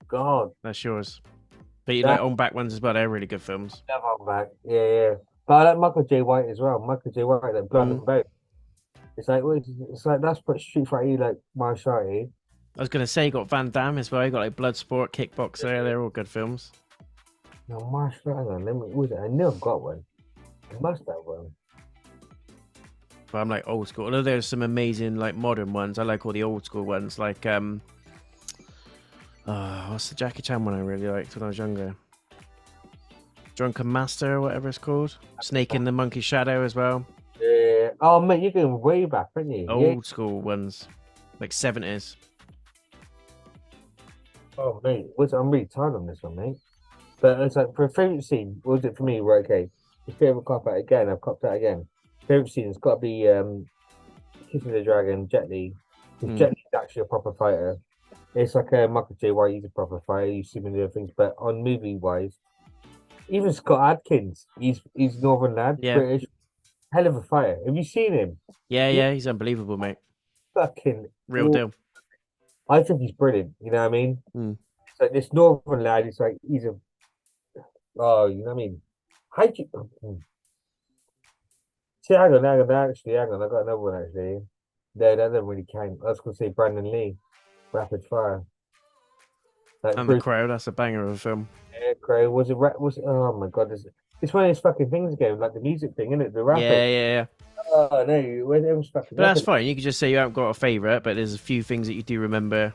God, that's yours. But you like Ong Bak ones as well. They're really good films. Love Ong Bak, yeah. But I like Michael J. White as well. Michael J. White, like Blood and Bone. It's like that's what Street Fighter, like martial art. I was gonna say you got Van Damme as well. You got like Bloodsport, Kickboxer. They're all good films. No martial art. I knew I've got one. I must have one. But I'm like old school. Although there's some amazing like modern ones. I like all the old school ones. Like what's the Jackie Chan one I really liked when I was younger? Drunken Master or whatever it's called. Snake in the Monkey Shadow as well. Yeah. Oh mate, you're going way back, aren't you? Old school ones, like 70s. Oh mate, I'm really tired on this one, mate. But it's like for a favorite scene, what was it for me? Right, okay. It's a bit of a cop out again. I've copped out again. Favorite scene, it's got to be Kissing the Dragon, Jet Li. Jet Li's actually a proper fighter. It's like Michael J. White, he's a proper fighter. You see many other things, but on movie wise, even Scott Adkins, he's Northern lad, British, hell of a fighter. Have you seen him? Yeah, he's unbelievable, mate. Fucking real deal. I think he's brilliant. You know what I mean? It's like this Northern lad. It's like you know what I mean? How do you? See, hang on. I got another one actually. No, that doesn't really count. I was gonna say Brandon Lee, Rapid Fire. Like and The Crow, that's a banger of a film. Yeah, Crow. Was it? Oh my god, it's one of those fucking things again, like the music thing, isn't it? The rapping. Yeah. Oh no, it was fucking. But that's fine. You could just say you haven't got a favorite, but there's a few things that you do remember.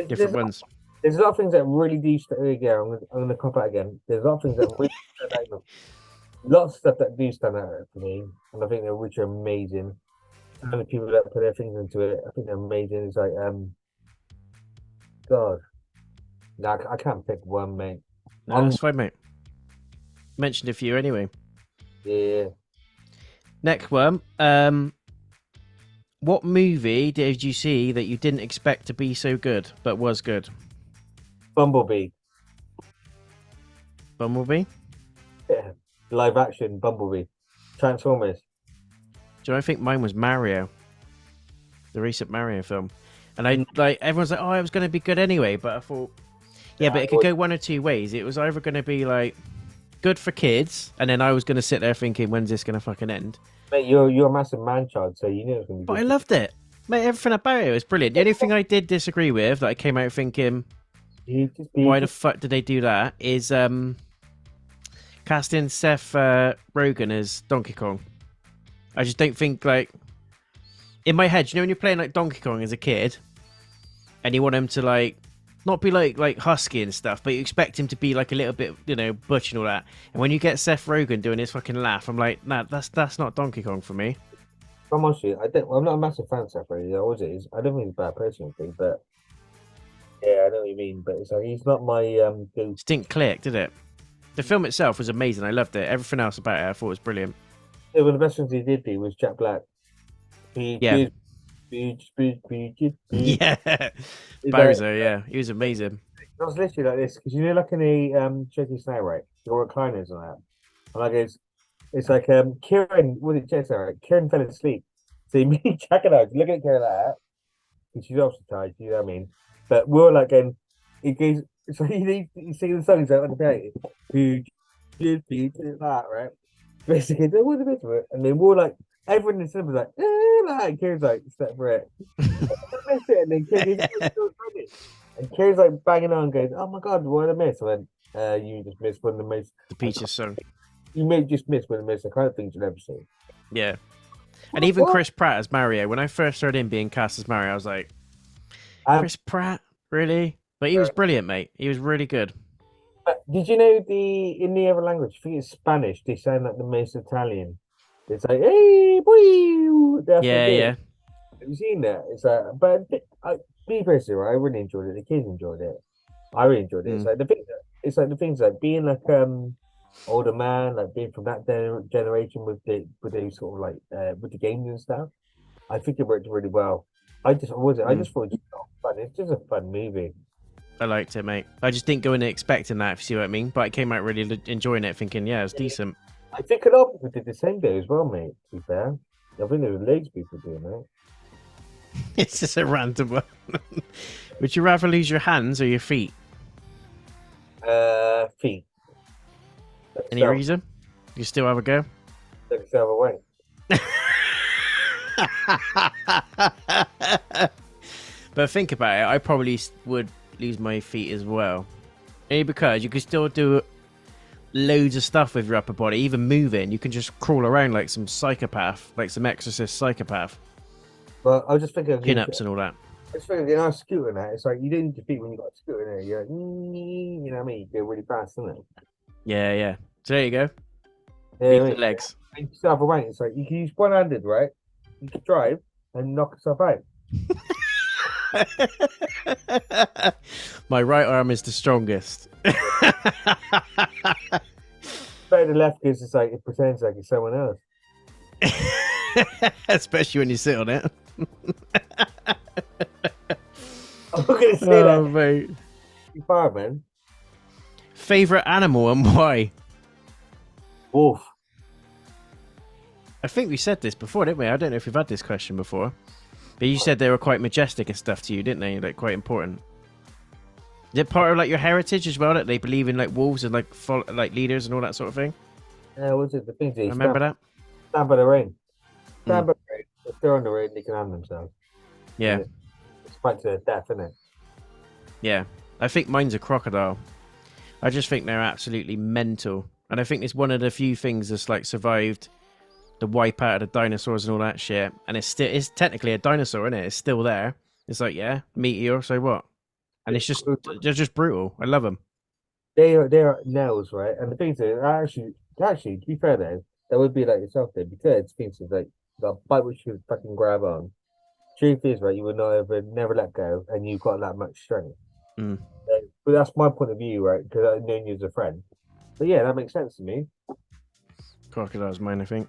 Different ones. There's a lot of things that really do. I'm gonna cop out again. There's a lot of things that really stand out. Lots of stuff that do stand out for me, and I think they're which are amazing. And the people that put their things into it, I think they're amazing. It's like God, no, I can't pick one, mate. No, that's fine, mate. Mentioned a few anyway. Yeah. Next one. What movie did you see that you didn't expect to be so good, but was good? Bumblebee. Bumblebee? Yeah. Live action Bumblebee. Transformers. Do you know, I think mine was Mario. The recent Mario film. And I like everyone's like, oh, it was going to be good anyway, but I thought, yeah, but it could go one or two ways. It was either going to be like good for kids, and then I was going to sit there thinking, when's this going to fucking end? Mate, you're a massive man child, so you knew it was going to be good. But I loved it. Mate, everything about it was brilliant. The only thing I did disagree with, that I came out thinking, why the fuck did they do that, is casting Seth Rogen as Donkey Kong. I just don't think, like, in my head, you know when you're playing like Donkey Kong as a kid, and you want him to like not be like husky and stuff, but you expect him to be like a little bit, you know, butch and all that. And when you get Seth Rogen doing his fucking laugh, I'm like, nah, that's not Donkey Kong for me. I'm honestly, I'm not a massive fan of Seth Rogen. I don't think he's a bad person, but yeah, I know what you mean. But it's like he's not my go. It didn't click, did it? The film itself was amazing. I loved it. Everything else about it, I thought was brilliant. Yeah, one of the best things he did do was Jack Black. Yeah. Bowser, yeah. He was amazing. I was literally like this, because you know, like in a Shaky Snow, right? You got recliners on that. And like it's like Kieran, was it Jess, right? Kieran fell asleep. So me, Jack and I, looking at Kieran like that, and she's obviously tired, you know what I mean? But we're like going, he goes, so he's singing the song, he's like, on the piano, who just beat that, right? Basically, they would have been for it. And then we're like, everyone in the cinema was like, Kieran's like, step for it. I missed it. And then Kieran goes, "Oh, so funny." And Kieran's like banging on, going, oh my God, what did I miss? I went, you just missed one of the most. The Peaches song. You may just miss one of the most iconic things you've ever seen. Yeah. And even Chris Pratt as Mario, when I first heard him being cast as Mario, I was like, Chris Pratt? Really? But he was brilliant, mate. He was really good. Did you know in the other language, I think it's Spanish, they sound like the most Italian. It's like, hey, boy. That's Yeah, yeah. Have you seen that? It's like, but be personally, right? I really enjoyed it. The kids enjoyed it. I really enjoyed it. It's like the things like being like older man, like being from that generation with those sort of like with the games and stuff. I think it worked really well. I just thought it was fun. It's just a fun movie. I liked it, mate. I just didn't go in expecting that, if you see what I mean. But I came out really enjoying it, thinking, yeah, it's decent. I think a lot of people did the same day as well, mate, to be fair. I think there were loads of people doing that. It's just a random one. Would you rather lose your hands or your feet? Feet. Any reason? You still have a go? Take yourself away. But think about it, I probably would lose my feet as well. Only because you can still do loads of stuff with your upper body, even moving. You can just crawl around like some psychopath, like some exorcist psychopath. Well, I was just thinking of pin-ups and all that. I was thinking, a scooter and that. It's like you didn't need your feet when you got a scooter there. You're like, you know what I mean? You go really fast, isn't it? Yeah, yeah. So there you go. Yeah, the legs. And you still have a weight. It's like you can use one-handed, right? You can drive and knock yourself out. My right arm is the strongest. But the left because it's like it pretends like it's someone else. Especially when you sit on it. I'm not gonna say that, mate. You're far, man. Favorite animal and why? Wolf. I think we said this before, didn't we? I don't know if we've had this question before. But you said they were quite majestic and stuff to you, didn't they? Like quite important. Is it part of like your heritage as well that they believe in like wolves and like leaders and all that sort of thing? Yeah, what's it? The things they Remember that? Stand by the rain. Stand by the rain. If they're on the rain, they can harm themselves. Yeah. It's fight to the death, isn't it? Yeah. I think mine's a crocodile. I just think they're absolutely mental. And I think it's one of the few things that's like survived the wipeout of the dinosaurs and all that shit. And it's technically a dinosaur, isn't it? It's still there. It's like, yeah, meteor, so what? And they're just brutal. I love them. They are nails, right? And the thing is, actually, to be fair though, that would be like yourself there because things is like the bite which you fucking grab on. Truth is, right, you would never let go, and you've got that much strength. Mm. But that's my point of view, right? Because I've known you as a friend. But yeah, that makes sense to me. Crocodile's mine, I think.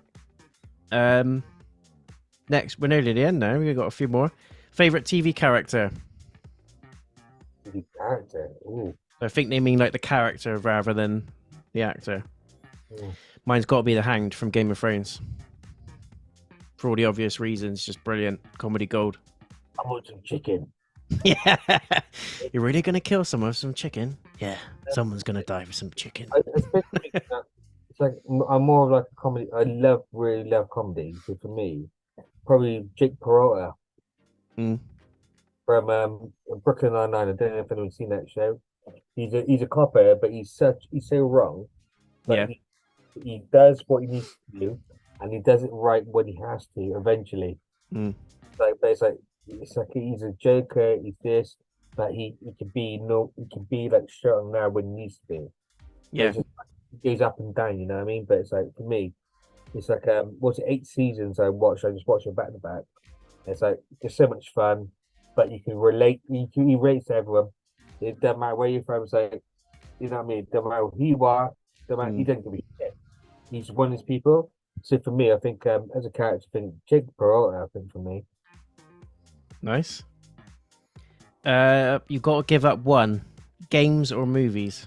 Next, we're nearly at the end now. We've got a few more. Favorite TV character? TV character? Ooh. I think they mean like the character rather than the actor. Ooh. Mine's got to be the Hanged from Game of Thrones. For all the obvious reasons, just brilliant. Comedy gold. I want some chicken. Yeah. You're really going to kill someone with some chicken? Yeah. Someone's going to die for some chicken. It's like I'm more of like a comedy. I really love comedy. So for me, probably Jake Peralta from Brooklyn Nine-Nine. I don't know if anyone's seen that show. He's a copper, but he's so wrong. But yeah. He does what he needs to do, and he does it right when he has to. Eventually, but it's like he's a joker. He's this, but he can be like straight on there when he needs to be. Yeah. He goes up and down, you know what I mean? But it's like for me, it's like 8 seasons I watched. I just watched it back to back. It's like just so much fun, but you can relate. He relates to everyone. It doesn't matter where you're from. It's like, you know what I mean? It doesn't matter who you are. He doesn't give a shit. He's one of his people. So for me, I think as a character, I think Jake Peralta. I think for me. Nice. You've got to give up one: games or movies.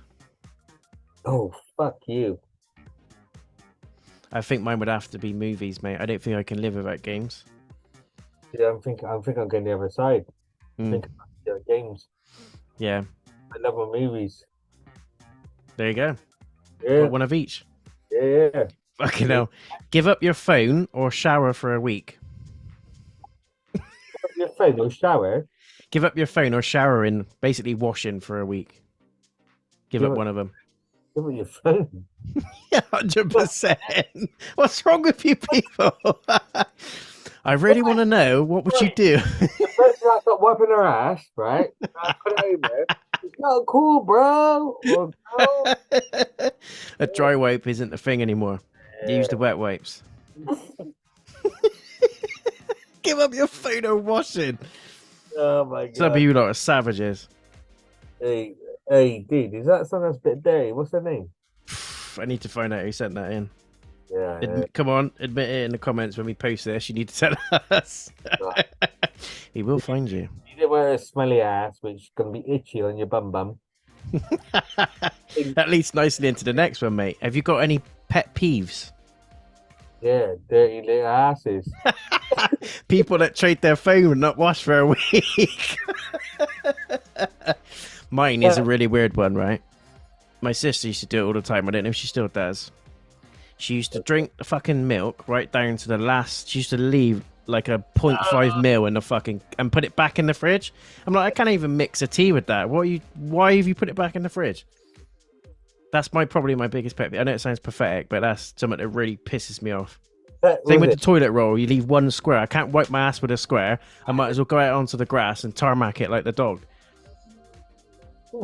Oh, fuck you. I think mine would have to be movies, mate. I don't think I can live without games. Yeah, I think I'm going the other side. I think games. Yeah. I love my movies. There you go. Yeah, Got one of each. yeah. Fucking hell. Give up your phone or shower for a week. Your phone or shower. Give up your phone or showering, basically washing for a week. Give Give up it, one of them. give it your phone. Yeah, 100%. What's wrong with you people? I really want to know, what would you do? Your friend's like got wiping her ass, right? I put it over. It's not cool, bro. Or girl. A dry wipe isn't a thing anymore. Use the wet wipes. Give up your phone or washing. Oh my Some of god. you lot are savages. Hey, hey, dude, is that something that's a bit dirty? What's her name? I need to find out who sent that in. Yeah. Come on, admit it in the comments when we post this. You need to tell us. Right. He will find you. You didn't wear a smelly ass, which is gonna be itchy on your bum. That leads nicely into the next one, mate. Have you got any pet peeves? Yeah, dirty little asses. People that trade their phone and not wash for a week. Mine is a really weird one, right? My sister used to do it all the time. I don't know if she still does. She used to drink the fucking milk right down to the last. She used to leave like a 0.5 mil in the fucking and put it back in the fridge. I'm like, I can't even mix a tea with that. Why have you put it back in the fridge? That's probably my biggest pet peeve. I know it sounds pathetic, but that's something that really pisses me off. Same with the toilet roll. You leave one square. I can't wipe my ass with a square. I might as well go out onto the grass and tarmac it like the dog.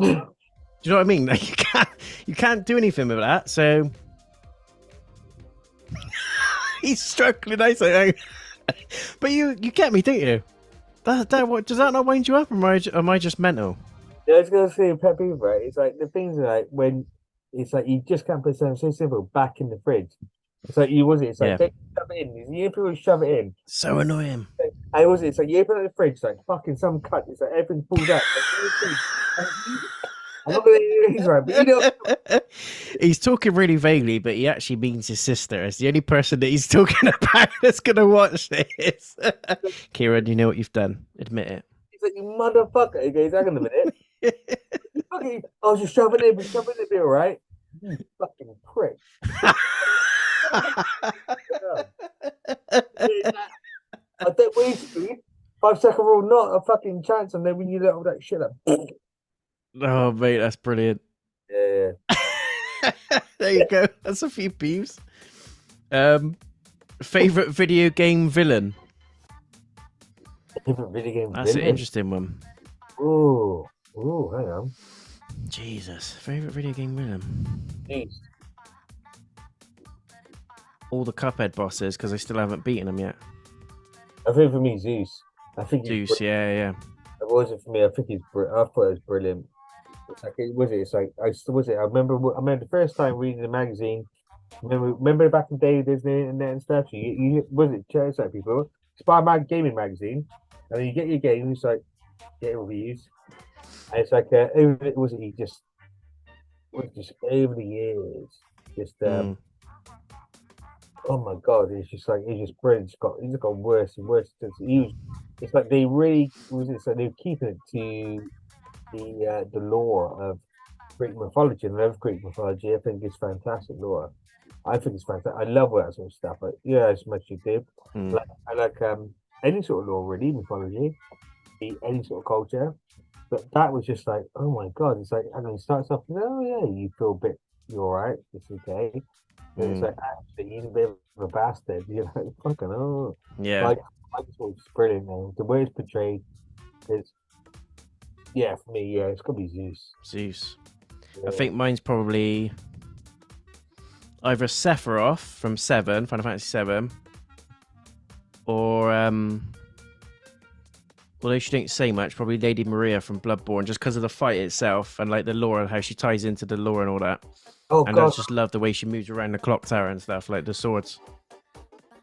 Do you know what I mean? Like, you can't do anything with that. So he's struggling. I say, but you get me, don't you? Does that not wind you up, or am I just mental? Yeah, I was gonna say pet peeve, right? It's like the things like when it's like you just can't put something so simple back in the fridge. It's like it's like Yeah. they shove it in. You people shove it in. So annoying. It's like you open up the fridge, like fucking some cut. It's like everything falls out. I'm not gonna use right, but you know. He's talking really vaguely, but he actually means his sister. It's the only person that he's talking about that's gonna watch this. Kieran, you know what you've done. Admit it. He's like, you motherfucker. He goes, hang on a minute. Fucking, I was just shoving it, but shoving it, be all right. You fucking prick. I don't waste 5 second rule, not a fucking chance. And then when you let all that shit up. Oh, mate, that's brilliant. Yeah. There you go. That's a few peeves. Favorite video game villain. Favorite video game That's villain? an interesting one. Oh, hang on. Jesus, favorite video game villain. Jeez. All the Cuphead bosses, because I still haven't beaten them yet. I think for me, Zeus. I think Zeus, yeah. It wasn't for me. I think I thought it was brilliant. It's like It's like I remember the first time reading the magazine. Remember back in the day, there's the internet and stuff. You it's like people Spider-Man gaming magazine, and then you get your game. It's like get reviews, and it's like just over the years, just oh my god, it's just brilliant. He's just got worse and worse. It's like they really so they're keeping it to the lore of Greek mythology, and I love Greek mythology. I think it's fantastic lore. I think it's fantastic. I love all that sort of stuff. But yeah, as much as you do. I like any sort of lore, really, mythology, any sort of culture. But that was just like, oh my god! It's like, and then it starts off, oh yeah, you feel a bit, you're all right, it's okay. But it's like, actually, he's a bit of a bastard. You're like, fucking oh, Yeah. Like I just thought it's brilliant. Man. The way it's portrayed is, yeah, for me, yeah, it's gonna be Zeus. Zeus. Yeah. I think mine's probably either Sephiroth from Final Fantasy 7, or although she didn't say much, probably Lady Maria from Bloodborne, just because of the fight itself and like the lore and how she ties into the lore and all that. Oh And god, I just love the way she moves around the clock tower and stuff, like the swords.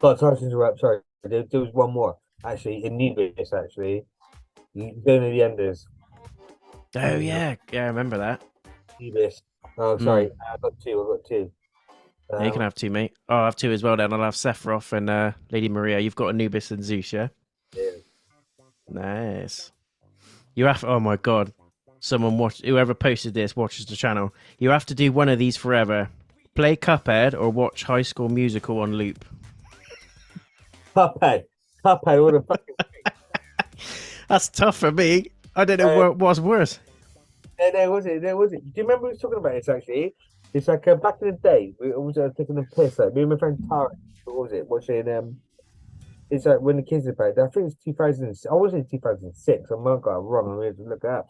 god, sorry to interrupt. Sorry, there was one more actually in Nubis. Actually, going to the Enders. Oh yeah, I remember that. Nubis. Oh, sorry, I got two. Yeah, you can have two, mate. Oh, I'll have two as well then. I'll have Sephiroth and Lady Maria. You've got Anubis and Zeus, yeah? Yeah. Nice. You have. Oh my god. whoever posted this watches the channel. You have to do one of these forever: play Cuphead or watch High School Musical on loop. Cuphead, what the fucking. That's tough for me. I don't know what was worse. There was it. Do you remember we were talking about this actually? It's like back in the day, we was taking a piss. Like me and my friend Tara, what was it? Watching it's like when the kids are back. I think it's 2000. I was in 2006. I might have got it wrong. I have to look it up.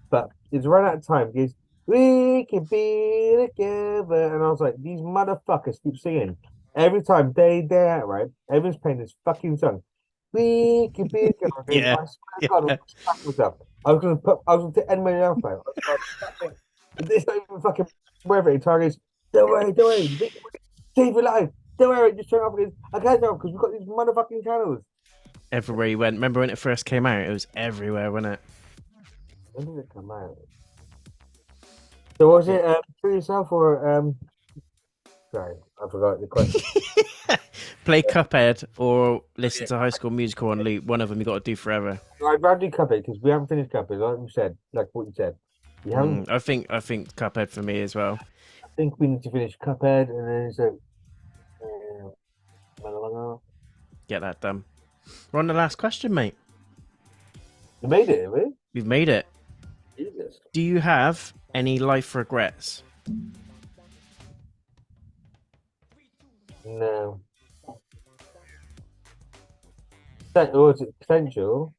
But it's right at the time because we can be together, and I was like, these motherfuckers keep singing every time day out, right? Everyone's playing this fucking song. We can be together. Yeah. I swear to God, I was gonna end my mouth out. It's not even fucking wherever it targets. Don't worry, save your life. Don't worry, just turn off because I can't turn off because we've got these motherfucking channels. Everywhere you went. Remember when it first came out? It was everywhere, wasn't it? When did it come out? So was it for yourself or sorry, I forgot the question. Play Cuphead or listen to High School Musical on loop. One of them you got to do forever. I'd rather do Cuphead because we haven't finished Cuphead, like you said, like what you said. You haven't. I think Cuphead for me as well. I think we need to finish Cuphead and then so. Get that done. We're on the last question, mate. You made it, have we? We've made it. Jesus. Do you have any life regrets? No. Was it potential?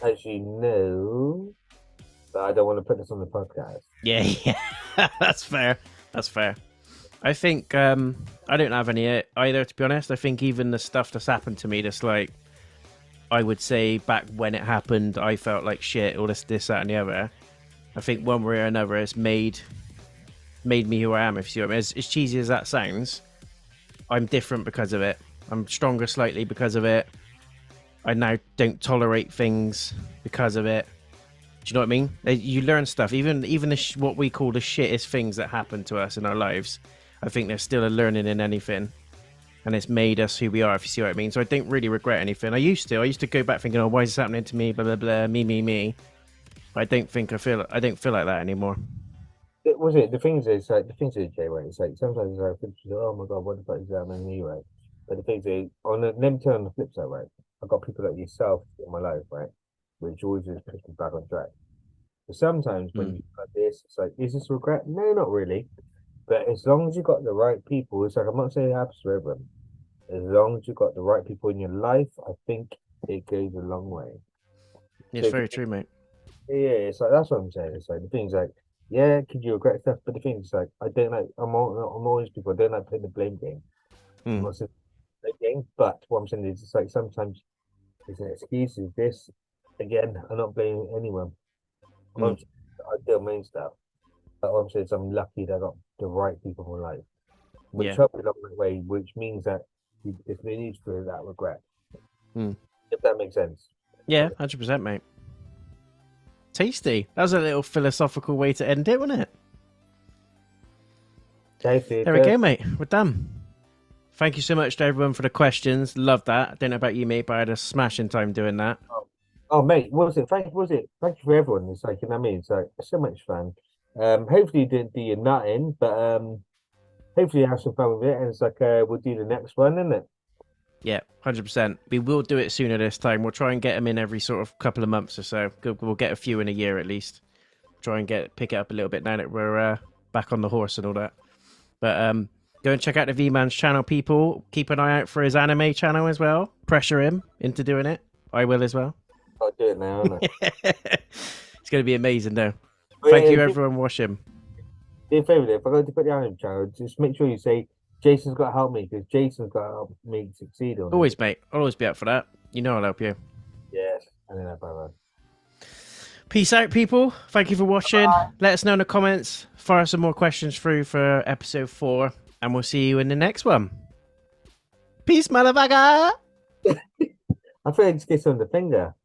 Actually, no. But I don't want to put this on the podcast. Yeah. That's fair. I think I don't have any either, to be honest. I think even the stuff that's happened to me, that's like, I would say back when it happened, I felt like shit, all this, that, and the other. I think one way or another, it's made me who I am, if you see what I mean. As cheesy as that sounds, I'm different because of it. I'm stronger slightly because of it. I now don't tolerate things because of it. Do you know what I mean? You learn stuff, even what we call the shittest things that happen to us in our lives. I think there's still a learning in anything, and it's made us who we are, if you see what I mean. So I don't really regret anything. I used to go back thinking, oh, why is this happening to me? Blah blah blah. Me. But I don't feel like that anymore. The things is, Jay, right? It's like sometimes I think, oh my God, what the fuck is that on me, right? But the thing is, let me turn on the flip side, right? I've got people like yourself in my life, right? Which always just push me back on track. But sometimes when you like this, it's like, is this regret? No, not really. But as long as you got the right people, it's like, I'm not saying it happens to everyone. As long as you got the right people in your life, I think it goes a long way. It's very true, mate. Yeah, it's like, that's what I'm saying. It's like, the thing's like, yeah, could you regret stuff? But the thing is, like, I don't like, I'm always people, I don't like playing the blame game. I'm not saying the game, but what I'm saying is, it's like, sometimes it's an excuse, is this, again, I'm not blaming anyone. I do my own stuff. But what I'm saying is, I'm lucky that I got the right people in my life, which helped me along the way, which means that if they need to, that regret. If that makes sense. Yeah, 100%, mate. Tasty. That was a little philosophical way to end it, wasn't it? Tasty. There we go, mate. We're done. Thank you so much to everyone for the questions. Love that. I don't know about you, mate, but I had a smashing time doing that. Oh, mate, Thank you for everyone. It's like, you know what I mean? It's like so much fun. Hopefully you didn't do your nutting, but hopefully you have some fun with it. And it's like we'll do the next one, isn't it? Yeah, 100%. We will do it sooner this time. We'll try and get them in every sort of couple of months or so. We'll get a few in a year at least. Try and pick it up a little bit now that we're back on the horse and all that. But go and check out the Vman's channel, people. Keep an eye out for his anime channel as well. Pressure him into doing it. I will as well. I'll do it now, isn't it? It's going to be amazing, though. Thank you, everyone. Watch him. Do a favour, if I go to put the anime channel, just make sure you say Jason's got to help me, because Jason's got to help me succeed on Always, mate. I'll always be up for that. You know I'll help you. Yes. And then bye-bye. Peace out, people. Thank you for watching. Bye. Let us know in the comments. Fire some more questions through for episode 4, and we'll see you in the next one. Peace, motherfucker. I feel like I just get on the finger.